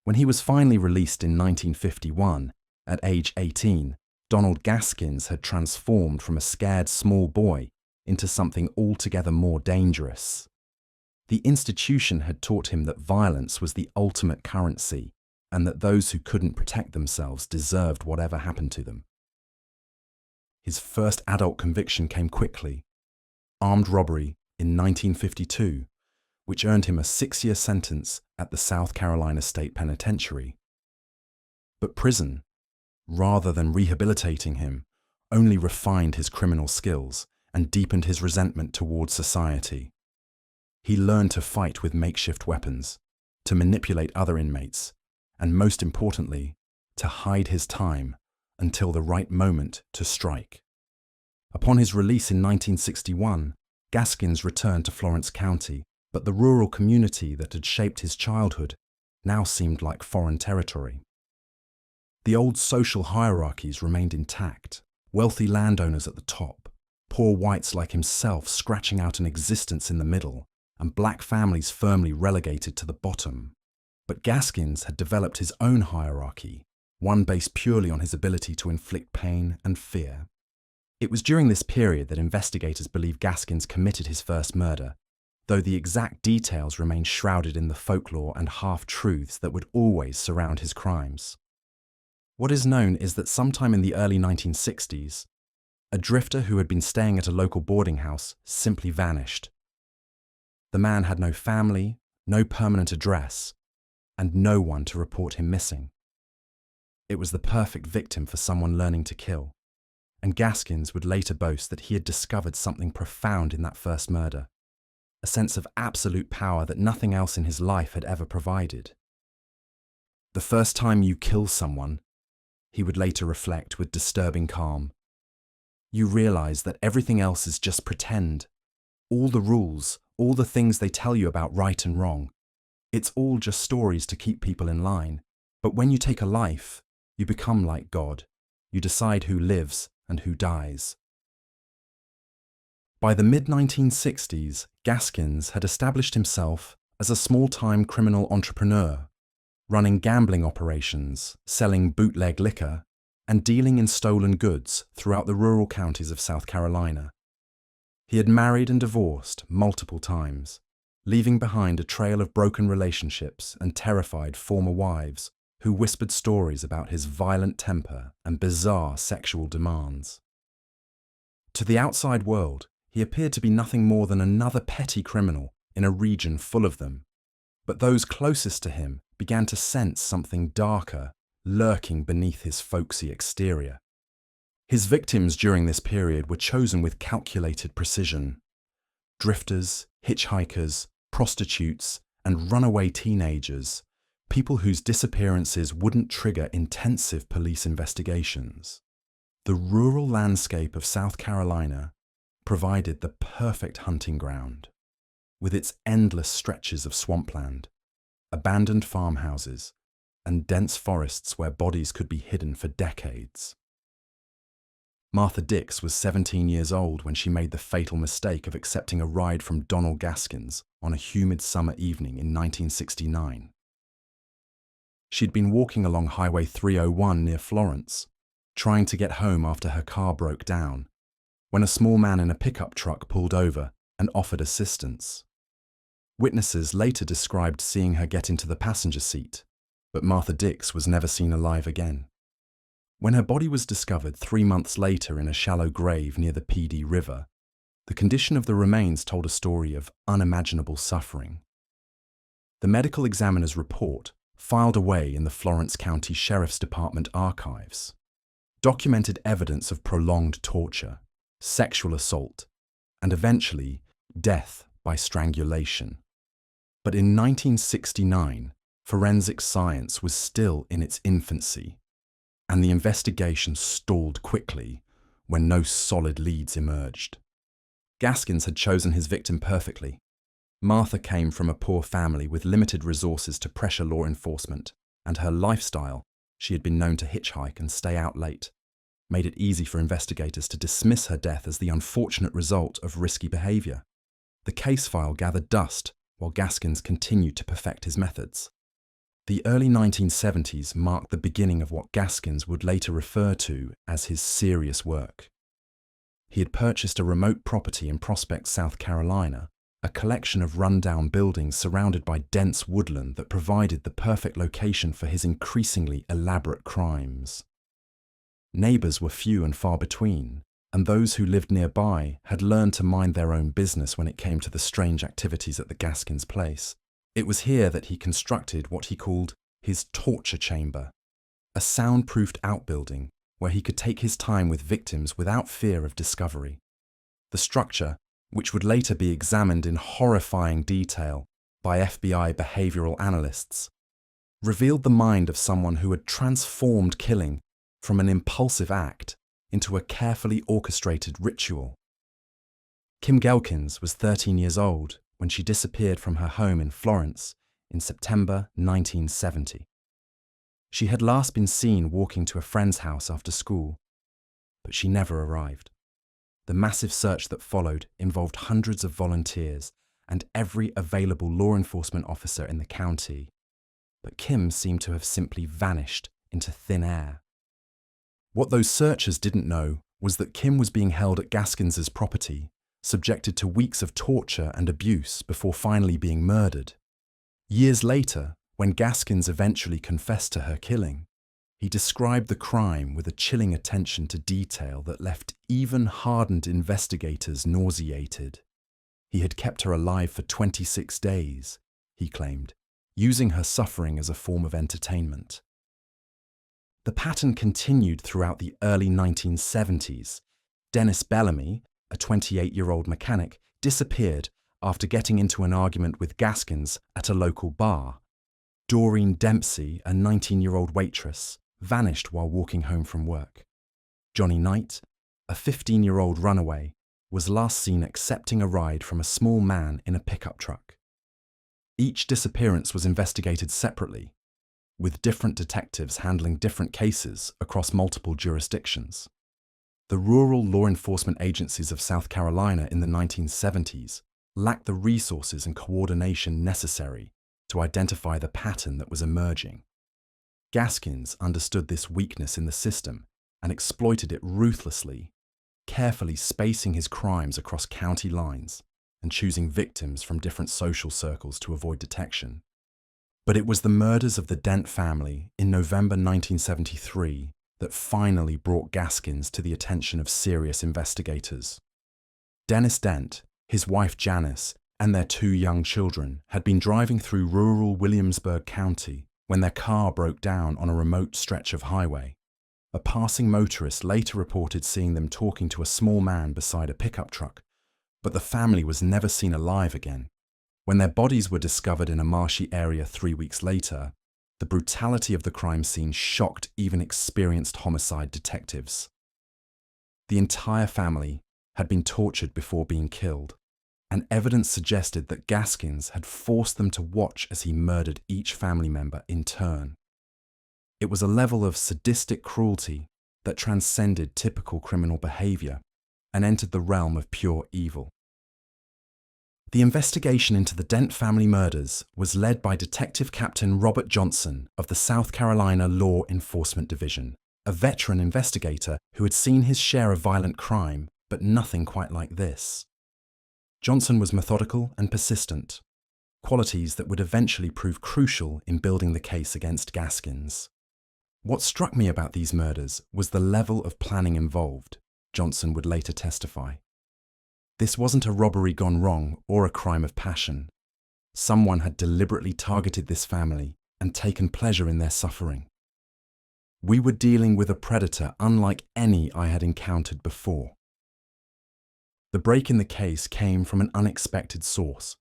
When he was finally released in 1951, at age 18, Donald Gaskins had transformed from a scared small boy into something altogether more dangerous. The institution had taught him that violence was the ultimate currency, and that those who couldn't protect themselves deserved whatever happened to them. His first adult conviction came quickly: armed robbery in 1952, which earned him a 6-year sentence at the South Carolina State Penitentiary. But prison, rather than rehabilitating him, only refined his criminal skills and deepened his resentment towards society. He learned to fight with makeshift weapons, to manipulate other inmates, and most importantly, to hide his time until the right moment to strike. Upon his release in 1961, Gaskins returned to Florence County, but the rural community that had shaped his childhood now seemed like foreign territory. The old social hierarchies remained intact: wealthy landowners at the top, poor whites like himself scratching out an existence in the middle, and black families firmly relegated to the bottom. But Gaskins had developed his own hierarchy, one based purely on his ability to inflict pain and fear. It was during this period that investigators believe Gaskins committed his first murder, though the exact details remain shrouded in the folklore and half-truths that would always surround his crimes. What is known is that sometime in the early 1960s, a drifter who had been staying at a local boarding house simply vanished. The man had no family, no permanent address, and no one to report him missing. It was the perfect victim for someone learning to kill, and Gaskins would later boast that he had discovered something profound in that first murder: a sense of absolute power that nothing else in his life had ever provided. "The first time you kill someone," he would later reflect with disturbing calm, "you realize that everything else is just pretend. All the rules, all the things they tell you about right and wrong, it's all just stories to keep people in line. But when you take a life, you become like God. You decide who lives and who dies." By the mid-1960s, Gaskins had established himself as a small-time criminal entrepreneur, running gambling operations, selling bootleg liquor, and dealing in stolen goods throughout the rural counties of South Carolina. He had married and divorced multiple times, leaving behind a trail of broken relationships and terrified former wives who whispered stories about his violent temper and bizarre sexual demands. To the outside world, he appeared to be nothing more than another petty criminal in a region full of them, but those closest to him began to sense something darker lurking beneath his folksy exterior. His victims during this period were chosen with calculated precision. Drifters, hitchhikers, prostitutes, and runaway teenagers, people whose disappearances wouldn't trigger intensive police investigations. The rural landscape of South Carolina provided the perfect hunting ground, with its endless stretches of swampland, abandoned farmhouses, and dense forests where bodies could be hidden for decades. Martha Dix was 17 years old when she made the fatal mistake of accepting a ride from Donald Gaskins on a humid summer evening in 1969. She'd been walking along Highway 301 near Florence, trying to get home after her car broke down, when a small man in a pickup truck pulled over and offered assistance. Witnesses later described seeing her get into the passenger seat, but Martha Dix was never seen alive again. When her body was discovered 3 months later in a shallow grave near the PD River, the condition of the remains told a story of unimaginable suffering. The medical examiner's report, filed away in the Florence County Sheriff's Department archives, documented evidence of prolonged torture, sexual assault, and eventually death by strangulation. But in 1969, forensic science was still in its infancy, and the investigation stalled quickly when no solid leads emerged. Gaskins had chosen his victim perfectly. Martha came from a poor family with limited resources to pressure law enforcement, and her lifestyle, she had been known to hitchhike and stay out late, made it easy for investigators to dismiss her death as the unfortunate result of risky behavior. The case file gathered dust while Gaskins continued to perfect his methods. The early 1970s marked the beginning of what Gaskins would later refer to as his serious work. He had purchased a remote property in Prospect, South Carolina, a collection of rundown buildings surrounded by dense woodland that provided the perfect location for his increasingly elaborate crimes. Neighbors were few and far between, and those who lived nearby had learned to mind their own business when it came to the strange activities at the Gaskins place. It was here that he constructed what he called his torture chamber, a soundproofed outbuilding where he could take his time with victims without fear of discovery. The structure, which would later be examined in horrifying detail by FBI behavioral analysts, revealed the mind of someone who had transformed killing from an impulsive act into a carefully orchestrated ritual. Kim Gelkins was 13 years old when she disappeared from her home in Florence in September 1970. She had last been seen walking to a friend's house after school, but she never arrived. The massive search that followed involved hundreds of volunteers and every available law enforcement officer in the county, but Kim seemed to have simply vanished into thin air. What those searchers didn't know was that Kim was being held at Gaskins's property, subjected to weeks of torture and abuse before finally being murdered. Years later, when Gaskins eventually confessed to her killing, he described the crime with a chilling attention to detail that left even hardened investigators nauseated. He had kept her alive for 26 days, he claimed, using her suffering as a form of entertainment. The pattern continued throughout the early 1970s. Dennis Bellamy, a 28-year-old mechanic, disappeared after getting into an argument with Gaskins at a local bar. Doreen Dempsey, a 19-year-old waitress, vanished while walking home from work. Johnny Knight, a 15-year-old runaway, was last seen accepting a ride from a small man in a pickup truck. Each disappearance was investigated separately, with different detectives handling different cases across multiple jurisdictions. The rural law enforcement agencies of South Carolina in the 1970s lacked the resources and coordination necessary to identify the pattern that was emerging. Gaskins understood this weakness in the system and exploited it ruthlessly, carefully spacing his crimes across county lines and choosing victims from different social circles to avoid detection. But it was the murders of the Dent family in November 1973 that finally brought Gaskins to the attention of serious investigators. Dennis Dent, his wife Janice, and their 2 young children had been driving through rural Williamsburg County when their car broke down on a remote stretch of highway. A passing motorist later reported seeing them talking to a small man beside a pickup truck, but the family was never seen alive again. When their bodies were discovered in a marshy area 3 weeks later, the brutality of the crime scene shocked even experienced homicide detectives. The entire family had been tortured before being killed, and evidence suggested that Gaskins had forced them to watch as he murdered each family member in turn. It was a level of sadistic cruelty that transcended typical criminal behavior and entered the realm of pure evil. The investigation into the Dent family murders was led by Detective Captain Robert Johnson of the South Carolina Law Enforcement Division, a veteran investigator who had seen his share of violent crime, but nothing quite like this. Johnson was methodical and persistent, qualities that would eventually prove crucial in building the case against Gaskins. What struck me about these murders was the level of planning involved, Johnson would later testify. This wasn't a robbery gone wrong or a crime of passion. Someone had deliberately targeted this family and taken pleasure in their suffering. We were dealing with a predator unlike any I had encountered before. The break in the case came from an unexpected source.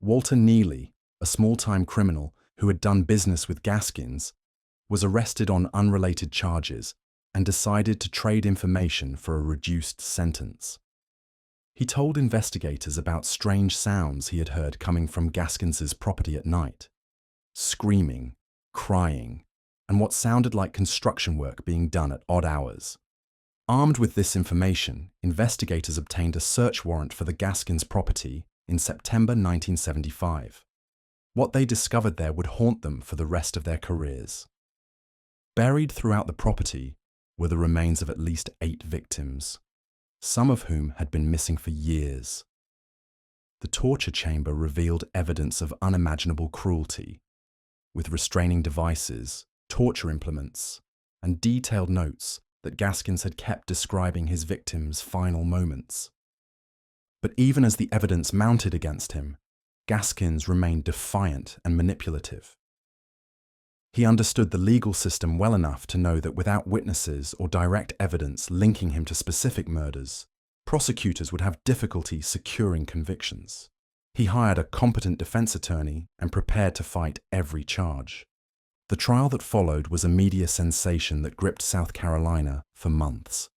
Walter Neely, a small-time criminal who had done business with Gaskins, was arrested on unrelated charges and decided to trade information for a reduced sentence. He told investigators about strange sounds he had heard coming from Gaskins's property at night. Screaming, crying, and what sounded like construction work being done at odd hours. Armed with this information, investigators obtained a search warrant for the Gaskins property in September 1975. What they discovered there would haunt them for the rest of their careers. Buried throughout the property were the remains of at least 8 victims, some of whom had been missing for years. The torture chamber revealed evidence of unimaginable cruelty, with restraining devices, torture implements, and detailed notes that Gaskins had kept describing his victims' final moments. But even as the evidence mounted against him, Gaskins remained defiant and manipulative. He understood the legal system well enough to know that without witnesses or direct evidence linking him to specific murders, prosecutors would have difficulty securing convictions. He hired a competent defense attorney and prepared to fight every charge. The trial that followed was a media sensation that gripped South Carolina for months.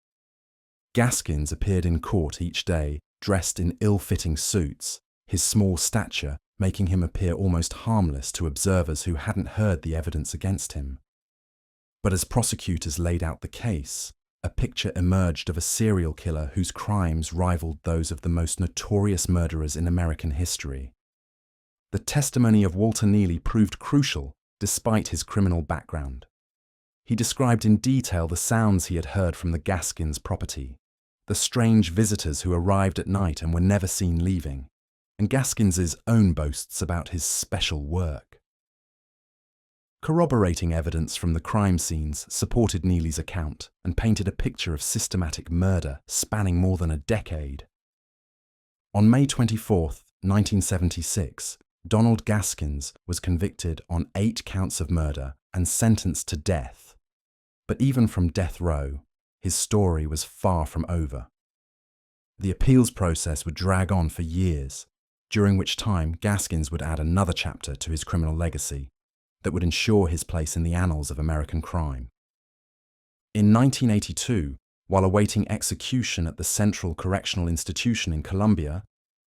Gaskins appeared in court each day, dressed in ill-fitting suits, his small stature making him appear almost harmless to observers who hadn't heard the evidence against him. But as prosecutors laid out the case, a picture emerged of a serial killer whose crimes rivaled those of the most notorious murderers in American history. The testimony of Walter Neely proved crucial despite his criminal background. He described in detail the sounds he had heard from the Gaskins property, the strange visitors who arrived at night and were never seen leaving, and Gaskins's own boasts about his special work. Corroborating evidence from the crime scenes supported Neely's account and painted a picture of systematic murder spanning more than a decade. On May 24, 1976, Donald Gaskins was convicted on 8 counts of murder and sentenced to death. But even from death row, his story was far from over. The appeals process would drag on for years, during which time Gaskins would add another chapter to his criminal legacy that would ensure his place in the annals of American crime. In 1982, while awaiting execution at the Central Correctional Institution in Columbia,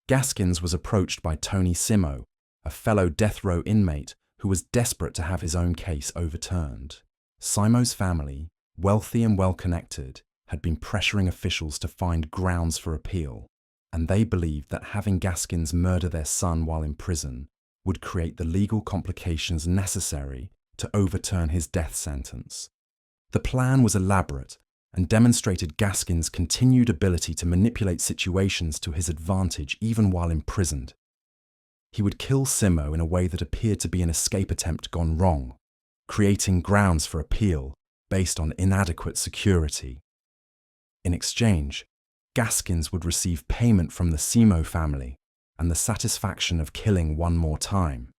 Gaskins was approached by Tony Simo, a fellow death row inmate who was desperate to have his own case overturned. Simo's family, wealthy and well-connected, had been pressuring officials to find grounds for appeal, and they believed that having Gaskins murder their son while in prison would create the legal complications necessary to overturn his death sentence. The plan was elaborate and demonstrated Gaskins' continued ability to manipulate situations to his advantage even while imprisoned. He would kill Simo in a way that appeared to be an escape attempt gone wrong, creating grounds for appeal based on inadequate security. In exchange, Gaskins would receive payment from the Simo family and the satisfaction of killing one more time.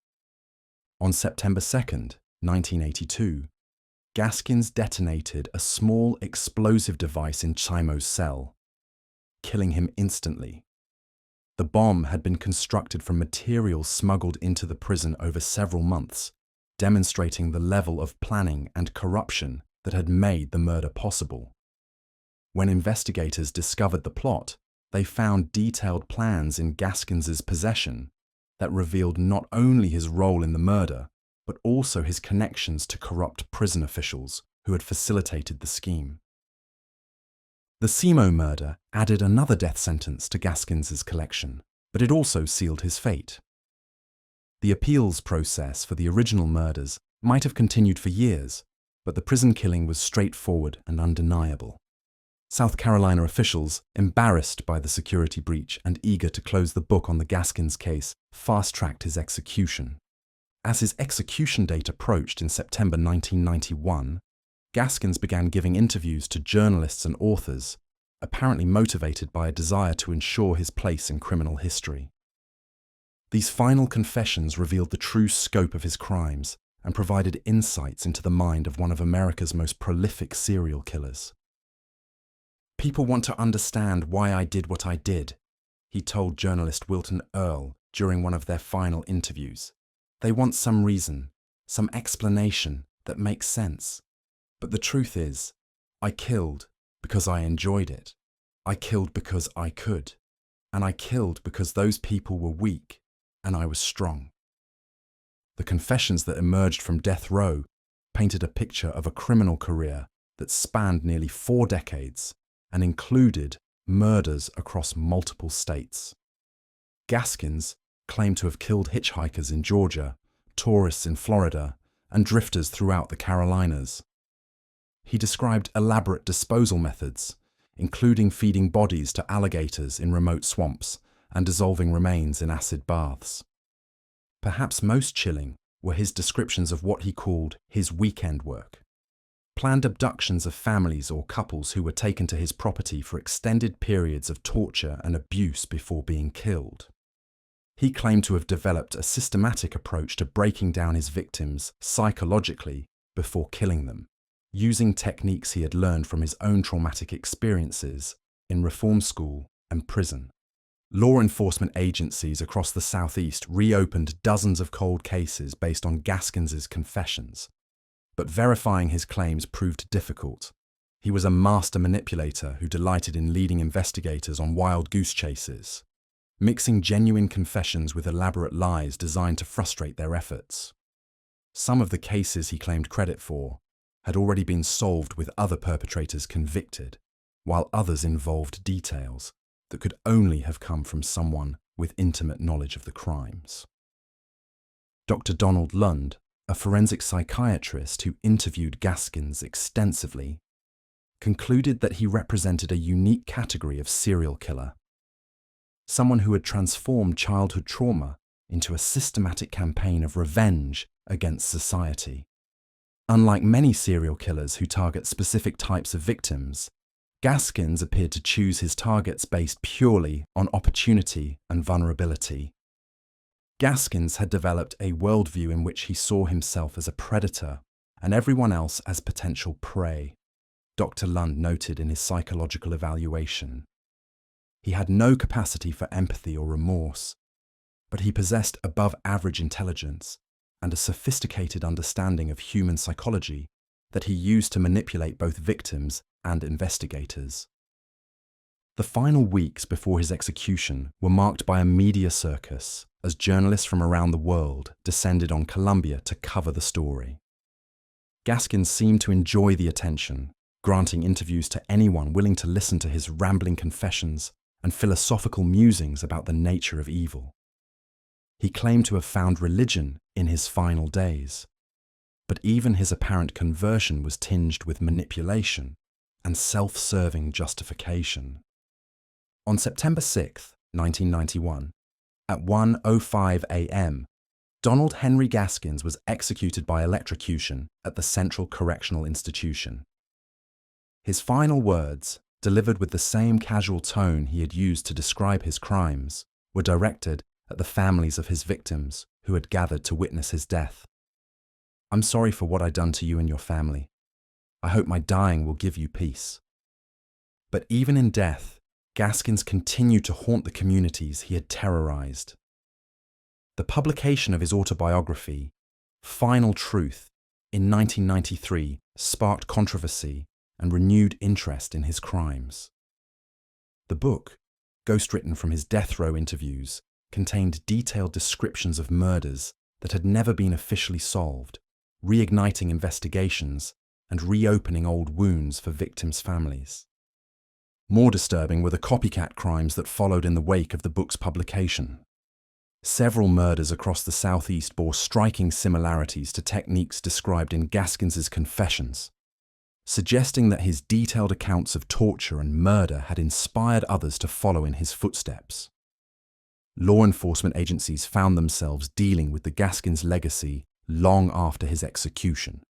On September 2nd, 1982, Gaskins detonated a small explosive device in Chimo's cell, killing him instantly. The bomb had been constructed from materials smuggled into the prison over several months, demonstrating the level of planning and corruption that had made the murder possible. When investigators discovered the plot, they found detailed plans in Gaskins's possession that revealed not only his role in the murder, but also his connections to corrupt prison officials who had facilitated the scheme. The Simo murder added another death sentence to Gaskins's collection, but it also sealed his fate. The appeals process for the original murders might have continued for years, but the prison killing was straightforward and undeniable. South Carolina officials, embarrassed by the security breach and eager to close the book on the Gaskins case, fast-tracked his execution. As his execution date approached in September 1991, Gaskins began giving interviews to journalists and authors, apparently motivated by a desire to ensure his place in criminal history. These final confessions revealed the true scope of his crimes and provided insights into the mind of one of America's most prolific serial killers. "People want to understand why I did what I did," he told journalist Wilton Earle during one of their final interviews. "They want some reason, some explanation that makes sense. But the truth is, I killed because I enjoyed it. I killed because I could. And I killed because those people were weak and I was strong." The confessions that emerged from death row painted a picture of a criminal career that spanned nearly 4 decades and included murders across multiple states. Gaskins claimed to have killed hitchhikers in Georgia, tourists in Florida, and drifters throughout the Carolinas. He described elaborate disposal methods, including feeding bodies to alligators in remote swamps and dissolving remains in acid baths. Perhaps most chilling were his descriptions of what he called his weekend work. Planned abductions of families or couples who were taken to his property for extended periods of torture and abuse before being killed. He claimed to have developed a systematic approach to breaking down his victims psychologically before killing them, using techniques he had learned from his own traumatic experiences in reform school and prison. Law enforcement agencies across the Southeast reopened dozens of cold cases based on Gaskins's confessions, but verifying his claims proved difficult. He was a master manipulator who delighted in leading investigators on wild goose chases, mixing genuine confessions with elaborate lies designed to frustrate their efforts. Some of the cases he claimed credit for had already been solved with other perpetrators convicted, while others involved details that could only have come from someone with intimate knowledge of the crimes. Dr. Donald Lund, a forensic psychiatrist who interviewed Gaskins extensively, concluded that he represented a unique category of serial killer, someone who had transformed childhood trauma into a systematic campaign of revenge against society. Unlike many serial killers who target specific types of victims, Gaskins appeared to choose his targets based purely on opportunity and vulnerability. Gaskins had developed a worldview in which he saw himself as a predator and everyone else as potential prey, Dr. Lund noted in his psychological evaluation. He had no capacity for empathy or remorse, but he possessed above-average intelligence and a sophisticated understanding of human psychology that he used to manipulate both victims and investigators. The final weeks before his execution were marked by a media circus as journalists from around the world descended on Columbia to cover the story. Gaskins seemed to enjoy the attention, granting interviews to anyone willing to listen to his rambling confessions and philosophical musings about the nature of evil. He claimed to have found religion in his final days, but even his apparent conversion was tinged with manipulation and self-serving justification. On September 6, 1991, at 1:05 a.m., Donald Henry Gaskins was executed by electrocution at the Central Correctional Institution. His final words, delivered with the same casual tone he had used to describe his crimes, were directed at the families of his victims who had gathered to witness his death. I'm sorry for what I done to you and your family. I hope my dying will give you peace. But even in death, Gaskins continued to haunt the communities he had terrorized. The publication of his autobiography, Final Truth, in 1993 sparked controversy and renewed interest in his crimes. The book, ghostwritten from his death row interviews, contained detailed descriptions of murders that had never been officially solved, reigniting investigations and reopening old wounds for victims' families. More disturbing were the copycat crimes that followed in the wake of the book's publication. Several murders across the southeast bore striking similarities to techniques described in Gaskins's confessions, suggesting that his detailed accounts of torture and murder had inspired others to follow in his footsteps. Law enforcement agencies found themselves dealing with the Gaskins legacy long after his execution.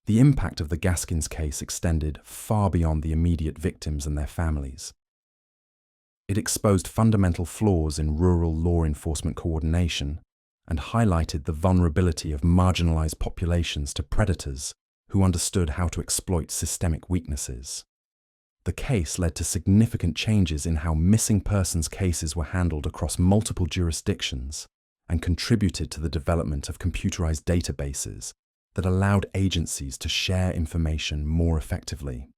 The impact of the Gaskins case extended far beyond the immediate victims and their families. It exposed fundamental flaws in rural law enforcement coordination and highlighted the vulnerability of marginalized populations to predators who understood how to exploit systemic weaknesses. The case led to significant changes in how missing persons cases were handled across multiple jurisdictions and contributed to the development of computerized databases that allowed agencies to share information more effectively.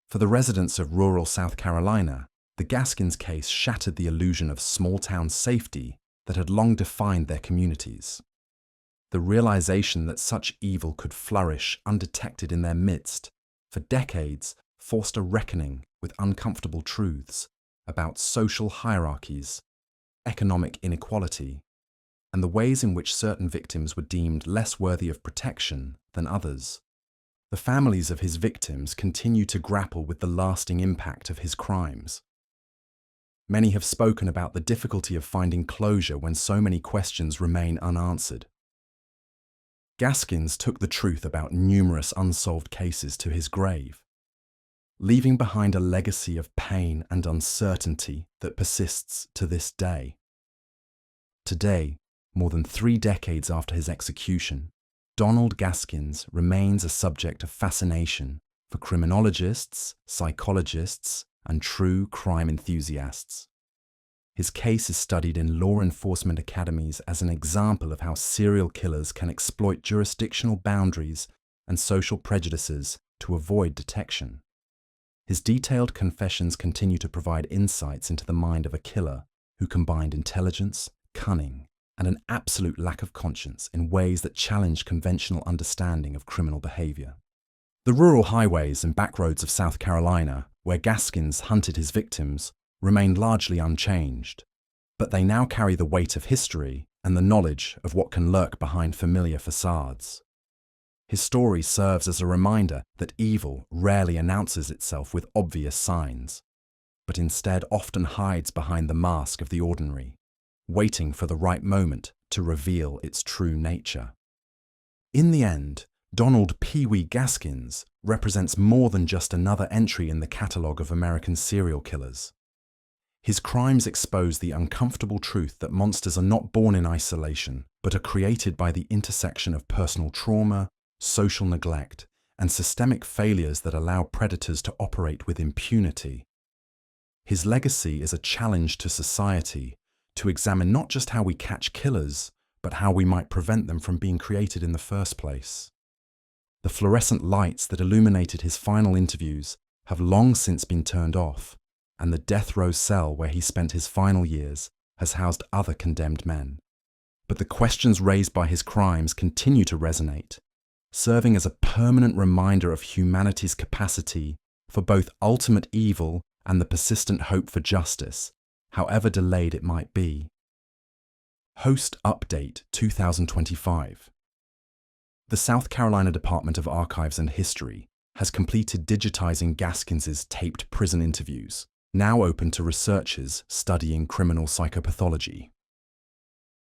For the residents of rural South Carolina, the Gaskins case shattered the illusion of small-town safety that had long defined their communities. The realization that such evil could flourish undetected in their midst, for decades, forced a reckoning with uncomfortable truths about social hierarchies, economic inequality, and the ways in which certain victims were deemed less worthy of protection than others. The families of his victims continue to grapple with the lasting impact of his crimes. Many have spoken about the difficulty of finding closure when so many questions remain unanswered. Gaskins took the truth about numerous unsolved cases to his grave, leaving behind a legacy of pain and uncertainty that persists to this day. Today, more than 3 decades after his execution, Donald Gaskins remains a subject of fascination for criminologists, psychologists, and true crime enthusiasts. His case is studied in law enforcement academies as an example of how serial killers can exploit jurisdictional boundaries and social prejudices to avoid detection. His detailed confessions continue to provide insights into the mind of a killer who combined intelligence, cunning, and an absolute lack of conscience in ways that challenge conventional understanding of criminal behavior. The rural highways and backroads of South Carolina, where Gaskins hunted his victims, remain largely unchanged, but they now carry the weight of history and the knowledge of what can lurk behind familiar facades. His story serves as a reminder that evil rarely announces itself with obvious signs, but instead often hides behind the mask of the ordinary, waiting for the right moment to reveal its true nature. In the end, Donald Pee Wee Gaskins represents more than just another entry in the catalogue of American serial killers. His crimes expose the uncomfortable truth that monsters are not born in isolation, but are created by the intersection of personal trauma, social neglect, and systemic failures that allow predators to operate with impunity. His legacy is a challenge to society to examine not just how we catch killers, but how we might prevent them from being created in the first place. The fluorescent lights that illuminated his final interviews have long since been turned off, and the death row cell where he spent his final years has housed other condemned men. But the questions raised by his crimes continue to resonate, serving as a permanent reminder of humanity's capacity for both ultimate evil and the persistent hope for justice, however delayed it might be. Host Update 2025. The South Carolina Department of Archives and History has completed digitizing Gaskins's taped prison interviews, now open to researchers studying criminal psychopathology.